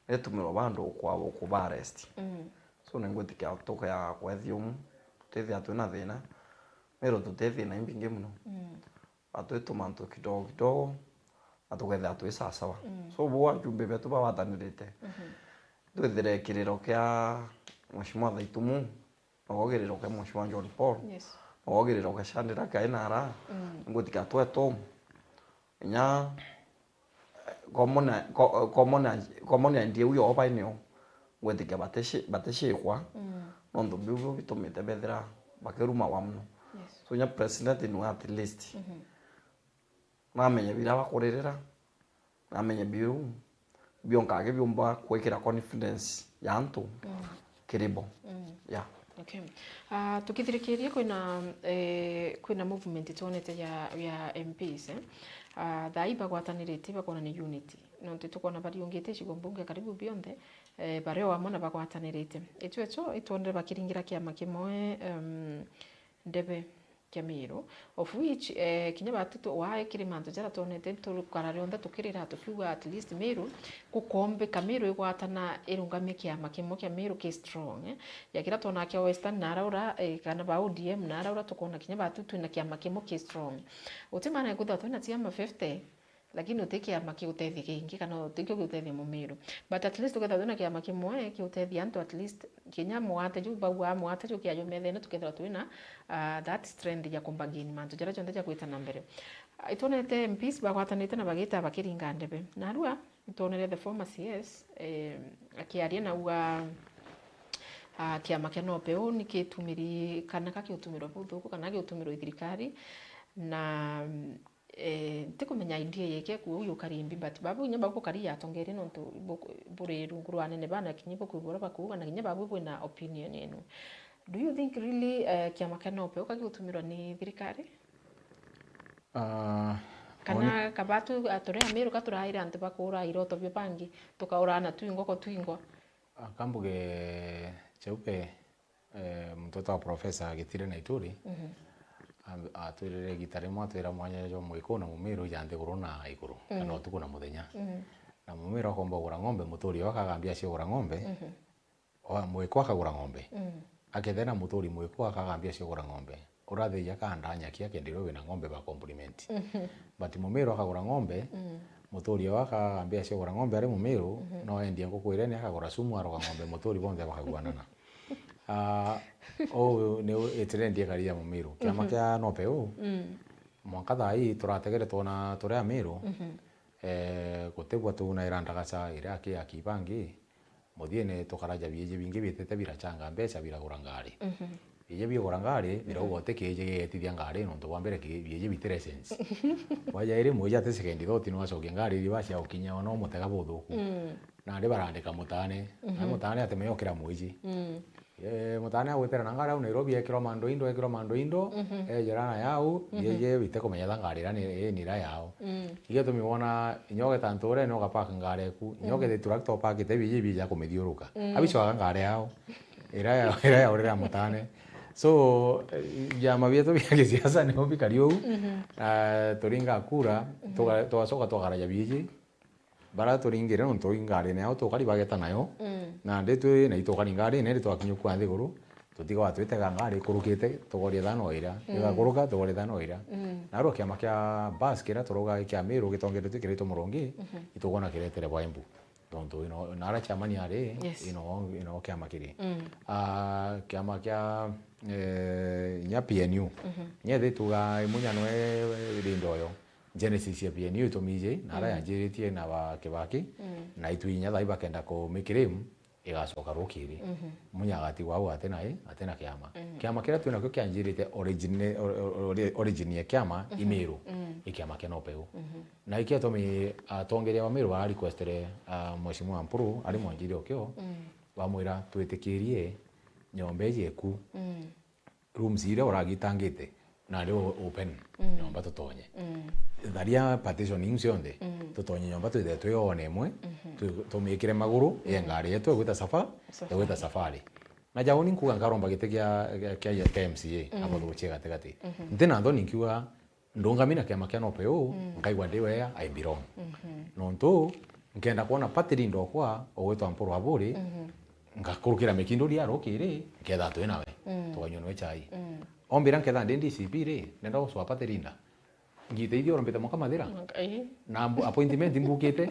etumiro bandu kwabo kuba arrest so ngoti kia toka ya kwethium tethi atuna thina Meru tutethi na imbinge muno atu mantu kidogo atugethe atu sawa so bwa jumbe betu ba watanirite twethire kiriro kia mheshimiwa Thaitumu ogiriro kia mheshimiwa John Paul ogiriro kia Shandira Kainara ngoti kia tweto nya komona ndiye uyo obainio ngoti kia bateshi kwa nondo bibu bitumite bethira bakeruma wamno so nya president ni at least mamenye bira bakorerera mamenye biu bionkage biomba kwekera confidence ya antu kiribo yeah okay tukithirikiria kwina movement tuonete ya MPs thaiba gwatanirite bakona ni unity no tukona bari ungite cigombunge karibu bionde bare wa mona bagwatanirite etwecho itonde bakiringira kiama kimwe ndebe Meru of which kinya batutu wae kirimanto jara tonete tukarare onda tukirira tukiwa at least Meru kukombe Meru igwatana irungamye kiama kimwe kia Meru ki strong yakira tona kia Western naraura kana ba ODM naraura tukona kinya batutu na kiama kimwe ki strong utimana ikutha tona tiama 50 lakini uteke amaki utethi kingi kana uteke utethi mu Meru but at least tuketha tuna kiama kimwe ki utethi antu at least kinya mwate ju bawa mwate ju kia jomethene tukethira twina that trend ya kumbagini mantu jara chonde cha kuita nambere itonete MPs bagwatanite na bagita bakiringa ndebe narua itonere the former CS akiaria na uga kiama kia nopeo nikitumiri kana kakiutumiro buthuku kana kiutumiro thirikari na tikumenya idea yeke ku uyu karimbi but babu nyamba ko kariya tongere no to bure rungurwane ne bana kinyibo ku bora bakuga na kinyaba babu na opinion yenu. Do you think really kiama kana ope ukagitumirwa ni thirikari? Kana kabatu atore Ameru katuraira antu bakura iroto byo bangi tukaurana twingo twingo. Kambuge cheupe mtoto wa profesa Gitire Naituri atwirire gitare mwatwira mwanya jo mwiko na Mumiru yande kuruna iguru kana utuku na muthenya na Mumiru akomba gura ng'ombe muturi akagambia cio gura ng'ombe mwiko akagura ng'ombe akethena muturi mwiko akagambia cio gura ng'ombe uratheia kanda nyaki akendiro wina ng'ombe ba compliment but Mumiru akagura ng'ombe muturi akagambia cio gura ng'ombe ari Mumiru no endia ngukwire ni akagura sumu aroga ng'ombe muturi bonde bakaguanana ne etrendie karia Mumiru kiama kia nopeu mwaka thai turategere tona tore Ameru gutegwa tuna irandagaca ira akibangi muthiene tukaraja bieje bingi bitete birachanga mbeca biragura ngari bieje bigura ngari birogote keje getithia ngari no ndo wambere bieje bitire sense waja ire moja te second thought no acokia ngari ribacia ukinya ono mutega buthuku na ndi barandika mutane na mutane atemeyo kira mwiji mutane agwetera na ngari au Nairobi ekiro mando indo jerana yao yeye bite komenya ngari ra ni ra yao ige tumiwona nyoge tantore no gapaka ngari ku nyoge de tractor park te bije ya komediuruka abichwa ngari yao era yao ra mutane so ya mabieto bya kisiasa ni hobi kariu turinga kura tugacoka twagaraja bije bara turingire no tuingare ne auto kali bageta nayo na ndetu na ito kali ngare ne twakinyu kwa thiguru tutiga watwetega ngare kurukite tugoria thano ira iga kuruka tugoria thano ira na ro kiama kia bus kira turoga kia Ameru gitongere tukirito murongi itugona kiretere bwaimbu tonto ino nara chamani are ino kiama kiri kiama kia nya PNU nye tuga imunya noe rindoyo Genesis ya PNU tomije nara yanjiritie na ba Kibaki na itwinya thai bakenda ko mikirem igacoka rukiri munyagati wao atena kiama kira twina ko kyanjirite origin ya kiama Imeru ikiama kena opeu na ikia tomi atongeria wa Meru wa requestere mheshimiwa Mpuru ali mwanjiri okyo bamwira twitikirie nyombe yeku rooms ile oragitangite na leo open nyomba tutonye daria partitioning cionde tutonye nyomba twithe twiyone imwe tumikire maguru ngari yetu gwita safari na jawo ni kuga ngaromba gite kia MCA abo tuchega gategati ntina ndo ninkiwa ndongamina kiama kia nopeu ngaigwa ndiwe I belong nonto ngenda kuona patiri ndo kwa ogwetwa Mpuru aburi ngakurukira mikindo ria rokire ketha twe nawe tukanyonwe chai ombira nketha ndi DCP ri nenda guswa paterinda ngiteithio rombete moka mathira na appointment mbukite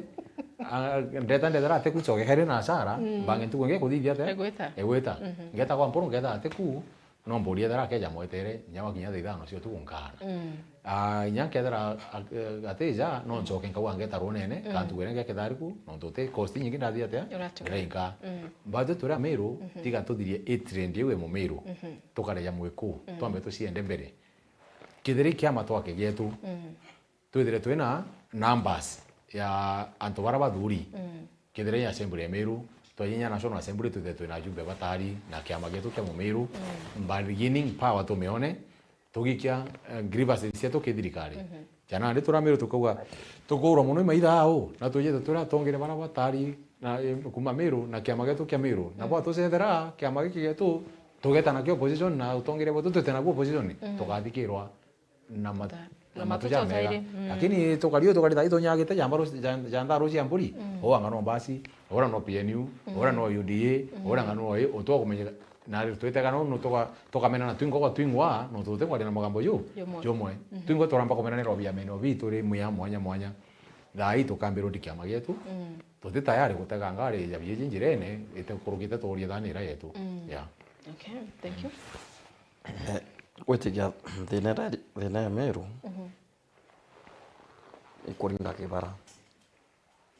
ndeta ate kuchoke here na sara bange tu ngeke kuthithia te egweta ngeta kwa Mpuru ngeta ate ku no mburia dara keja mwetere nyawa kinya thithano cio tugunkana nyanke dara ateja no nchoke nkawa ngeta ronene kantu were ngeke thariku no tote cost nyingi ndathia te ngreinka bado tura Meru tiga tuthirie e-trend yewe mu Meru tukareja mwiku twambe tuciende mbere kithiri kiama twake getu twithire twina numbers ya antu bara bathuri kithire ya assembly ya Meru twayinya national assembly twithire twina jumbe batari na kiama getu kia mu Meru bargaining power tumeone tugikia grievances cia tukithirikari jana ndi tura Meru tukauga tukura muno maithao na tuyete tura tongere bara batari na kuma Meru na kiama getu kia Meru na bwa tucethera kiama giki getu tugeta na kio opposition na utongere botu tutena ku opposition tugathikirwa na matuja mega lakini tukaritha itonyagite jandaro cia mburi o angano basi ora no PNU ora no UDA ora ngano o kumenya na twetega no tukamena na twingwa no tutekwa na magambo jomwe twingwa toramba komena ni robia meno vitu ri muya mwanya thai tukambiro dikiama getu tuti tayari gutega ngari ya bieje njirene itekurugite turia thani ra yetu yeah. Okay, thank you. Gwetigia thina ya Meru ikuringa kibara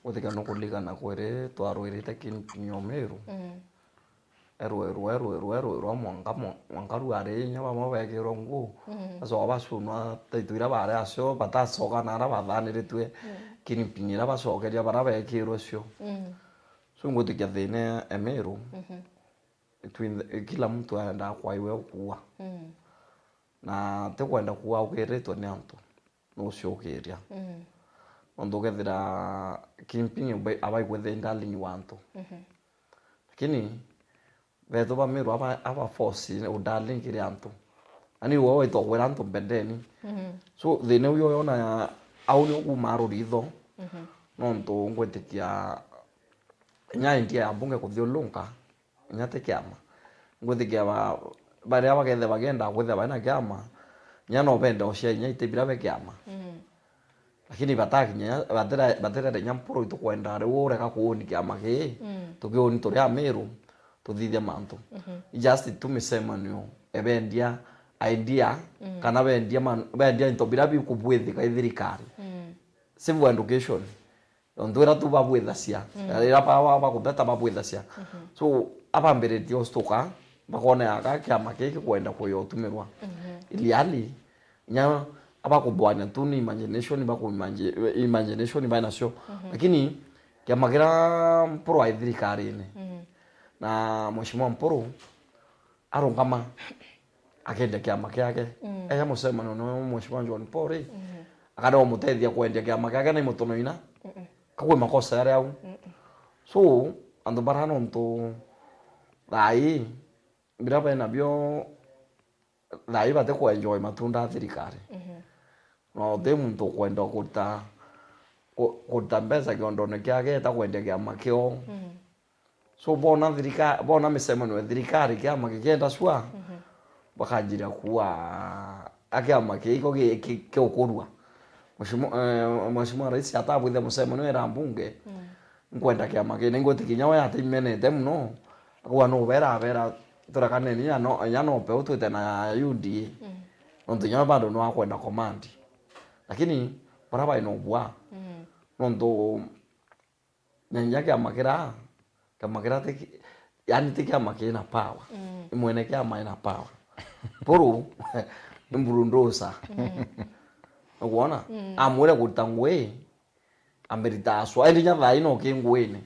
gwetiga no kuligana kwere twarwirite kinyo Meru eru mwanga ruare nya ba mabeke rongo aso abasuna taituira bare aso batasoka nara bathaniritwe kinimpinira basokeria barabeke irosio sungu tikiathine Emeru kila mtu aenda kwa iwe kuwa na te kwenda kuwa ukiretwo ni antu no cio ukiria ondo gethira kimpinyo abaigwethe ndali wantu lakini veto ba Meru aba force udali kiri antu ani wo weto kwera antu bendeni so thine uyo yona au ni kumaro ritho no nto ngwetikia nya india ambunge kuthiulunga nya te kiama ngwetikia bare abagethe bagenda gwethe bana kiama nya no benda ocia nya itebira be kiama lakini batakinya batera nya mpuro itu kwenda riu ureka kuoni kiama ki tukioni turi a Meru tuthithia mantu just tumisemanio ebendia idea kana bendia into birabi kubwethi ka thirikari civil education ondura tu babwetha cia ira pa kubeta babwetha cia so abamberetie ostoka bakona aka kiama kiki kwenda kuyo tumirwa iliali nya abakubwana tu ni imagination imagination bana sio lakini kiama kira mpuro a thirikari ni na mheshimiwa Mpuru arungama akenda kiama kiake aya musema no mheshimiwa John Pori akada mutethia kwenda kiama kiake na mutonoina kakwe makosa yare au so ando barano nto dai biraba na bio dai bate ko enjoy matunda thirikari no de muntu kwenda kuta mbeza kiondone kiake ta kwenda kiama kio so bona misemano thirikari kiama kienda swa bakajira kuwa akiama kiko kiokurwa mheshimiwa rais atabwithe musemano era mbunge nkwenda kiama kine ngotikinya wa atimenete muno kwa no vera turakane ni no pe utwite na UDA ontinya bado no akwenda command lakini baraba inobwa ndo nyanya kiama kira kama kirate yani tikia makina power imwene kia maina power puru mburundosa unaona amwele kutangwe amerita aswa ndi nya ino kingwene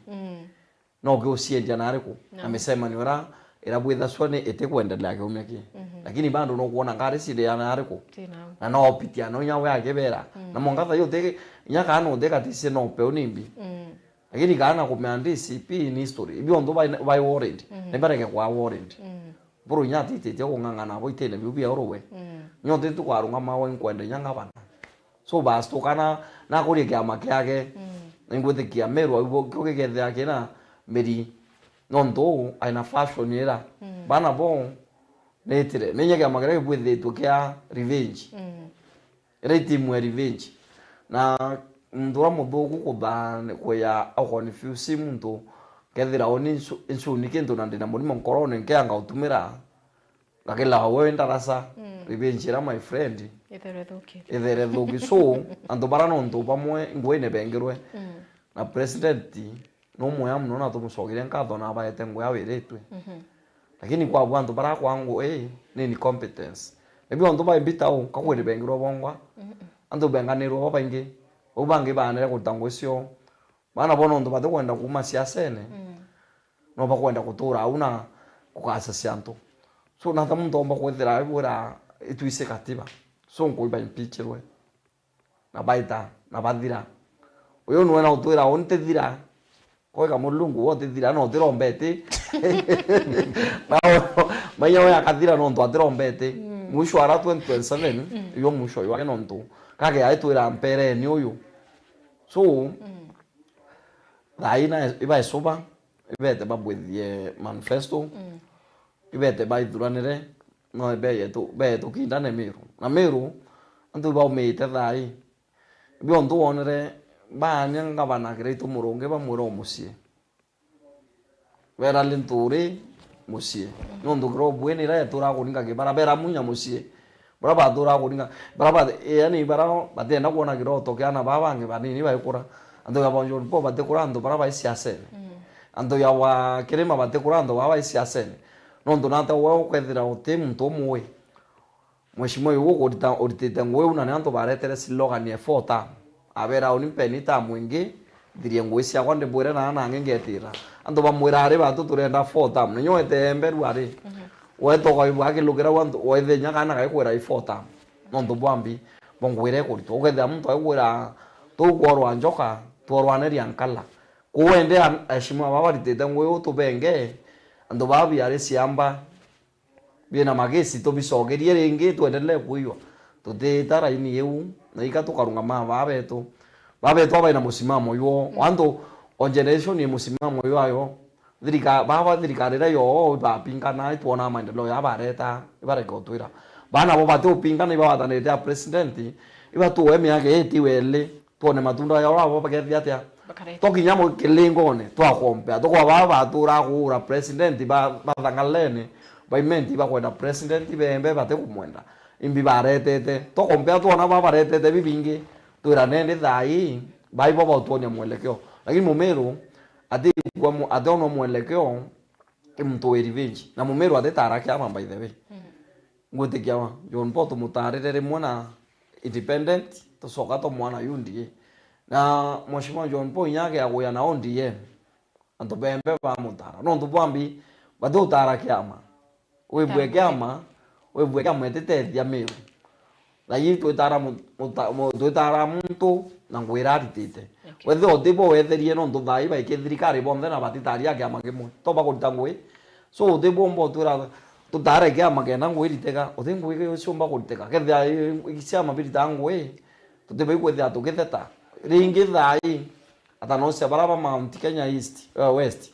no ke usienja nariko amesema ni ora era bwetha swani etikuendelea kiumeki lakini bado no kuona ngari sile yana ariko na no pitia no nya wa gebera na mongatha yote nya kana ndeka tise no pe onimbi lakini kana kumeandisi pi ni history ibyo ndo by warrant nebareke kwa warrant buru nyati tete kungangana boitene bibia orowe nyote tu kwarunga mawe nkwende nyanga bana so basto kana na kuri kiama kiake ngwethikia Meru ibo kyogegethe yake na meri nondo aina fashion era bana bon netire menye kiama kire bwethetwe kia revenge era timu revenge na ndura muthuku kuthane kuya akonfuse muntu kethira oni insuni kintu na ndina murimo corona nkianga utumira ngakila wewe ndarasa revenge era my friend ethere thuki so andu barano ntu bamwe ngwene bengerwe na president no moya muno na tumusogire nkatho na abaete ngwe awiritwe lakini kwa bwandu bara kwangu ni competence ebi andu ba imbitao kakwere bengerwe bongwa andu benganirwo baingi ubange banere kutangwesio bana bono ndo bate kwenda kuma siasene no bakwenda kutura una kukasa sianto so na tamu ndomba kwethera ibura itwise katiba so nkuiba impeachwe na baita na badira uyo no na utura onte dira koika mulungu wote dira no tirombete manya ya kadira no ndo atirombete mwisho ara 2027 iyo mwisho yo no ndo kage aitwira mpere ni uyu so daina iba soba ibete babwethie manifesto ibete baithuranire no beto kindane Meru na Meru antu ba umite thai ibyo ndu wonere banya ngabana kiretu murunge ba muro musie vera linturi musie no ndu gro bweni ra tura kuninga ke barabera munya musie baraba tura kuninga baraba yani barao batenda kuona kiroto kiana babange banini baikura ando ya bonjo po bate kurando baraba isiasene ando ya wa kirema bate kurando baba isiasene no ndo nata wewe kwethira uti muntu mwe mweshimo yugo uritite ngwe una nanto baretere slogan ya fota abera uni penita mwingi dirie ngwe cia kwande bwire na ngengetira ando bamwira ari batu turenda fota mnyo etemberu ari weto kwa ibwake lugera wantu wethenya kana kai kwira ifota no ndo bwambi bongwire kuri to kwethira muntu akwira to gwarwa njoka twarwaneria nkala kuwende ashima babaritite ngwe utubenge ando babi ari siamba bina magesi to bisogerie ringi tuendelee kuiwa tutitara ini yeu na ikatukarunga babetu abaina musimamo yo wanto on generation ni musimamo yo ayo thirikari yo bapingana ituona maendeleo ya bareta ibarekotwira bana bo bate upingana ibawatanite ya president ibatuwe miake etiwele tuone matunda ya wao bagethia atia tokinyamo kilingone twakompea tokwa baba turagura president bathangalene baimenti bakwenda president bembe bate kumwenda imbi baretete tokompea tuona babaretete bibingi tuira nende thai baibo bautonia mwelekeo lakini Mumeru ati kwa adono mwelekeo mtu revenge na Mumeru atetara kiama by the way ngote kiama John Paul mutarere mwana independent to soka to mwana yundi na mheshimiwa John Paul nyake agoya na ondie anto bembe ba mutara no ndubambi bado tara kiama webwe kiama etete ya Meru la yitu twitara muntu na ngwira aritite wethe otibo wetherie no nduthai ba ikithirikari bonthe na batitari yake amagimwe to bakuruta ngwi so otibo mbo twira tutare ke amagena ngwiritega othingu ige cyumba kuritega ketha icyama birita ngwi tutibe kwethia tukitheta ringi thai ata no se baraba Mount Kenya East West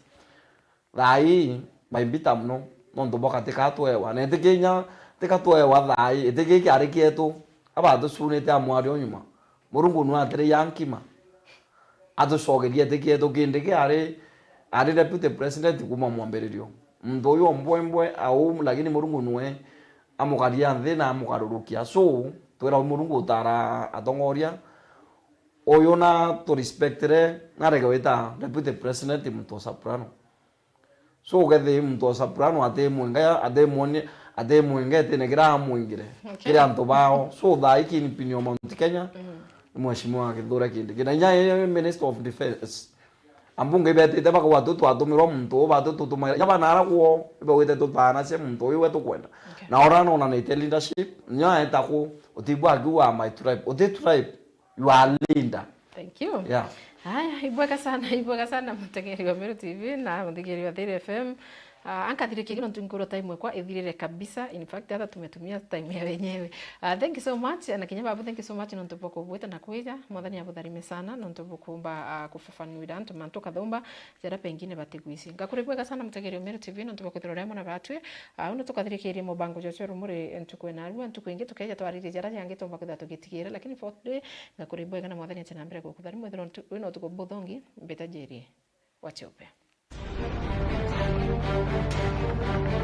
thai baimbita mno no nduboka tikatwewa ne tikenya tikatwewa thai itikiki ari kietu abado sunete amwari onyuma murungu no atere yankima atucogerie tikietu kindike ari deputy president kuma mwambiririo ndoyo mbwembwe au lakini murungu nwe amukaria nthi na amukarurukia so twira murungu utara atongoria oyo na to respectere na regaweta deputy president mto Soprano so gethe mto Soprano ate mwenga ade mwenga tenegira mwingire kile anto bao so thaiki ni pinyo Mount Kenya mheshimiwa Kithure Kindiki na nya minister of defense ambunge bete teba kwa watu atumiro mtu watu tutuma yaba nara kuo ibe wete tutana se mtu wewe tukwenda na orano na leadership nya etako utibwa gwa my tribe ote tribe you are leader. Thank you. Yeah. Haya, ibweka sana mutegeri wa Meru TV na mutegeri wa Thiri FM. Ankathire kigino tunguro time kwa ithirire kabisa, in fact hata tumetumia time ya wenyewe. Thank you so much na kinya babu, thank you so much nonto boko bweta na kuija mwathani abutharime sana nonto bokumba kufafanura antu mantoka thomba jara pengine batigwisi ngakuribweka sana mutegeri wa Meru TV nonto boko thirore mona batwe uno tukathire kiri mubango jocho rumuri entukwe na ruwa entukwingi tukaija twarire jara yange tomba kutha tugitigire lakini for today ngakuribweka na mwathani atena mbere gukutharime thronto uno tuko bothongi mbeta jeri wachope. Thank you.